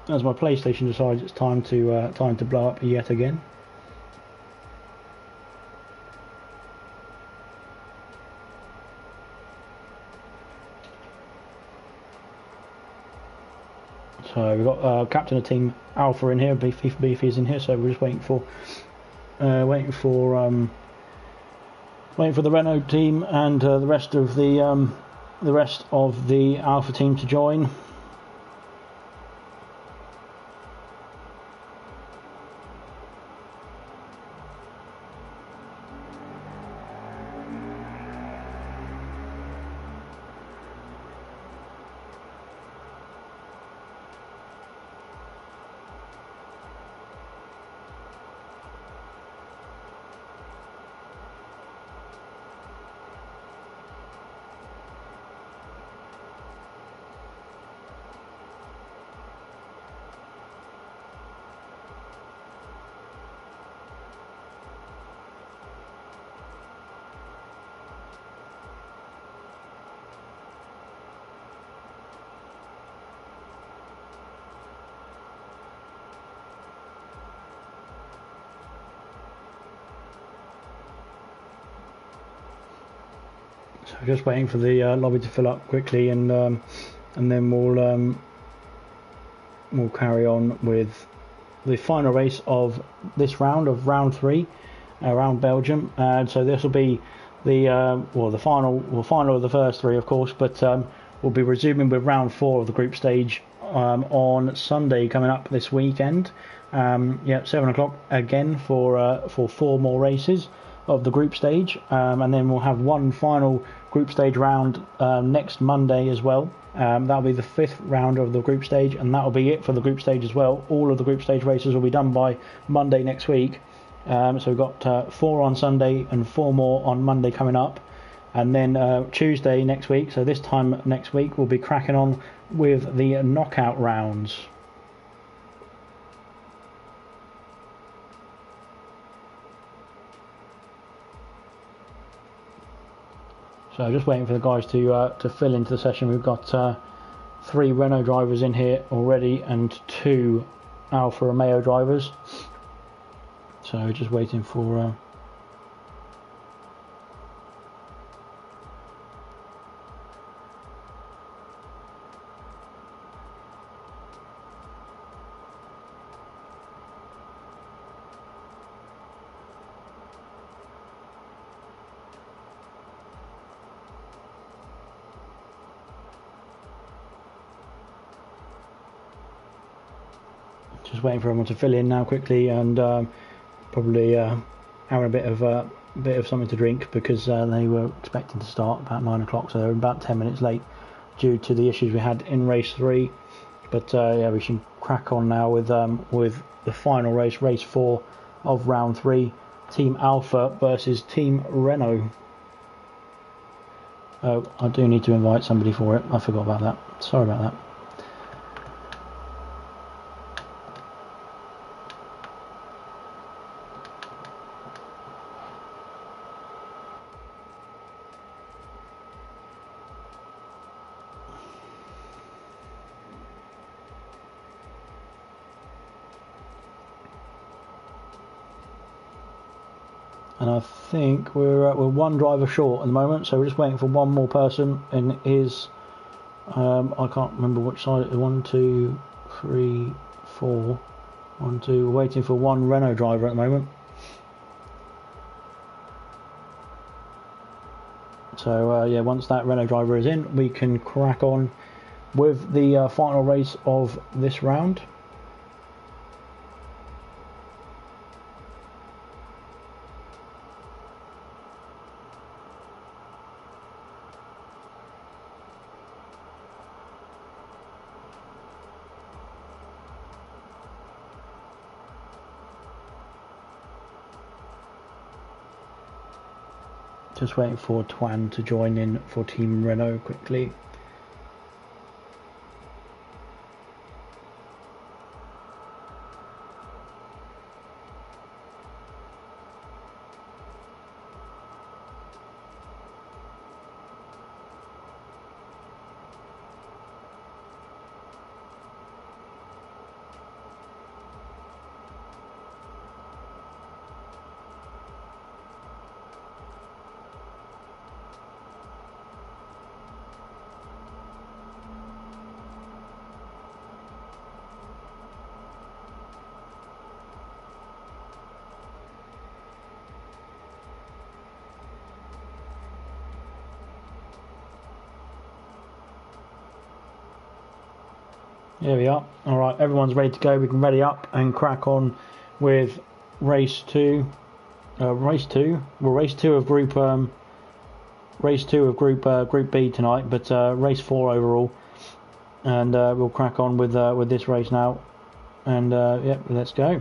As my PlayStation decides it's time to blow up yet again. So we've got captain of Team Alpha in here, Beefy is in here, so we're just waiting for the Renault team and the rest of the Alpha team to join. So just waiting for the lobby to fill up quickly, and then we'll carry on with the final race of this round, of round 3, around Belgium. So this will be the final of the first 3, of course, but we'll be resuming with round 4 of the group stage on Sunday coming up this weekend. Yeah, 7 o'clock again for 4 more races. of the group stage, and then we'll have one final group stage round next Monday as well. That'll be the 5th round of the group stage, and that'll be it for the group stage as well. All of the group stage races will be done by Monday next week. So we've got 4 on Sunday and 4 more on Monday coming up, and then Tuesday next week, so this time next week, we'll be cracking on with the knockout rounds. So just waiting for the guys to fill into the session. We've got 3 Renault drivers in here already and 2 Alfa Romeo drivers. So just waiting for just waiting for everyone to fill in now quickly, and probably having a bit of something to drink, because they were expecting to start about 9 o'clock, so they're about 10 minutes late due to the issues we had in race 3. But yeah, we should crack on now with the final race, race 4 of round 3, Team Alpha versus Team Renault. Oh, I do need to invite somebody for it. I forgot about that. Sorry about that. And I think we're 1 driver short at the moment, so we're just waiting for one more person. And is I can't remember which side. 1, 2, 3, 4. 1, 2. We're waiting for 1 Renault driver at the moment. So yeah, once that Renault driver is in, we can crack on with the final race of this round. Just waiting for Twan to join in for Team Renault quickly. Here we are. All right, everyone's ready to go. We can ready up and crack on with race 2. Race 2. Well, race 2 of group Group B tonight, but race 4 overall. And we'll crack on with this race now. And yeah, let's go.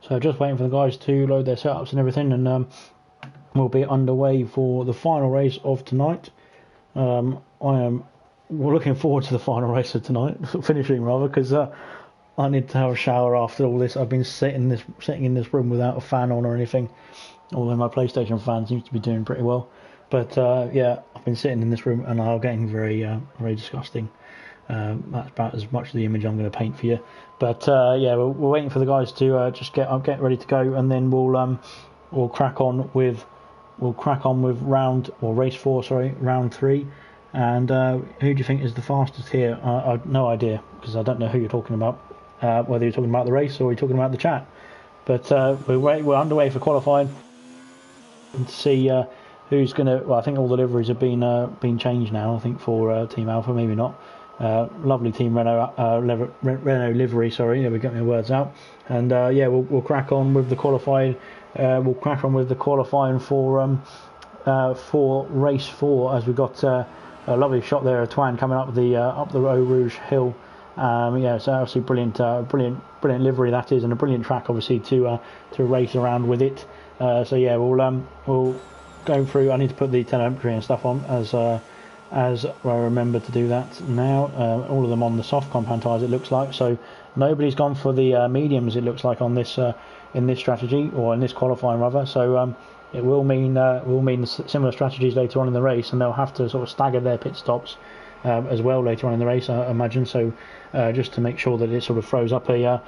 So just waiting for the guys to load their setups and everything, and we'll be underway for the final race of tonight. We're looking forward to the final race of tonight, finishing rather, because I need to have a shower after all this. I've been sitting in this room without a fan on or anything. Although my PlayStation fan seems to be doing pretty well. But yeah, I've been sitting in this room and I'm getting very disgusting. That's about as much of the image I'm going to paint for you. But yeah, we're waiting for the guys to just get ready to go, and then we'll crack on with race 4, round 3. And who do you think is the fastest here? I've no idea, because I don't know who you're talking about. Whether you're talking about the race or you're talking about the chat. But we're underway for qualifying and to see who's going to. Well, I think all the liveries have been changed now. I think for Team Alpha, maybe not. Lovely Team Renault livery. Sorry, yeah, we're getting my words out. And yeah, we'll crack on with the qualifying. We'll crack on with the qualifying for race 4, as we got a lovely shot there of Twan coming up the Eau Rouge hill. Yeah, it's absolutely brilliant livery that is, and a brilliant track obviously to race around with it. So yeah, we'll go through. I need to put the telemetry and stuff on as I remember to do that now. All of them on the soft compound tyres, it looks like. So nobody's gone for the mediums, it looks like, on this in this strategy, or in this qualifying rather. So it will mean similar strategies later on in the race, and they'll have to sort of stagger their pit stops as well later on in the race, I imagine. So just to make sure that it sort of throws up a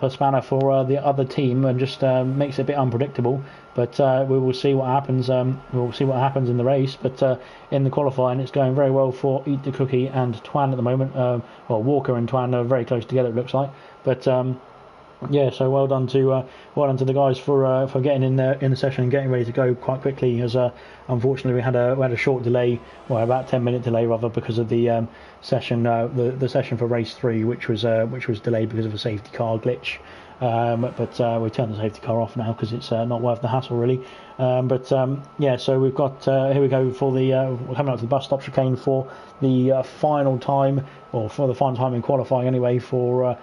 spanner for the other team, and just makes it a bit unpredictable. But we will see what happens. We'll see what happens in the race. But in the qualifying, it's going very well for Eat the Cookie and Twan at the moment. Well, Walker and Twan are very close together, it looks like. But yeah, so well done to the guys for getting in the session and getting ready to go quite quickly. As unfortunately we had a short delay, well, about 10-minute delay rather, because of the session the session for race 3, which was delayed because of a safety car glitch. But we turned the safety car off now because it's not worth the hassle really. But yeah, so we've got here we go for we're coming up to the bus stop chicane for the final time, or for the final time in qualifying anyway, for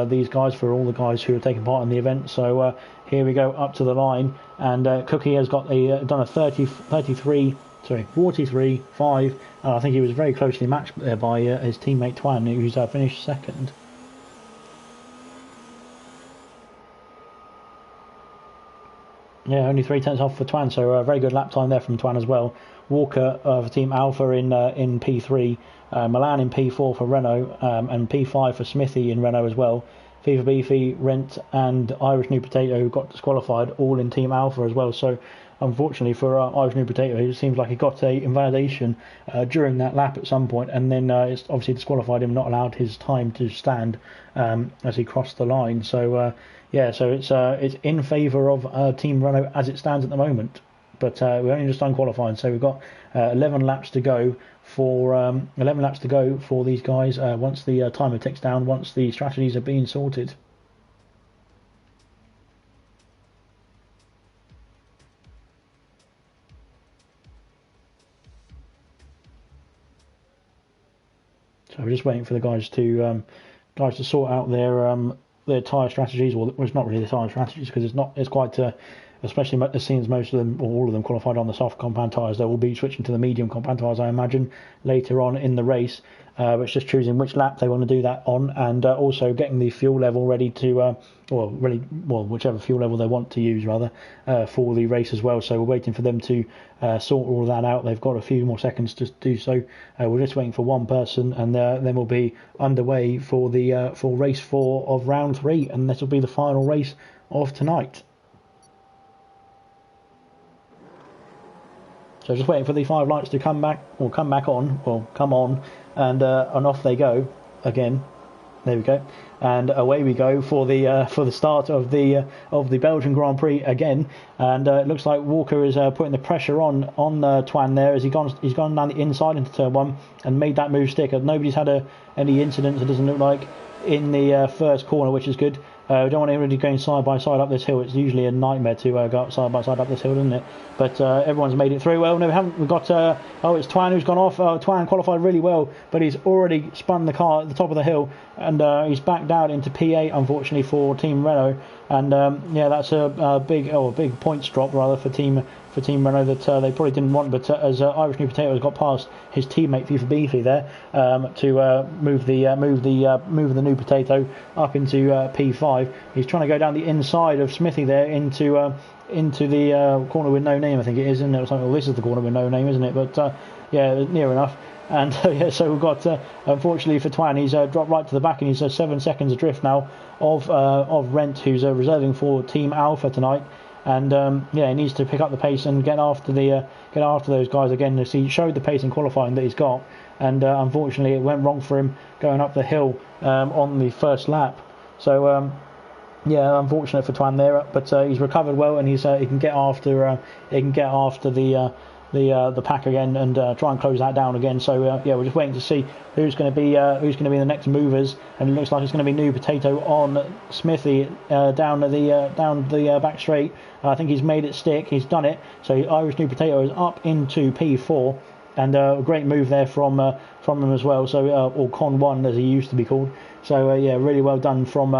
these guys, for all the guys who are taking part in the event. So here we go up to the line, and Cookie has got done a 43.5. I think he was very closely matched there by his teammate Twan, who's finished second. Yeah, only 3/10 off for Twan, so a very good lap time there from Twan as well. Walker for Team Alpha in P3, Milan in P4 for Renault, and P5 for Smithy in Renault as well. FIFA Beefy, Rent and Irish New Potato, who got disqualified, all in Team Alpha as well. So unfortunately for Irish New Potato, it seems like he got a invalidation during that lap at some point, and then it's obviously disqualified him, not allowed his time to stand as he crossed the line. So yeah, so it's in favour of Team Renault as it stands at the moment. But we've only just done qualifying, so we've got 11 laps to go for these guys. Once the timer ticks down, once the strategies are being sorted. So we're just waiting for the guys to sort out their tyre strategies. Well, it's not really the tyre strategies, because it's quite especially as soon as most of them, or all of them, qualified on the soft compound tyres. They will be switching to the medium compound tyres, I imagine, later on in the race. But it's just choosing which lap they want to do that on, and also getting the fuel level ready to, whichever fuel level they want to use rather, for the race as well. So we're waiting for them to sort all of that out. They've got a few more seconds to do so. We're just waiting for one person, and then we'll be underway for race 4 of round 3, and this will be the final race of tonight. So just waiting for the 5 lights to come back on, and off they go again. There we go, and away we go for the start of the Belgian Grand Prix again. And it looks like Walker is putting the pressure on Twan there, as he's gone down the inside into turn 1 and made that move stick. Nobody's had any incidents, it doesn't look like, in the first corner, which is good. We don't want anybody going side by side up this hill. It's usually a nightmare to go up side by side up this hill, isn't it? But everyone's made it through. Well, no, we haven't. We've got it's Twan who's gone off. Twan qualified really well, but he's already spun the car at the top of the hill, and he's backed out into P8, unfortunately, for Team Renault. And yeah, that's a big points drop rather for Team Team Renault that they probably didn't want, but as Irish New Potato has got past his teammate FIFA Beefy there to move the New Potato up into P5. He's trying to go down the inside of Smithy there into the corner with no name, I think it is, isn't it? Well, this is the corner with no name, isn't it? But yeah, near enough. And yeah, so we've got, unfortunately for Twan, he's dropped right to the back, and he's 7 seconds adrift now of Rent, who's reserving for Team Alpha tonight. And yeah, he needs to pick up the pace and get after those guys again. He showed the pace in qualifying that he's got, and unfortunately it went wrong for him going up the hill on the first lap. So yeah, unfortunate for Twan there, but he's recovered well, and he can get after the pack again and try and close that down again. So yeah, we're just waiting to see who's going to be the next movers, and it looks like it's going to be New Potato on Smithy down the back straight. I think he's made it stick. He's done it. So Irish New Potato is up into P4, and a great move there from him as well. So or Con 1 as he used to be called. So yeah, really well done from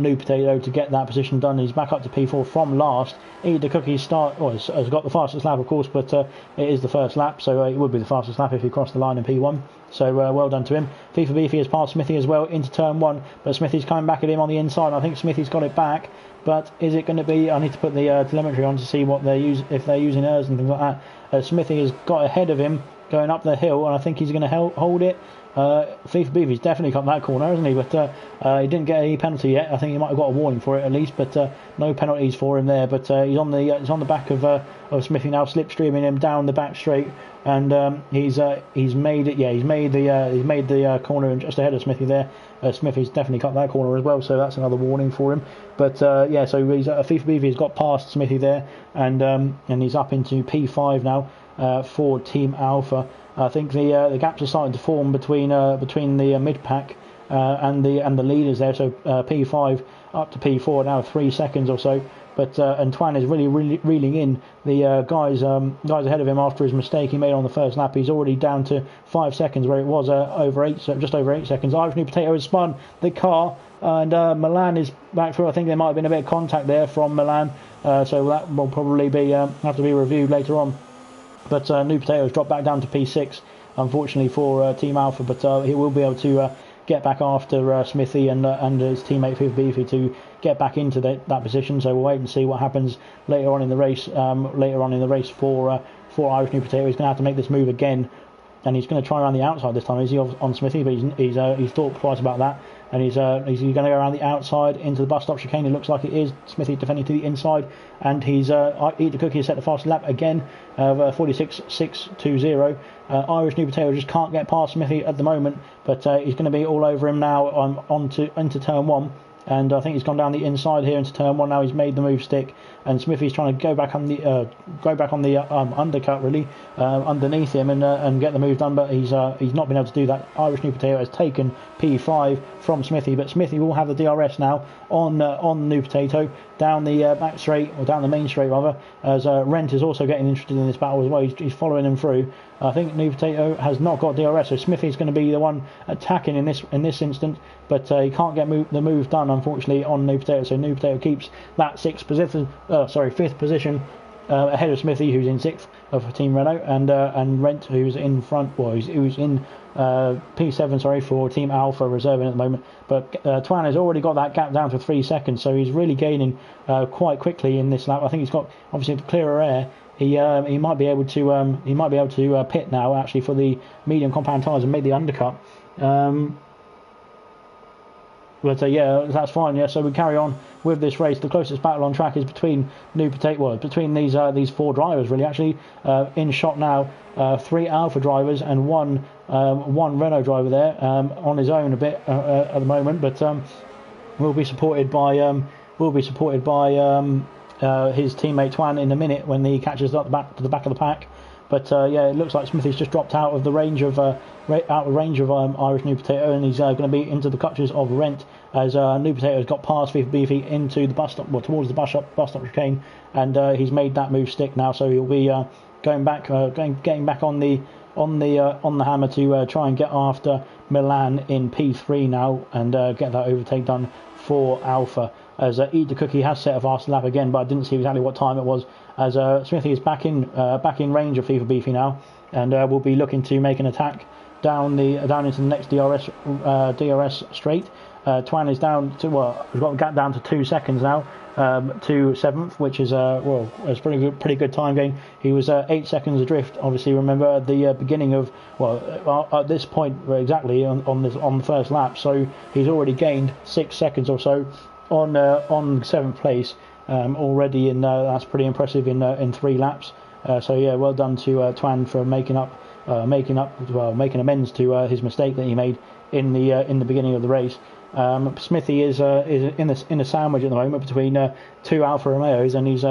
New Potato to get that position done. He's back up to P4 from last. Eat the Cookies has got the fastest lap, of course, but it is the first lap, so it would be the fastest lap if he crossed the line in P1. So well done to him. FIFA Beefy has passed Smithy as well into turn 1, but Smithy's coming back at him on the inside. I think Smithy's got it back, but is it going to be? I need to put the telemetry on to see what if they're using ERS and things like that. Smithy has got ahead of him going up the hill, and I think he's going to hold it. FIFA Beefy's definitely got that corner, hasn't he? But he didn't get any penalty yet. I think he might have got a warning for it at least, but no penalties for him there. But he's on the back of Smithy now, slipstreaming him down the back straight, and he's made it. Yeah, he's made the corner just ahead of Smithy there. Smithy's definitely cut that corner as well, so that's another warning for him. But yeah, so he's FIFA Beefy's got past Smithy there, and he's up into P5 now for Team Alpha. I think the gaps are starting to form between the mid pack and the leaders there. So P5 up to P4 now, 3 seconds or so. But and Twan is really reeling in the guys ahead of him after his mistake he made on the first lap. He's already down to 5 seconds where it was just over 8 seconds. Irish New Potato has spun the car, and Milan is back through. I think there might have been a bit of contact there from Milan, so that will probably be have to be reviewed later on. But New Potato has dropped back down to P6, unfortunately for Team Alpha. But he will be able to get back after Smithy and his teammate FIFA Beefy to get back into that position. So we'll wait and see what happens later on in the race. For Irish New Potato, he's going to have to make this move again, and he's going to try around the outside this time. Is he on Smithy? But he's thought twice about that, and he's going to go around the outside into the bus stop chicane. It looks like it is Smithy defending to the inside, and he's Eat the Cookie has set the fastest lap again of 46.620. Irish New Potato just can't get past Smithy at the moment, but he's going to be all over him now into turn 1. And I think he's gone down the inside here into turn 1 now. He's made the move stick, and Smithy's trying to go back on the undercut really underneath him and get the move done, but he's not been able to do that. Irish New Potato has taken P5 from Smithy, but Smithy will have the DRS now on New Potato down the back straight, or down the main straight rather, as Rent is also getting interested in this battle as well. He's following him through. I think New Potato has not got DRS, so Smithy's going to be the one attacking in this instant, but he can't get the move done unfortunately on New Potato. So New Potato keeps that fifth position ahead of Smithy, who's in 6th of Team Renault, and Rent, who's in front, well, who's in P7 for Team Alpha reserving at the moment. But Twan has already got that gap down to 3 seconds, so he's really gaining quite quickly in this lap. I think he's got obviously clearer air. He might be able to pit now actually for the medium compound tyres and make the undercut. But yeah, that's fine. Yeah, so we carry on with this race. The closest battle on track is between New Potato, well, between these 4 drivers really. Actually, in shot now, 3 Alpha drivers and one Renault driver there on his own a bit at the moment, but will be supported by his teammate Twan in a minute when he catches up to the back of the pack. But yeah, it looks like Smithy's just dropped out of the range of Irish New Potato, and he's going to be into the clutches of Rent as New Potato has got past FIFA Beefy into the bus stop, towards the bus stop chicane, and he's made that move stick now. So he'll be getting back on the hammer to try and get after Milan in P3 now and get that overtake done for Alpha. As Eat the Cookie has set a fast lap again, but I didn't see exactly what time it was as Smithy is back in range of FIFA Beefy now, and will be looking to make an attack down into the next DRS straight. Twan is down to we've got the gap down to 2 seconds now, to 7th, which is it's pretty good time gain. He was 8 seconds adrift. Obviously, remember at the beginning of at this point exactly on the first lap. So he's already gained 6 seconds or so on 7th place already, and that's pretty impressive in 3 laps. So yeah, well done to Twan for making amends to his mistake that he made in the beginning of the race. Smithy is in a sandwich at the moment between 2 Alfa Romeos, and he's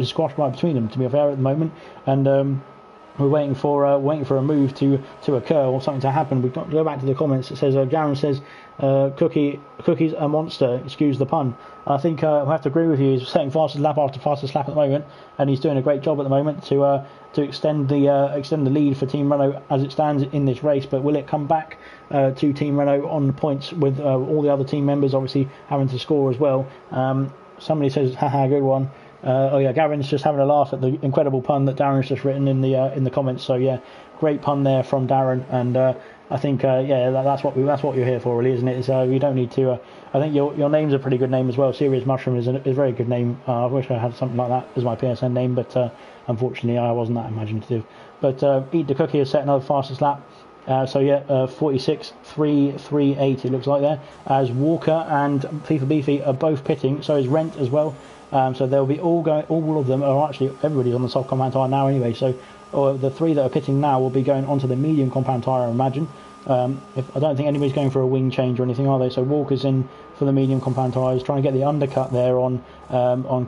squashed right between them, to be fair, at the moment. And we're waiting for a move to occur or something to happen. We've got to go back to the comments. It says Garen says Cookie's a monster. Excuse the pun. I think I have to agree with you. He's setting fastest lap after fastest lap at the moment, and he's doing a great job at the moment to extend the lead for Team Renault as it stands in this race. But will it come back to Team Renault on the points with all the other team members obviously having to score as well? Somebody says, haha, good one. Oh yeah, Gavin's just having a laugh at the incredible pun that Darren's just written in the comments. So yeah, great pun there from Darren, and I think that's what you're here for, really, isn't it? So you don't need to. I think your name's a pretty good name as well. Serious Mushroom is a very good name. I wish I had something like that as my PSN name, but unfortunately I wasn't that imaginative. But Eat the Cookie has set another fastest lap. 46.338 it looks like there, as Walker and FIFA Beefy are both pitting. So is Rent as well. So they'll be all of them are actually, everybody's on the soft compound tyre now anyway. So the 3 that are pitting now will be going onto the medium compound tyre, I imagine. If I don't think anybody's going for a wing change or anything, are they? So Walker's in for the medium compound tyres, trying to get the undercut there on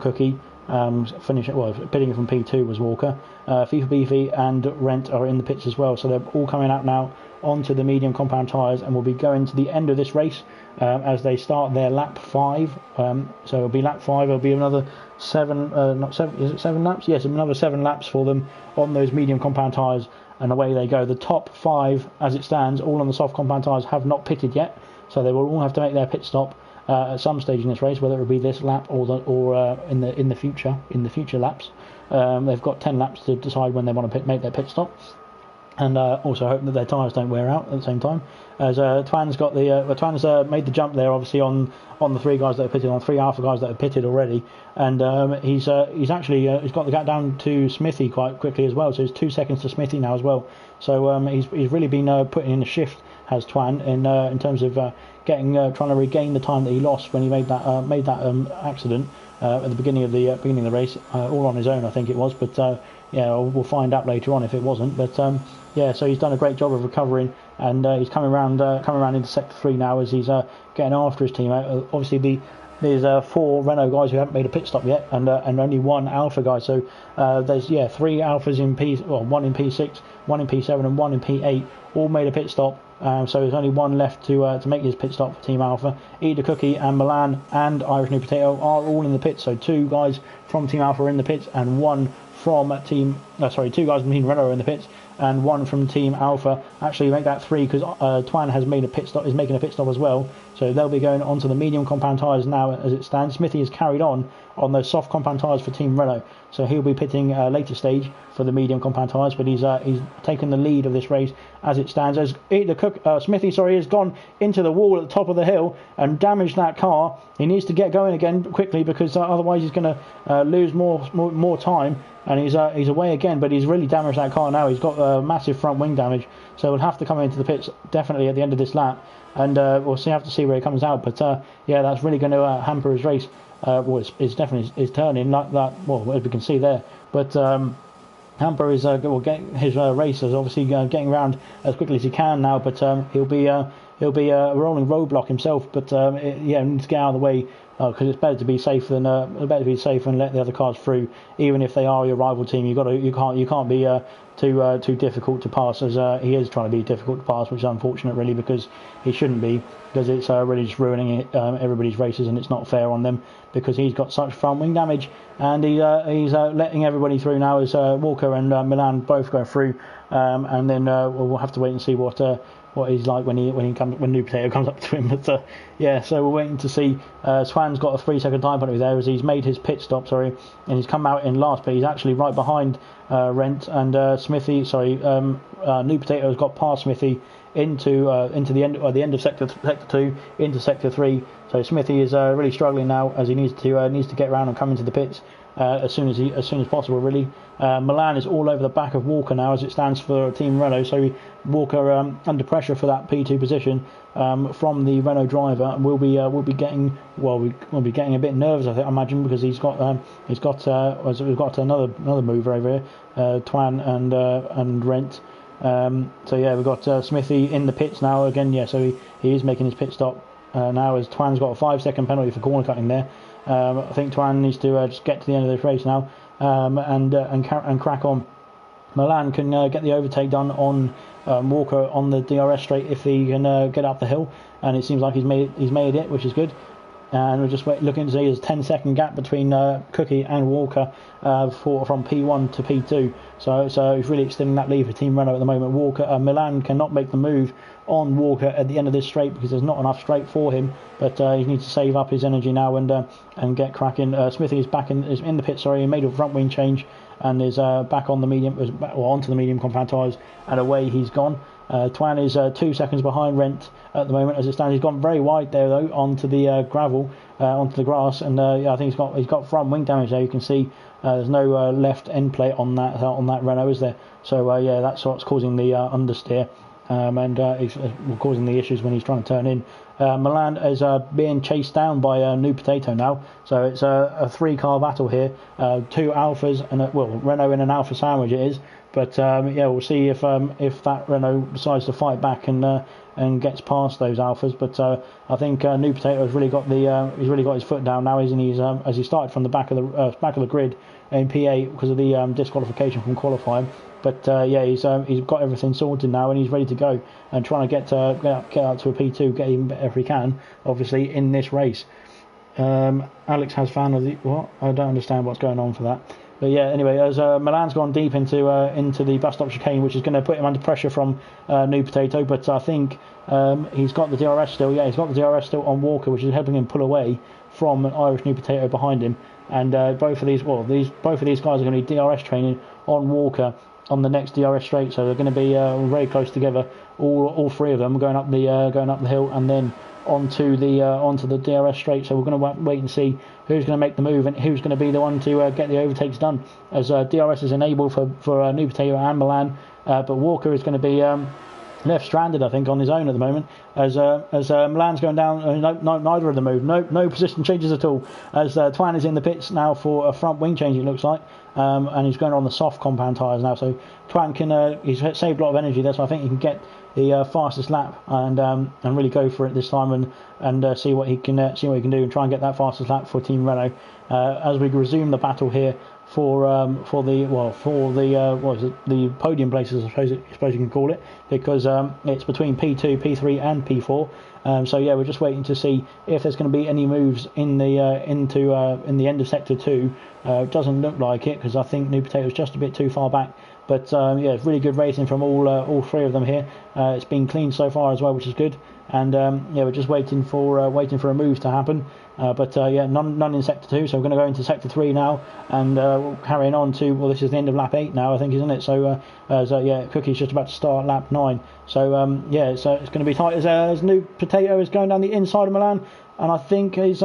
Cookie. Pitting from P2 was Walker. FIFA Beefy and Rent are in the pits as well, so they're all coming out now onto the medium compound tyres, and will be going to the end of this race as they start their lap 5. So it'll be lap 5. It'll be another 7 laps? Yes, another 7 laps for them on those medium compound tyres, and away they go. The top 5, as it stands, all on the soft compound tyres, have not pitted yet, so they will all have to make their pit stop at some stage in this race, whether it be this lap or in the future laps. They've got 10 laps to decide when they want to make their pit stop, and also hope that their tyres don't wear out at the same time. As Twan's made the jump there, obviously on the 3 guys that are pitted, on 3 Alpha guys that are pitted already, and he's got the gap down to Smithy quite quickly as well. So it's 2 seconds to Smithy now as well. So he's really been putting in a shift, has Twan, in terms of trying to regain the time that he lost when he made that accident at the beginning of the race, all on his own, I think it was. But we'll find out later on if it wasn't. But so he's done a great job of recovering, and he's coming around into sector 3 now as he's getting after his teammate. Obviously there's 4 Renault guys who haven't made a pit stop yet, and only 1 Alpha guy. So there's 3 Alphas in one in P6, 1 in P7, and 1 in P8, all made a pit stop. So there's only 1 left to make his pit stop for Team Alpha. Eat the Cookie and Milan and Irish New Potato are all in the pits. So 2 guys from Team Alpha are in the pits, and 2 guys from Team Renault are in the pits, and 1 from Team Alpha. Actually, make that 3 because Twan has made a pit stop, is making a pit stop as well. So they'll be going onto the medium compound tyres now as it stands. Smithy has carried on those soft compound tyres for Team Renault, so he'll be pitting later stage for the medium compound tyres. But he's taken the lead of this race as it stands. As Smithy has gone into the wall at the top of the hill and damaged that car. He needs to get going again quickly, because otherwise he's going to lose more time. And he's away again, but he's really damaged that car now. He's got massive front wing damage, so he'll have to come into the pits definitely at the end of this lap, and we'll have to see where he comes out. But that's really going to hamper his race. It's definitely his turning like that. Well, as we can see there, but hamper is his race is obviously getting around as quickly as he can now. But he'll be a rolling roadblock himself. But he needs to get out of the way. Because it's better to be safe and let the other cars through, even if they are your rival team. You can't be too difficult to pass, as he is trying to be difficult to pass, which is unfortunate really, because he shouldn't be, because it's really just ruining everybody's races, and it's not fair on them because he's got such front wing damage, and he's letting everybody through now as Walker and Milan both go through, and then we'll have to wait and see what he's like when New Potato comes up to him. But so we're waiting to see. Swan's got a 3-second time penalty there as he's made his pit stop, and he's come out in last, but he's actually right behind Rent and Smithy. New Potato has got past Smithy into the end of sector 2 into sector 3. So Smithy is really struggling now as he needs to get around and come into the pits as soon as possible. Really, Milan is all over the back of Walker now as it stands for Team Renault. So Walker under pressure for that P2 position from the Renault driver will be getting a bit nervous, I imagine, because we've got another mover over here, Twan and Rent. We've got Smithy in the pits now again. So he is making his pit stop now as Twan's got a 5-second penalty for corner cutting there. I think Twan needs to just get to the end of this race now and crack on. Milan can get the overtake done on Walker on the DRS straight if he can get up the hill, and it seems like he's made it, which is good. And we're just looking to see there's a 10-second gap between Cookie and Walker from P1 to P2. So he's really extending that lead for Team Renault at the moment. Milan cannot make the move on Walker at the end of this straight because there's not enough straight for him. But he needs to save up his energy now and get cracking. Smithy is in the pit. He made a front wing change and is back on the medium, onto the medium compound tyres, and away he's gone. Twan is 2 seconds behind Rent at the moment as it stands. He's gone very wide there though onto the gravel, onto the grass, and I think he's got front wing damage there. You can see there's no left end plate on that Renault, is there? So that's what's causing the understeer, and it's causing the issues when he's trying to turn in. Milan is being chased down by New Potato now, so it's a 3-car battle here. 2 Alphas and Renault in an Alpha sandwich it is. But we'll see if that Renault decides to fight back and gets past those Alphas. But I think New Potato has really got he's really got his foot down now, isn't he? As he started from the back of the grid in P8 because of the disqualification from qualifying. But he's got everything sorted now and he's ready to go and trying to get out to a P2, get even better if he can, obviously in this race. Alex has found what? I don't understand what's going on for that. But anyway, as Milan's gone deep into the bus stop chicane, which is going to put him under pressure from New Potato. But I think he's got the DRS still. Yeah, he's got the DRS still on Walker, which is helping him pull away from an Irish New Potato behind him. And both of these guys are going to be DRS training on Walker on the next DRS straight. So they're going to be very close together. All 3 of them going up the hill and then onto the DRS straight. So we're going to wait and see who's going to make the move and who's going to be the one to get the overtakes done, as DRS is enabled for New Potato and Milan, but Walker is going to be left stranded, I think, on his own at the moment, as Milan's going down. Neither of them move. No position changes at all, as Twan is in the pits now for a front wing change, it looks like, and he's going on the soft compound tyres now. So Twan he's saved a lot of energy there, so I think he can get the fastest lap and really go for it this time and see what he can do and try and get that fastest lap for Team Renault as we resume the battle here for the podium places, I suppose you can call it, because it's between P2, P3 and P4. We're just waiting to see if there's going to be any moves in the in the end of sector 2. It doesn't look like it because I think New Potato is just a bit too far back. But it's really good racing from all 3 of them here. It's been clean so far as well, which is good. And we're just waiting for a move to happen. None in sector 2. So we're going to go into sector 3 now and carrying on to this is the end of lap 8 now, I think, isn't it? So Cookie's just about to start lap 9. So it's going to be tight as New Potato is going down the inside of Milan, and I think he's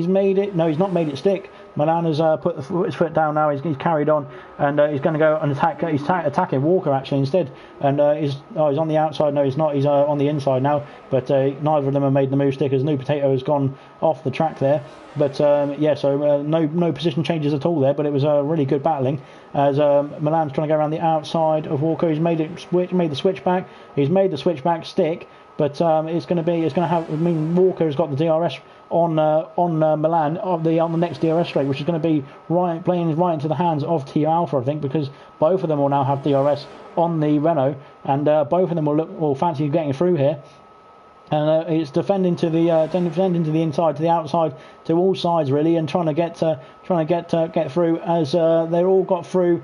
made it. No, he's not made it stick. Milan has put his foot down now. He's carried on, and he's going to go and attack. He's attacking Walker actually instead, and he's on the outside. No, he's not. He's on the inside now. But neither of them have made the move stick as New Potato has gone off the track there. But no position changes at all there. But it was really good battling as Milan's trying to go around the outside of Walker. He's made the switch back. He's made the switch back stick. But Walker has got the DRS on Milan on the next DRS straight, which is going to be playing right into the hands of Team Alpha, I think, because both of them will now have DRS on the Renault, and both of them will fancy getting through here. And it's defending to the inside, to the outside, to all sides really, and trying to get through as they've all got through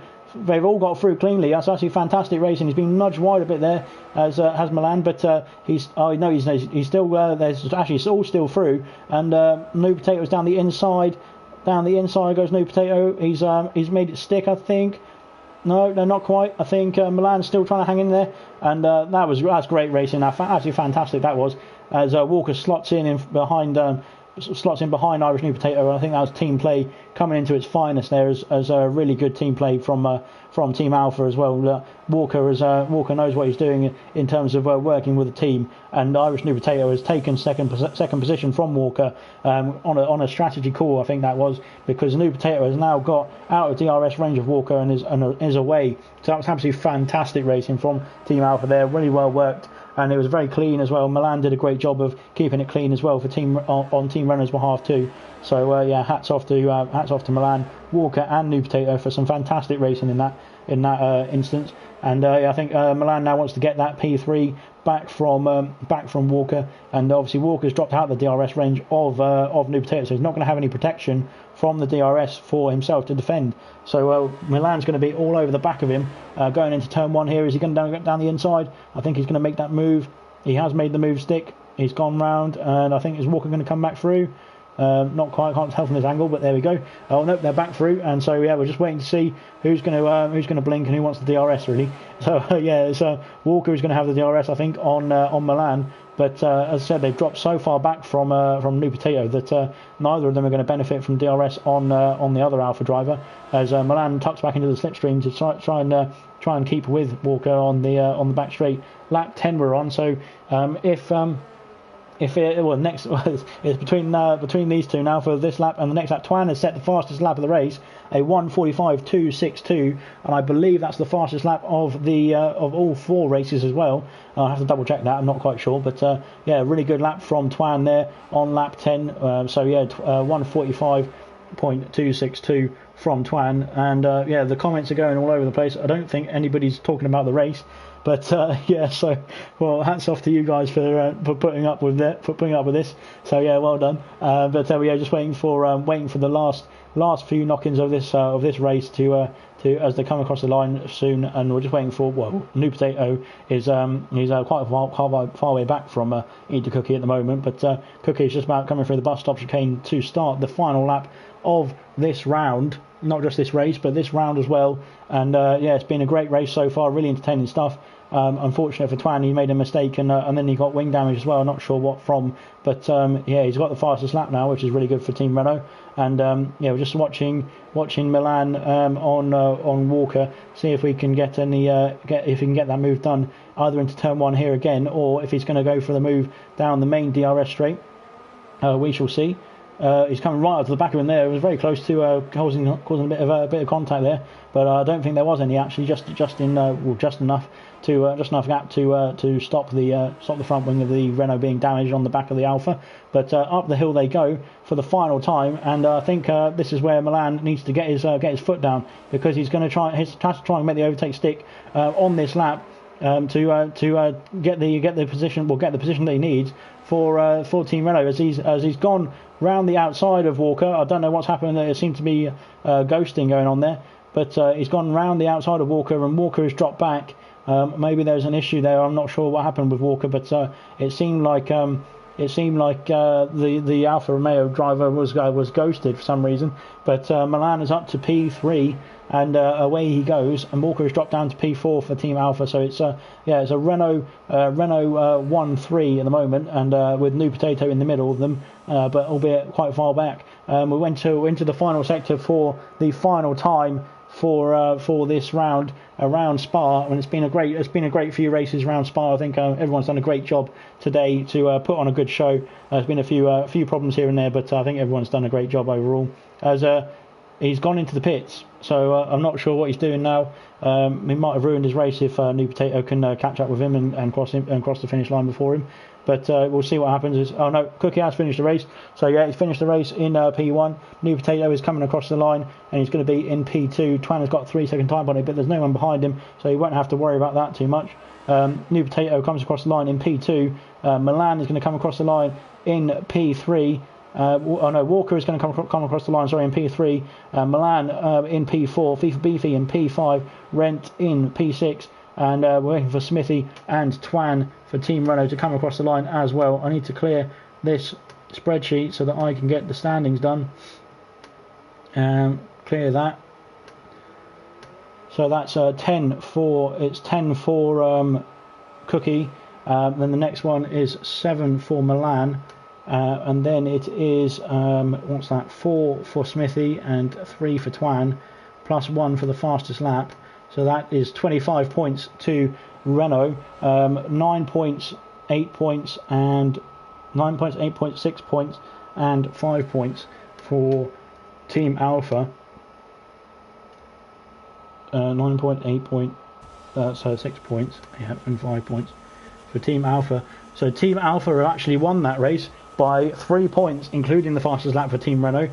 cleanly. That's actually fantastic racing. He's been nudged wide a bit there, as has Milan, but he's still there's actually it's all still through. And New Potato's down the inside goes New Potato. He's made it stick, I think. No, not quite. I think Milan's still trying to hang in there, and that's great racing. Absolutely fantastic that was, as Walker slots in behind Irish New Potato. And I think that was team play coming into its finest there, as a really good team play from Team Alpha as well. Walker knows what he's doing in terms of working with the team, and Irish New Potato has taken second position from Walker on a strategy call, I think that was, because New Potato has now got out of DRS range of Walker and is away. So that was absolutely fantastic racing from Team Alpha there, really well worked. And it was very clean as well. Milan did a great job of keeping it clean as well for on Team Renault's behalf too. So hats off to Milan, Walker, and New Potato for some fantastic racing in that instance. And I think Milan now wants to get that P3 back from Walker, and obviously Walker's dropped out the DRS range of New Potato, so he's not going to have any protection from the DRS for himself to defend. So Milan's going to be all over the back of him going into turn 1 here. Is he going to down the inside? I think he's going to make that move. He has made the move stick. He's gone round, and I think is Walker going to come back through? Not quite, can't tell from this angle, but there we go. Oh no, they're back through, and so we're just waiting to see who's going to blink and who wants the DRS really. So it's Walker who's going to have the DRS, I think, on Milan. But as I said, they've dropped so far back from New Potato that neither of them are going to benefit from DRS on the other Alpha driver. As Milan tucks back into the slipstream to try and keep with Walker on the back straight. Lap 10 we're on, so it's between these two now for this lap and the next lap. Twan has set the fastest lap of the race, a 1:45.262, and I believe that's the fastest lap of all 4 races as well. I'll have to double check that, I'm not quite sure, but really good lap from Twan there on lap 10. 1:45.262 from Twan, and the comments are going all over the place. I don't think anybody's talking about the race. But so hats off to you guys for putting up with this. So well done. Just waiting for the last few knock-ins of this race to as they come across the line soon, and we're just waiting for New Potato is he's quite far way back from Eat the Cookie at the moment, but Cookie is just about coming through the bus stop chicane to start the final lap of this round. Not just this race, but this round as well. And it's been a great race so far, really entertaining stuff. Unfortunate for Twan, he made a mistake and then he got wing damage as well. Not sure what from, but he's got the fastest lap now, which is really good for Team Renault. And we're just watching Milan on Walker, see if we can get that move done either into turn 1 here again, or if he's going to go for the move down the main DRS straight. We shall see. He's coming right up to the back of him there. It was very close to causing a bit of contact there, but I don't think there was any actually. Just enough gap to stop the front wing of the Renault being damaged on the back of the Alpha. But up the hill they go for the final time, and I think this is where Milan needs to get his foot down, because he's going to try and make the overtake stick on this lap. To get the position that he needs for Team Renault, as he's gone round the outside of Walker. I don't know what's happened there. It seemed to be ghosting going on there, but he's gone round the outside of Walker, and Walker has dropped back. Maybe there's an issue there. I'm not sure what happened with Walker, but it seemed like the Alfa Romeo driver was ghosted for some reason. But Milan is up to P3, and away he goes, and Walker has dropped down to P4 for Team Alpha. So it's a Renault 1-3 at the moment, and with New Potato in the middle of them, but albeit quite far back. We went into the final sector for the final time for this round around Spa, and it's been a great few races around Spa. I think everyone's done a great job today to put on a good show. There's been a few problems here and there, but I think everyone's done a great job overall. As he's gone into the pits. So I'm not sure what he's doing now. He might have ruined his race if New Potato can catch up with him and cross the finish line before him. But we'll see what happens. Oh no, Cookie has finished the race. So yeah, he's finished the race in P1. New Potato is coming across the line and he's going to be in P2. Twan has got a 3-second time on it, but there's no one behind him, so he won't have to worry about that too much. New Potato comes across the line in P2. Milan is going to come across the line in P3. Walker is going to come across the line, sorry, in P3. Milan in P4. FIFA Beefy in P5. Rent in P6. And we're waiting for Smithy and Twan for Team Renault to come across the line as well. I need to clear this spreadsheet so that I can get the standings done. Clear that. So that's 10 for Cookie. Then the next one is 7 for Milan. And then it is, 4 for Smithy and 3 for Twan, plus 1 for the fastest lap. So that is 25 points to Renault, 9 points, 8 points, and 9 points, 8 points, 6 points, and 5 points for Team Alpha. 9 point, 8 point, so 6 points, yeah, and 5 points for Team Alpha. So Team Alpha have actually won that race by 3 points, including the fastest lap for Team Renault.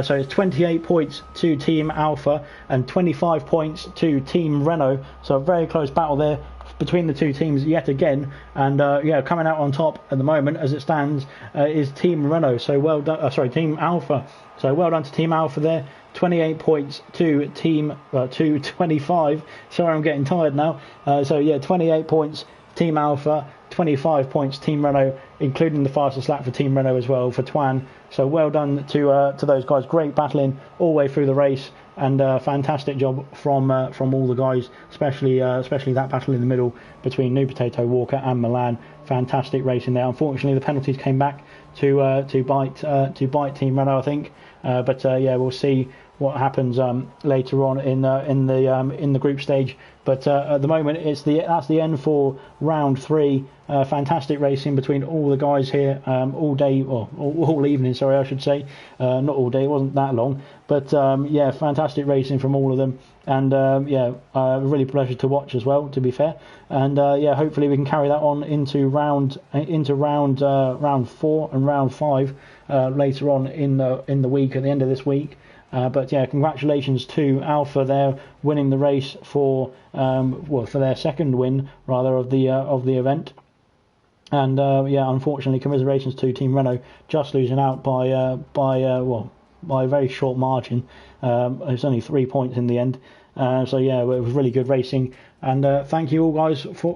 So it's 28 points to Team Alpha and 25 points to Team Renault. So a very close battle there between the two teams yet again. And coming out on top at the moment as it stands is Team Renault. So well done. Team Alpha. So well done to Team Alpha there. 28 points to to 25. Sorry, I'm getting tired now. 28 points Team Alpha. 25 points Team Renault, including the fastest lap for Team Renault as well for Twan. So well done to those guys. Great battling all the way through the race, and fantastic job from all the guys, especially that battle in the middle between New Potato, Walker, and Milan. Fantastic racing there. Unfortunately, the penalties came back to bite Team Renault, I think. We'll see what happens later on in the group stage. But at the moment, that's the end for round 3. Fantastic racing between all the guys here all day, or all evening, sorry, I should say. Not all day, it wasn't that long. But fantastic racing from all of them. And really pleasure to watch as well, to be fair. And hopefully we can carry that on into round 4 and round 5 later on in the week, at the end of this week. Congratulations to Alpha. They're winning the race for their second win rather of the event. And unfortunately, commiserations to Team Renault, just losing out by a very short margin. It's only 3 points in the end. It was really good racing. And thank you guys for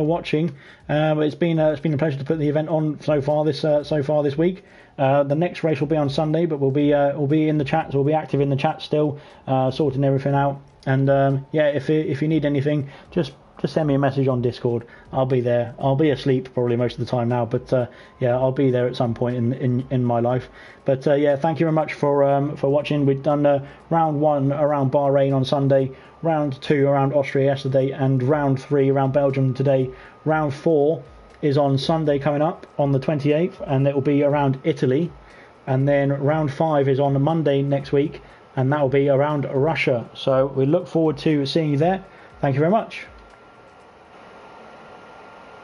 watching. It's been a pleasure to put the event on so far this week. The next race will be on Sunday, but we'll be in the chat. So we'll be active in the chat still, sorting everything out. And if you need anything, just send me a message on Discord. I'll be there. I'll be asleep probably most of the time now, but I'll be there at some point in my life. But thank you very much for watching. We've done round 1 around Bahrain on Sunday, round 2 around Austria yesterday, and round 3 around Belgium today. Round 4 is on Sunday coming up on the 28th, and it will be around Italy. And then round 5 is on Monday next week, and that will be around Russia. So we look forward to seeing you there. Thank you very much.